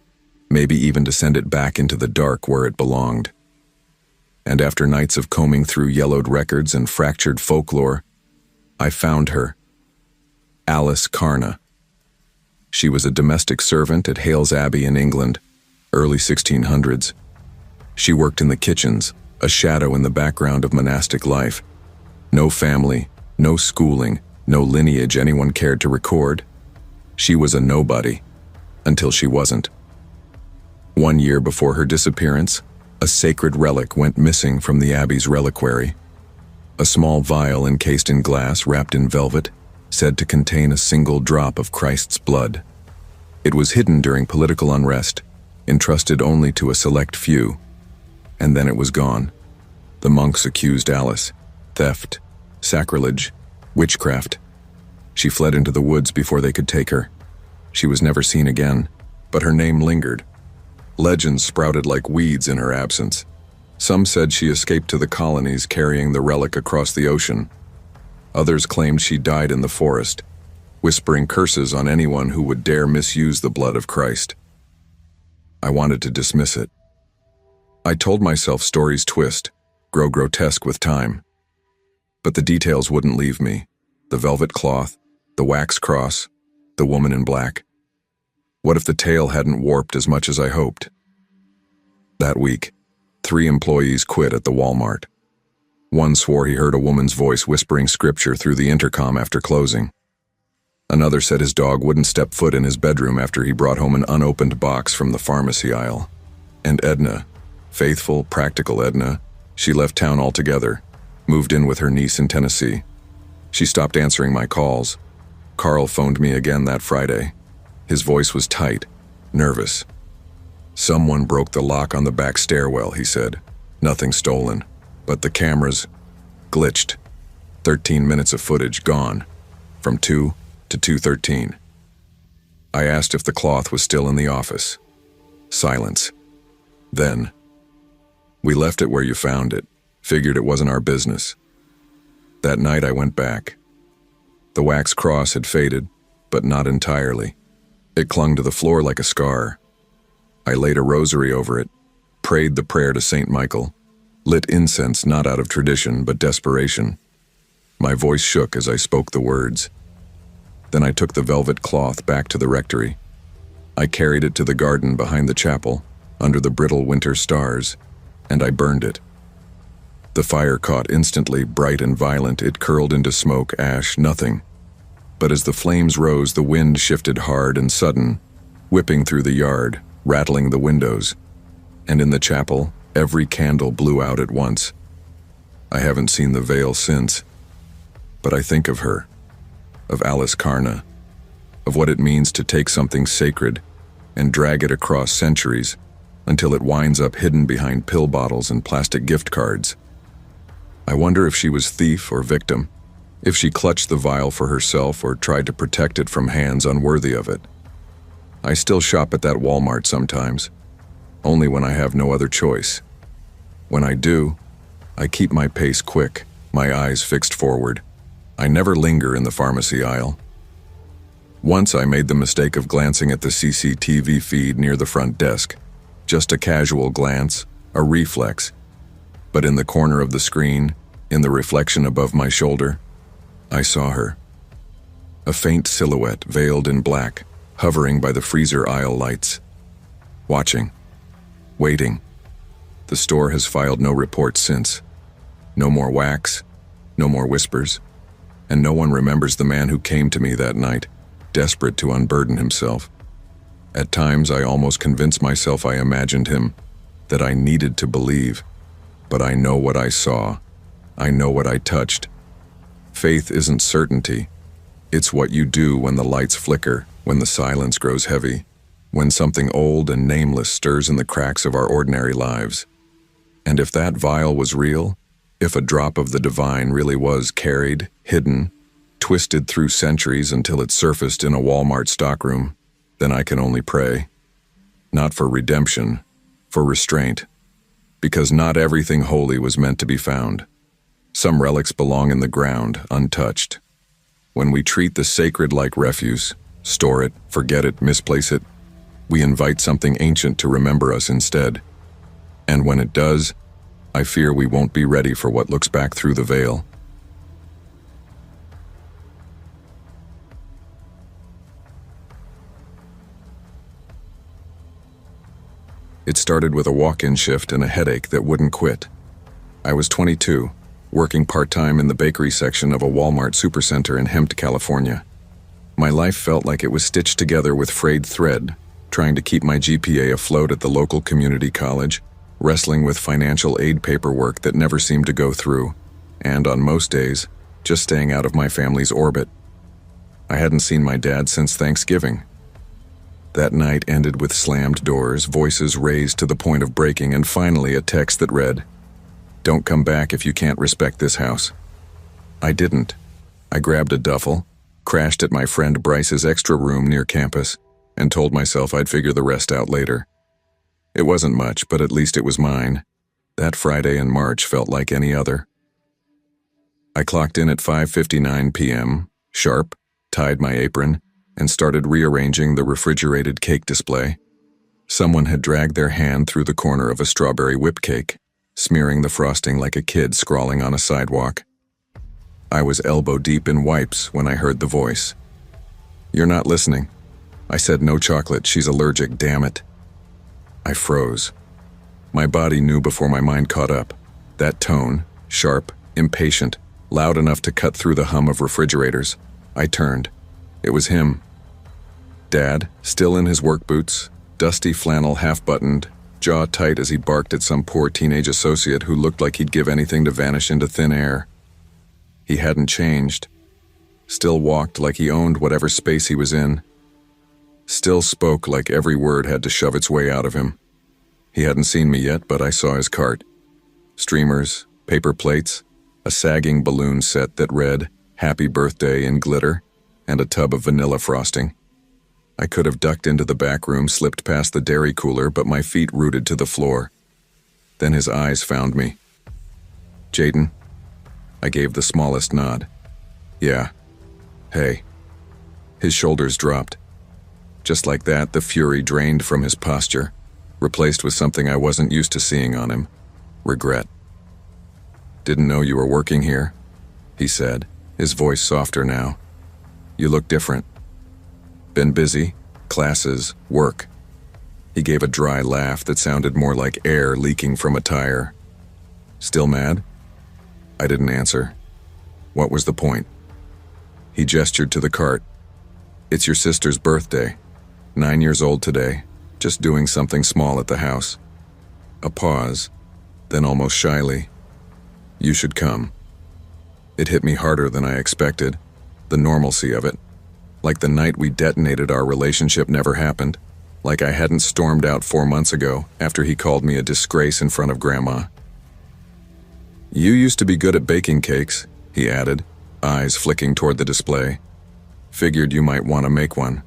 [SPEAKER 1] maybe even to send it back into the dark where it belonged. And after nights of combing through yellowed records and fractured folklore, I found her. Alice Carna. She was a domestic servant at Hales Abbey in England, early 1600s. She worked in the kitchens, a shadow in the background of monastic life. No family, no schooling, no lineage anyone cared to record. She was a nobody, until she wasn't. 1 year before her disappearance, a sacred relic went missing from the Abbey's reliquary. A small vial encased in glass, wrapped in velvet, said to contain a single drop of Christ's blood. It was hidden during political unrest, entrusted only to a select few. And then it was gone. The monks accused Alice. Theft, sacrilege, witchcraft. She fled into the woods before they could take her. She was never seen again, but her name lingered. Legends sprouted like weeds in her absence. Some said she escaped to the colonies carrying the relic across the ocean. Others claimed she died in the forest, whispering curses on anyone who would dare misuse the blood of Christ. I wanted to dismiss it. I told myself stories twist, grow grotesque with time. But the details wouldn't leave me. The velvet cloth, the wax cross, the woman in black. What if the tale hadn't warped as much as I hoped? That week, 3 employees quit at the Walmart. One swore he heard a woman's voice whispering scripture through the intercom after closing. Another said his dog wouldn't step foot in his bedroom after he brought home an unopened box from the pharmacy aisle. And Edna, faithful, practical Edna, she left town altogether, moved in with her niece in Tennessee. She stopped answering my calls. Carl phoned me again that Friday. His voice was tight, nervous. "Someone broke the lock on the back stairwell," he said. "Nothing stolen, but the cameras glitched. 13 minutes of footage gone, from 2 to 2:13. I asked if the cloth was still in the office. Silence. Then, "We left it where you found it. Figured it wasn't our business." That night I went back. The wax cross had faded, but not entirely. It clung to the floor like a scar. I laid a rosary over it, prayed the prayer to Saint Michael, lit incense not out of tradition but desperation. My voice shook as I spoke the words. Then I took the velvet cloth back to the rectory. I carried it to the garden behind the chapel, under the brittle winter stars, and I burned it. The fire caught instantly, bright and violent. It curled into smoke, ash, nothing. But as the flames rose, the wind shifted hard and sudden, whipping through the yard, rattling the windows. And in the chapel, every candle blew out at once. I haven't seen the veil since, but I think of her, of Alice Karna, of what it means to take something sacred and drag it across centuries until it winds up hidden behind pill bottles and plastic gift cards. I wonder if she was thief or victim, if she clutched the vial for herself or tried to protect it from hands unworthy of it. I still shop at that Walmart sometimes, only when I have no other choice. When I do, I keep my pace quick, my eyes fixed forward. I never linger in the pharmacy aisle. Once I made the mistake of glancing at the CCTV feed near the front desk. Just a casual glance, a reflex. But in the corner of the screen, in the reflection above my shoulder, I saw her. A faint silhouette veiled in black, hovering by the freezer aisle lights. Watching. Waiting. The store has filed no reports since. No more wax, no more whispers, and no one remembers the man who came to me that night, desperate to unburden himself. At times I almost convinced myself I imagined him, that I needed to believe. But I know what I saw. I know what I touched. Faith isn't certainty. It's what you do when the lights flicker, when the silence grows heavy, when something old and nameless stirs in the cracks of our ordinary lives. And if that vial was real, if a drop of the divine really was carried, hidden, twisted through centuries until it surfaced in a Walmart stockroom, then I can only pray. Not for redemption, for restraint. Because not everything holy was meant to be found. Some relics belong in the ground, untouched. When we treat the sacred like refuse, store it, forget it, misplace it, we invite something ancient to remember us instead. And when it does, I fear we won't be ready for what looks back through the veil. It started with a walk-in shift and a headache that wouldn't quit. I was 22, working part-time in the bakery section of a Walmart supercenter in Hempt, California. My life felt like it was stitched together with frayed thread, trying to keep my GPA afloat at the local community college, wrestling with financial aid paperwork that never seemed to go through, and on most days, just staying out of my family's orbit. I hadn't seen my dad since Thanksgiving. That night ended with slammed doors, voices raised to the point of breaking, and finally a text that read, "Don't come back if you can't respect this house." I didn't. I grabbed a duffel, crashed at my friend Bryce's extra room near campus, and told myself I'd figure the rest out later. It wasn't much, but at least it was mine. That Friday in March felt like any other. I clocked in at 5:59 p.m., sharp, tied my apron, and started rearranging the refrigerated cake display. Someone had dragged their hand through the corner of a strawberry whip cake, smearing the frosting like a kid scrawling on a sidewalk. I was elbow deep in wipes when I heard the voice. "You're not listening. I said no chocolate, she's allergic, damn it." I froze. My body knew before my mind caught up. That tone, sharp, impatient, loud enough to cut through the hum of refrigerators. I turned. It was him. Dad, still in his work boots, dusty flannel half-buttoned, jaw tight as he barked at some poor teenage associate who looked like he'd give anything to vanish into thin air. He hadn't changed. Still walked like he owned whatever space he was in. Still spoke like every word had to shove its way out of him. He hadn't seen me yet, but I saw his cart. Streamers, paper plates, a sagging balloon set that read, "Happy Birthday" in glitter, and a tub of vanilla frosting. I could have ducked into the back room, slipped past the dairy cooler, but my feet rooted to the floor. Then his eyes found me. "Jaden?" I gave the smallest nod. "Yeah. Hey." His shoulders dropped. Just like that, the fury drained from his posture, replaced with something I wasn't used to seeing on him. Regret. "Didn't know you were working here," he said, his voice softer now. "You look different." "Been busy, classes, work." He gave a dry laugh that sounded more like air leaking from a tire. "Still mad?" I didn't answer. What was the point? He gestured to the cart. "It's your sister's birthday. 9 years old today, just doing something small at the house." A pause, then almost shyly. You should come. It hit me harder than I expected, the normalcy of it. Like the night we detonated our relationship never happened. Like I hadn't stormed out 4 months ago after he called me a disgrace in front of Grandma. You used to be good at baking cakes, he added, eyes flicking toward the display. Figured you might want to make one.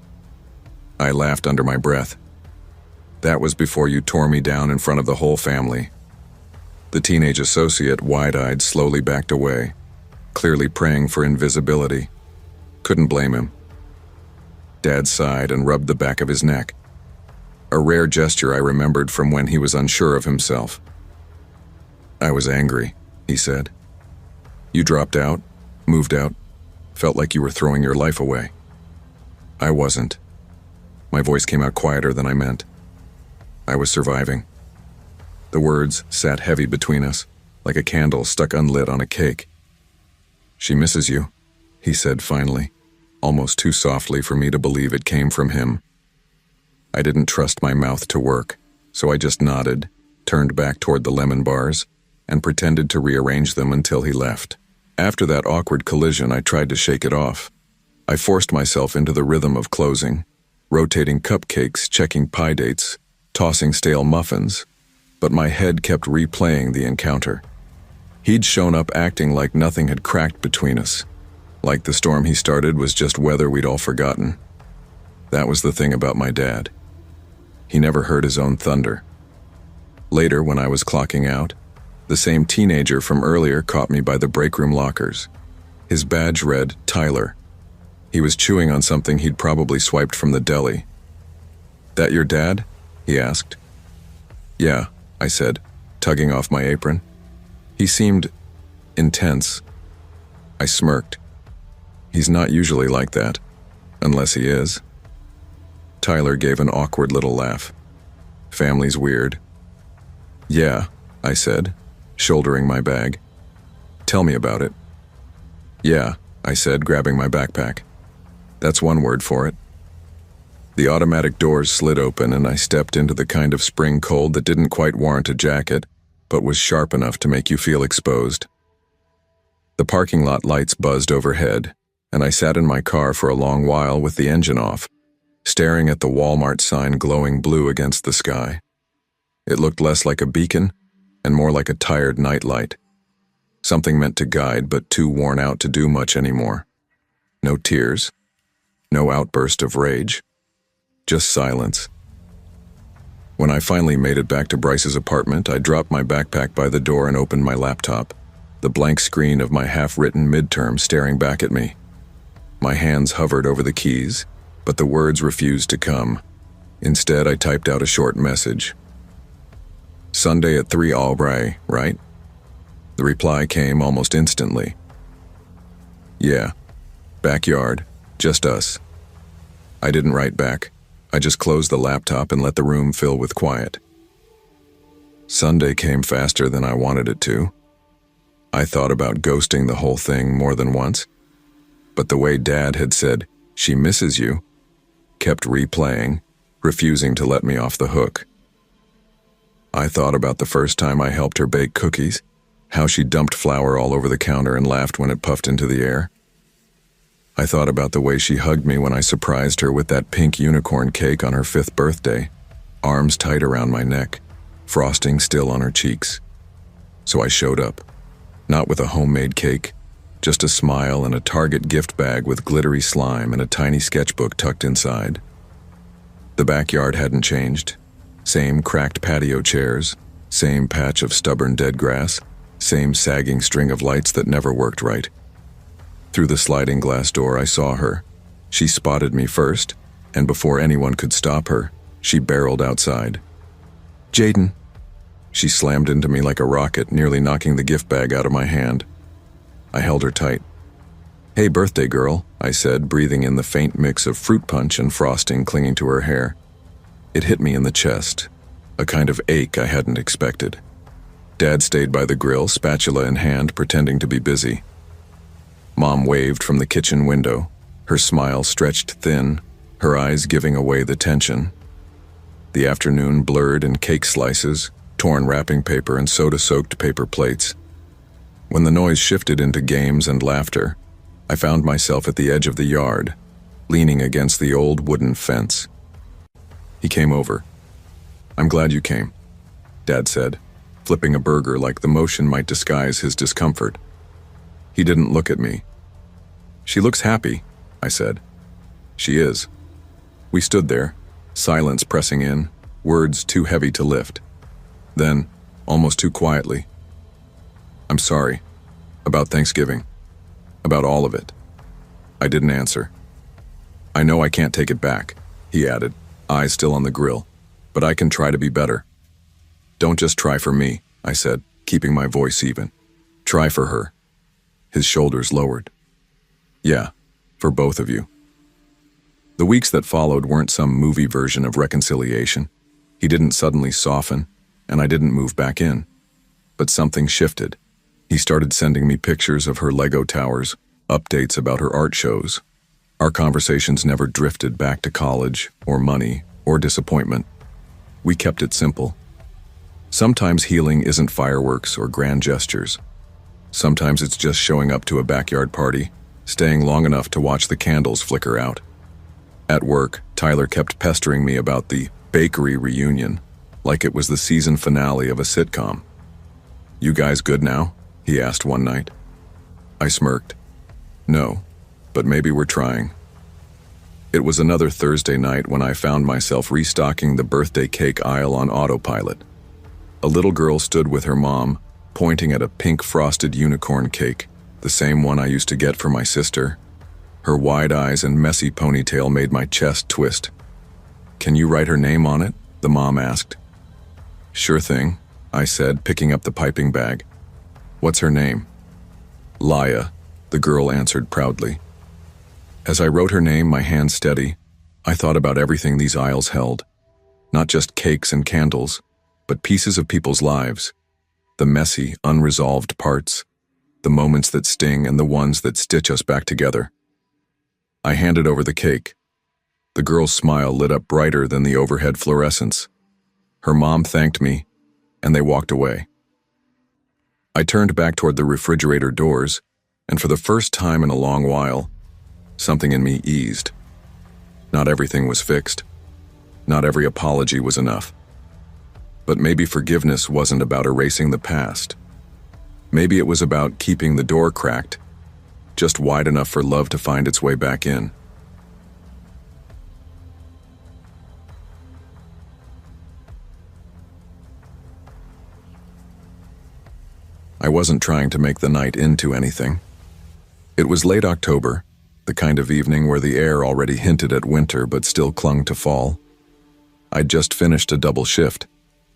[SPEAKER 1] I laughed under my breath. That was before you tore me down in front of the whole family. The teenage associate, wide-eyed, slowly backed away, clearly praying for invisibility. Couldn't blame him. Dad sighed and rubbed the back of his neck. A rare gesture I remembered from when he was unsure of himself. I was angry, he said. You dropped out, moved out, felt like you were throwing your life away. I wasn't. My voice came out quieter than I meant. I was surviving. The words sat heavy between us, like a candle stuck unlit on a cake. She misses you, he said finally, almost too softly for me to believe it came from him. I didn't trust my mouth to work, so I just nodded, turned back toward the lemon bars, and pretended to rearrange them until he left. After that awkward collision, I tried to shake it off. I forced myself into the rhythm of closing, rotating cupcakes, checking pie dates, tossing stale muffins, but my head kept replaying the encounter. He'd shown up acting like nothing had cracked between us, like the storm he started was just weather we'd all forgotten. That was the thing about my dad. He never heard his own thunder. Later, when I was clocking out, the same teenager from earlier caught me by the break room lockers. His badge read Tyler. He was chewing on something he'd probably swiped from the deli. That your dad? He asked. Yeah, I said, tugging off my apron. He seemed intense. I smirked. He's not usually like that, unless he is. Tyler gave an awkward little laugh. Family's weird. Yeah, I said, shouldering my bag. Tell me about it. Yeah, I said, grabbing my backpack. That's one word for it. The automatic doors slid open and I stepped into the kind of spring cold that didn't quite warrant a jacket, but was sharp enough to make you feel exposed. The parking lot lights buzzed overhead, and I sat in my car for a long while with the engine off, staring at the Walmart sign glowing blue against the sky. It looked less like a beacon and more like a tired nightlight. Something meant to guide, but too worn out to do much anymore. No tears. No outburst of rage. Just silence. When I finally made it back to Bryce's apartment, I dropped my backpack by the door and opened my laptop, the blank screen of my half-written midterm staring back at me. My hands hovered over the keys, but the words refused to come. Instead, I typed out a short message. Sunday at 3 Albright, right? The reply came almost instantly. Yeah. Backyard. Just us. I didn't write back. I just closed the laptop and let the room fill with quiet. Sunday came faster than I wanted it to. I thought about ghosting the whole thing more than once, but the way Dad had said, "She misses you," kept replaying, refusing to let me off the hook. I thought about the first time I helped her bake cookies, how she dumped flour all over the counter and laughed when it puffed into the air. I thought about the way she hugged me when I surprised her with that pink unicorn cake on her 5th birthday, arms tight around my neck, frosting still on her cheeks. So I showed up, not with a homemade cake, just a smile and a Target gift bag with glittery slime and a tiny sketchbook tucked inside. The backyard hadn't changed. Same cracked patio chairs, same patch of stubborn dead grass, same sagging string of lights that never worked right. Through the sliding glass door, I saw her. She spotted me first, and before anyone could stop her, she barreled outside. Jaden. She slammed into me like a rocket, nearly knocking the gift bag out of my hand. I held her tight. Hey, birthday girl, I said, breathing in the faint mix of fruit punch and frosting clinging to her hair. It hit me in the chest, a kind of ache I hadn't expected. Dad stayed by the grill, spatula in hand, pretending to be busy. Mom waved from the kitchen window, her smile stretched thin, her eyes giving away the tension. The afternoon blurred in cake slices, torn wrapping paper and soda-soaked paper plates. When the noise shifted into games and laughter, I found myself at the edge of the yard, leaning against the old wooden fence. He came over. "I'm glad you came," Dad said, flipping a burger like the motion might disguise his discomfort. He didn't look at me. "She looks happy," I said. "She is." We stood there, silence pressing in, words too heavy to lift. Then, almost too quietly, "I'm sorry. About Thanksgiving. About all of it." I didn't answer. "I know I can't take it back," he added, eyes still on the grill, "but I can try to be better." "Don't just try for me," I said, keeping my voice even. "Try for her." His shoulders lowered. "Yeah, for both of you." The weeks that followed weren't some movie version of reconciliation. He didn't suddenly soften, and I didn't move back in. But something shifted. He started sending me pictures of her Lego towers, updates about her art shows. Our conversations never drifted back to college, or money, or disappointment. We kept it simple. Sometimes healing isn't fireworks or grand gestures. Sometimes it's just showing up to a backyard party, staying long enough to watch the candles flicker out. At work, Tyler kept pestering me about the bakery reunion, like it was the season finale of a sitcom. "You guys good now?" he asked one night. I smirked. "No, but maybe we're trying." It was another Thursday night when I found myself restocking the birthday cake aisle on autopilot. A little girl stood with her mom, pointing at a pink frosted unicorn cake, the same one I used to get for my sister. Her wide eyes and messy ponytail made my chest twist. "Can you write her name on it?" the mom asked. "Sure thing," I said, picking up the piping bag. "What's her name?" "Laya," the girl answered proudly. As I wrote her name, my hand steady, I thought about everything these aisles held. Not just cakes and candles, but pieces of people's lives. The messy, unresolved parts. The moments that sting and the ones that stitch us back together. I handed over the cake. The girl's smile lit up brighter than the overhead fluorescence. Her mom thanked me, and they walked away. I turned back toward the refrigerator doors, and for the first time in a long while, something in me eased. Not everything was fixed. Not every apology was enough. But maybe forgiveness wasn't about erasing the past. Maybe it was about keeping the door cracked, just wide enough for love to find its way back in. I wasn't trying to make the night into anything. It was late October, the kind of evening where the air already hinted at winter but still clung to fall. I'd just finished a double shift,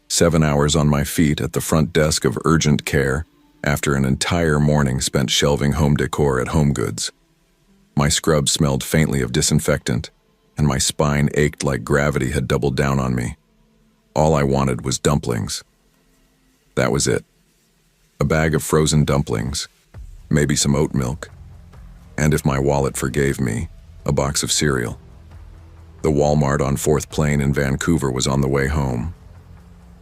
[SPEAKER 1] 7 hours on my feet at the front desk of urgent care after an entire morning spent shelving home decor at HomeGoods. My scrub smelled faintly of disinfectant, and my spine ached like gravity had doubled down on me. All I wanted was dumplings. That was it. A bag of frozen dumplings, maybe some oat milk, and if my wallet forgave me, a box of cereal. The Walmart on 4th Plain in Vancouver was on the way home.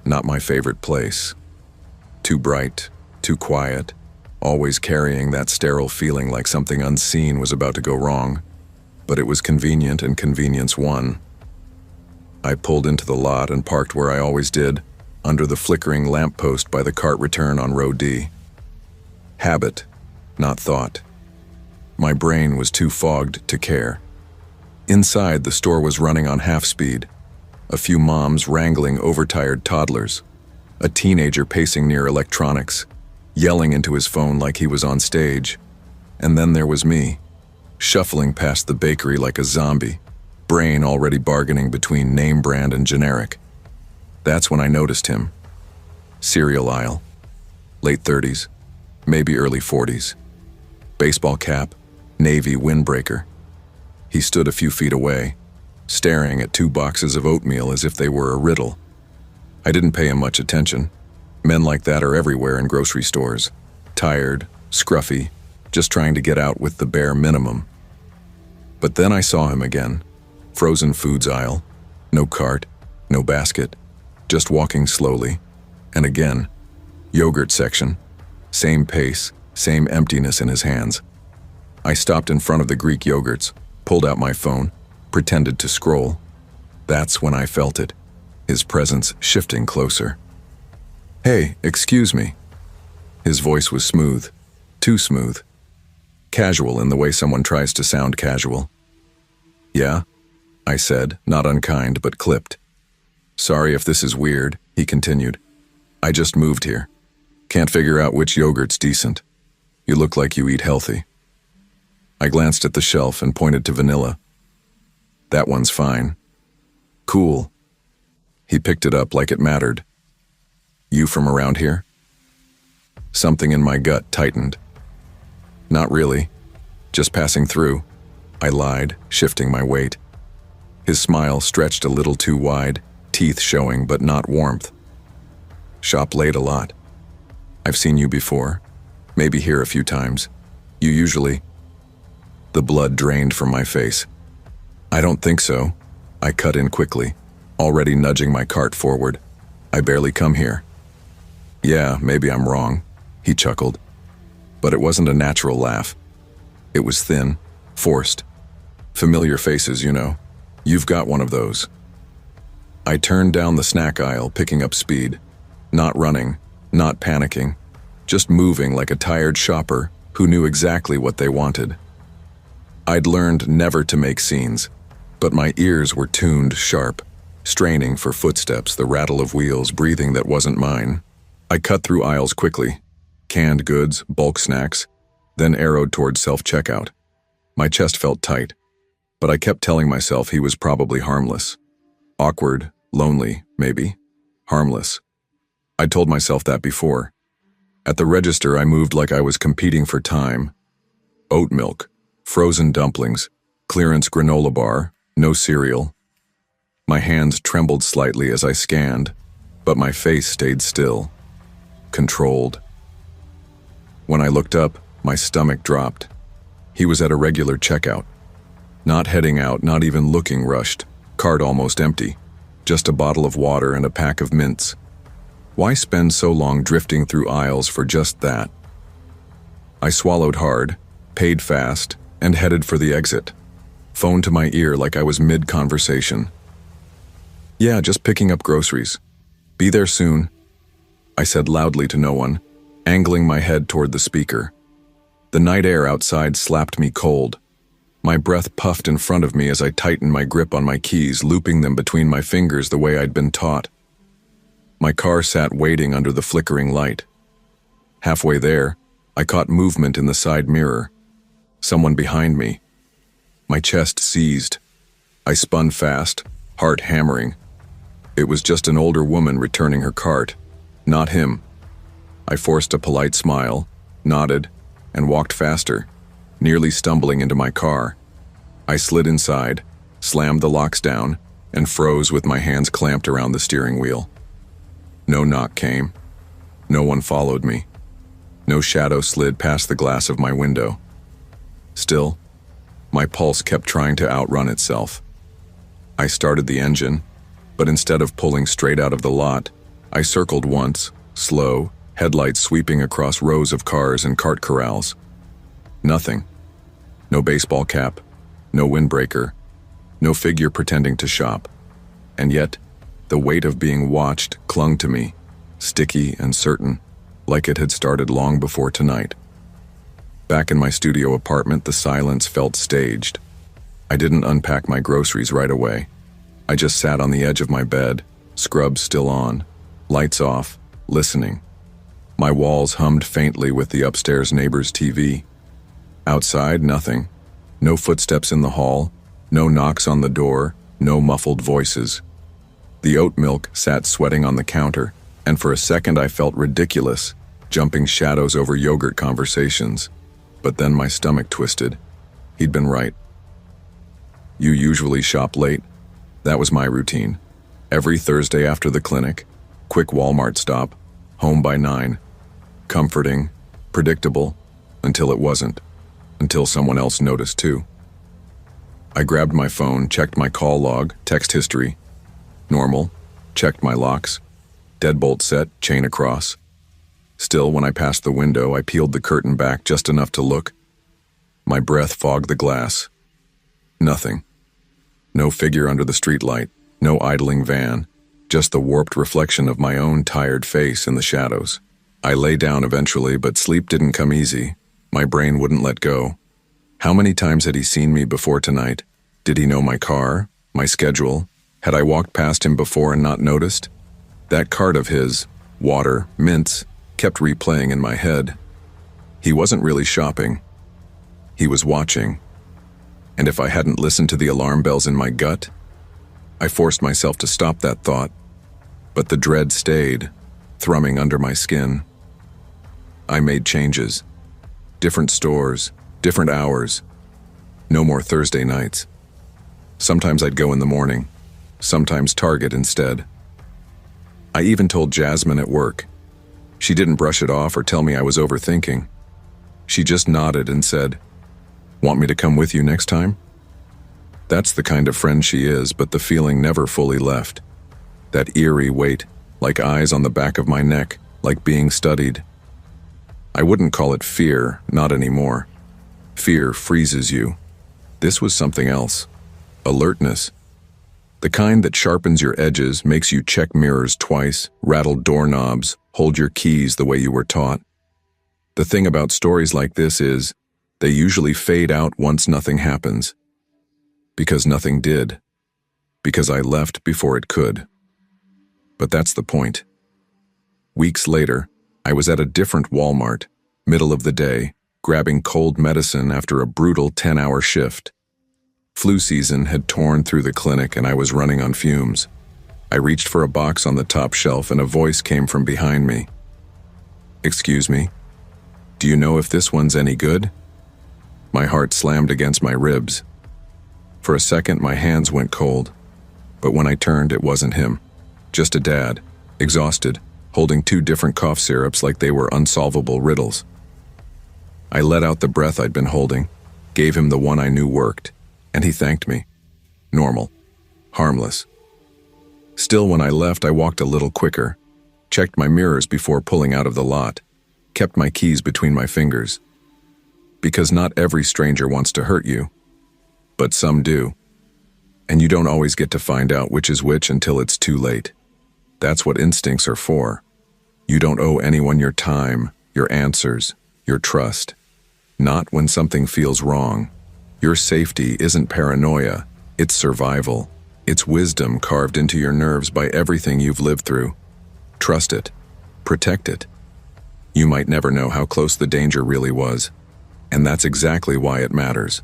[SPEAKER 1] Not my favorite place. Too bright, too quiet, always carrying that sterile feeling like something unseen was about to go wrong. But it was convenient and convenience won. I pulled into the lot and parked where I always did, under the flickering lamppost by the cart return on Row D. Habit, not thought. My brain was too fogged to care. Inside, the store was running on half speed. A few moms wrangling overtired toddlers. A teenager pacing near electronics, yelling into his phone like he was on stage. And then there was me, shuffling past the bakery like a zombie, brain already bargaining between name brand and generic. That's when I noticed him. Cereal aisle. Late 30s, maybe early 40s. Baseball cap, navy windbreaker. He stood a few feet away, staring at 2 boxes of oatmeal as if they were a riddle. I didn't pay him much attention. Men like that are everywhere in grocery stores. Tired, scruffy, just trying to get out with the bare minimum. But then I saw him again. Frozen foods aisle. No cart, no basket. Just walking slowly. And again, yogurt section. Same pace, Same emptiness in his hands. I stopped in front of the Greek yogurts, pulled out my phone, pretended to scroll. That's when I felt it, his presence shifting closer. "Hey, excuse me." His voice was smooth, too smooth. Casual in the way someone tries to sound casual. "Yeah?" I said, not unkind but clipped. "Sorry if this is weird," he continued. "I just moved here. Can't figure out which yogurt's decent. You look like you eat healthy." I glanced at the shelf and pointed to vanilla. "That one's fine." "Cool." He picked it up like it mattered. "You from around here?" Something in my gut tightened. "Not really. Just passing through," I lied, shifting my weight. His smile stretched a little too wide, teeth showing but not warmth. "Shop late a lot. I've seen you before. Maybe here a few times. You usually..." The blood drained from my face. "I don't think so." I cut in quickly, already nudging my cart forward. "I barely come here." "Yeah, maybe I'm wrong," he chuckled. But it wasn't a natural laugh. It was thin, forced. "Familiar faces, you know. You've got one of those." I turned down the snack aisle, picking up speed. Not running, not panicking, just moving like a tired shopper who knew exactly what they wanted. I'd learned never to make scenes, but my ears were tuned sharp, straining for footsteps, the rattle of wheels, breathing that wasn't mine. I cut through aisles quickly, canned goods, bulk snacks, then arrowed towards self-checkout. My chest felt tight, but I kept telling myself he was probably harmless. Awkward, lonely, maybe. Harmless. I'd told myself that before. At the register, I moved like I was competing for time. Oat milk, frozen dumplings, clearance granola bar, no cereal. My hands trembled slightly as I scanned, but my face stayed still, controlled. When I looked up, my stomach dropped. He was at a regular checkout. Not heading out, not even looking rushed, cart almost empty. Just a bottle of water and a pack of mints. Why spend so long drifting through aisles for just that? I swallowed hard, paid fast, and headed for the exit. Phone to my ear like I was mid-conversation. "Yeah, just picking up groceries. Be there soon," I said loudly to no one, angling my head toward the speaker. The night air outside slapped me cold. My breath puffed in front of me as I tightened my grip on my keys, looping them between my fingers the way I'd been taught. My car sat waiting under the flickering light. Halfway there, I caught movement in the side mirror. Someone behind me. My chest seized. I spun fast, heart hammering. It was just an older woman returning her cart, not him. I forced a polite smile, nodded, and walked faster, nearly stumbling into my car. I slid inside, slammed the locks down, and froze with my hands clamped around the steering wheel. No knock came. No one followed me. No shadow slid past the glass of my window. Still, my pulse kept trying to outrun itself. I started the engine, but instead of pulling straight out of the lot, I circled once, slow, headlights sweeping across rows of cars and cart corrals. Nothing. No baseball cap, no windbreaker, no figure pretending to shop. And yet, the weight of being watched clung to me, sticky and certain, like it had started long before tonight. Back in my studio apartment, the silence felt staged. I didn't unpack my groceries right away. I just sat on the edge of my bed, scrubs still on, lights off, listening. My walls hummed faintly with the upstairs neighbor's TV. Outside, nothing. No footsteps in the hall, no knocks on the door, no muffled voices. The oat milk sat sweating on the counter, and for a second I felt ridiculous, jumping shadows over yogurt conversations. But then my stomach twisted. He'd been right. "You usually shop late?" That was my routine. Every Thursday after the clinic, quick Walmart stop, home by 9. Comforting, predictable, until it wasn't. Until someone else noticed too. I grabbed my phone, checked my call log, text history. Normal. Checked my locks. Deadbolt set, chain across. Still, when I passed the window, I peeled the curtain back just enough to look. My breath fogged the glass. Nothing. No figure under the streetlight, no idling van, just the warped reflection of my own tired face in the shadows. I lay down eventually, but sleep didn't come easy. My brain wouldn't let go. How many times had he seen me before tonight? Did he know my car, my schedule? Had I walked past him before and not noticed? That cart of his, water, mints, kept replaying in my head. He wasn't really shopping. He was watching. And if I hadn't listened to the alarm bells in my gut, I forced myself to stop that thought, but the dread stayed, thrumming under my skin. I made changes. Different stores, different hours. No more Thursday nights. Sometimes I'd go in the morning, sometimes Target instead. I even told Jasmine at work. She didn't brush it off or tell me I was overthinking. She just nodded and said, "Want me to come with you next time?" That's the kind of friend she is, but the feeling never fully left. That eerie weight, like eyes on the back of my neck, like being studied. I wouldn't call it fear, not anymore. Fear freezes you. This was something else. Alertness. The kind that sharpens your edges, makes you check mirrors twice, rattle doorknobs, hold your keys the way you were taught. The thing about stories like this is, they usually fade out once nothing happens. Because nothing did. Because I left before it could. But that's the point. Weeks later, I was at a different Walmart, middle of the day, grabbing cold medicine after a brutal 10-hour shift. Flu season had torn through the clinic and I was running on fumes. I reached for a box on the top shelf and a voice came from behind me. "Excuse me, do you know if this one's any good?" My heart slammed against my ribs. For a second, my hands went cold. But when I turned, it wasn't him. Just a dad, exhausted, holding 2 different cough syrups like they were unsolvable riddles. I let out the breath I'd been holding, gave him the one I knew worked, and he thanked me. Normal. Harmless. Still, when I left, I walked a little quicker, checked my mirrors before pulling out of the lot, kept my keys between my fingers. Because not every stranger wants to hurt you, but some do. And you don't always get to find out which is which until it's too late. That's what instincts are for. You don't owe anyone your time, your answers, your trust. Not when something feels wrong. Your safety isn't paranoia, it's survival. It's wisdom carved into your nerves by everything you've lived through. Trust it. Protect it. You might never know how close the danger really was, and that's exactly why it matters.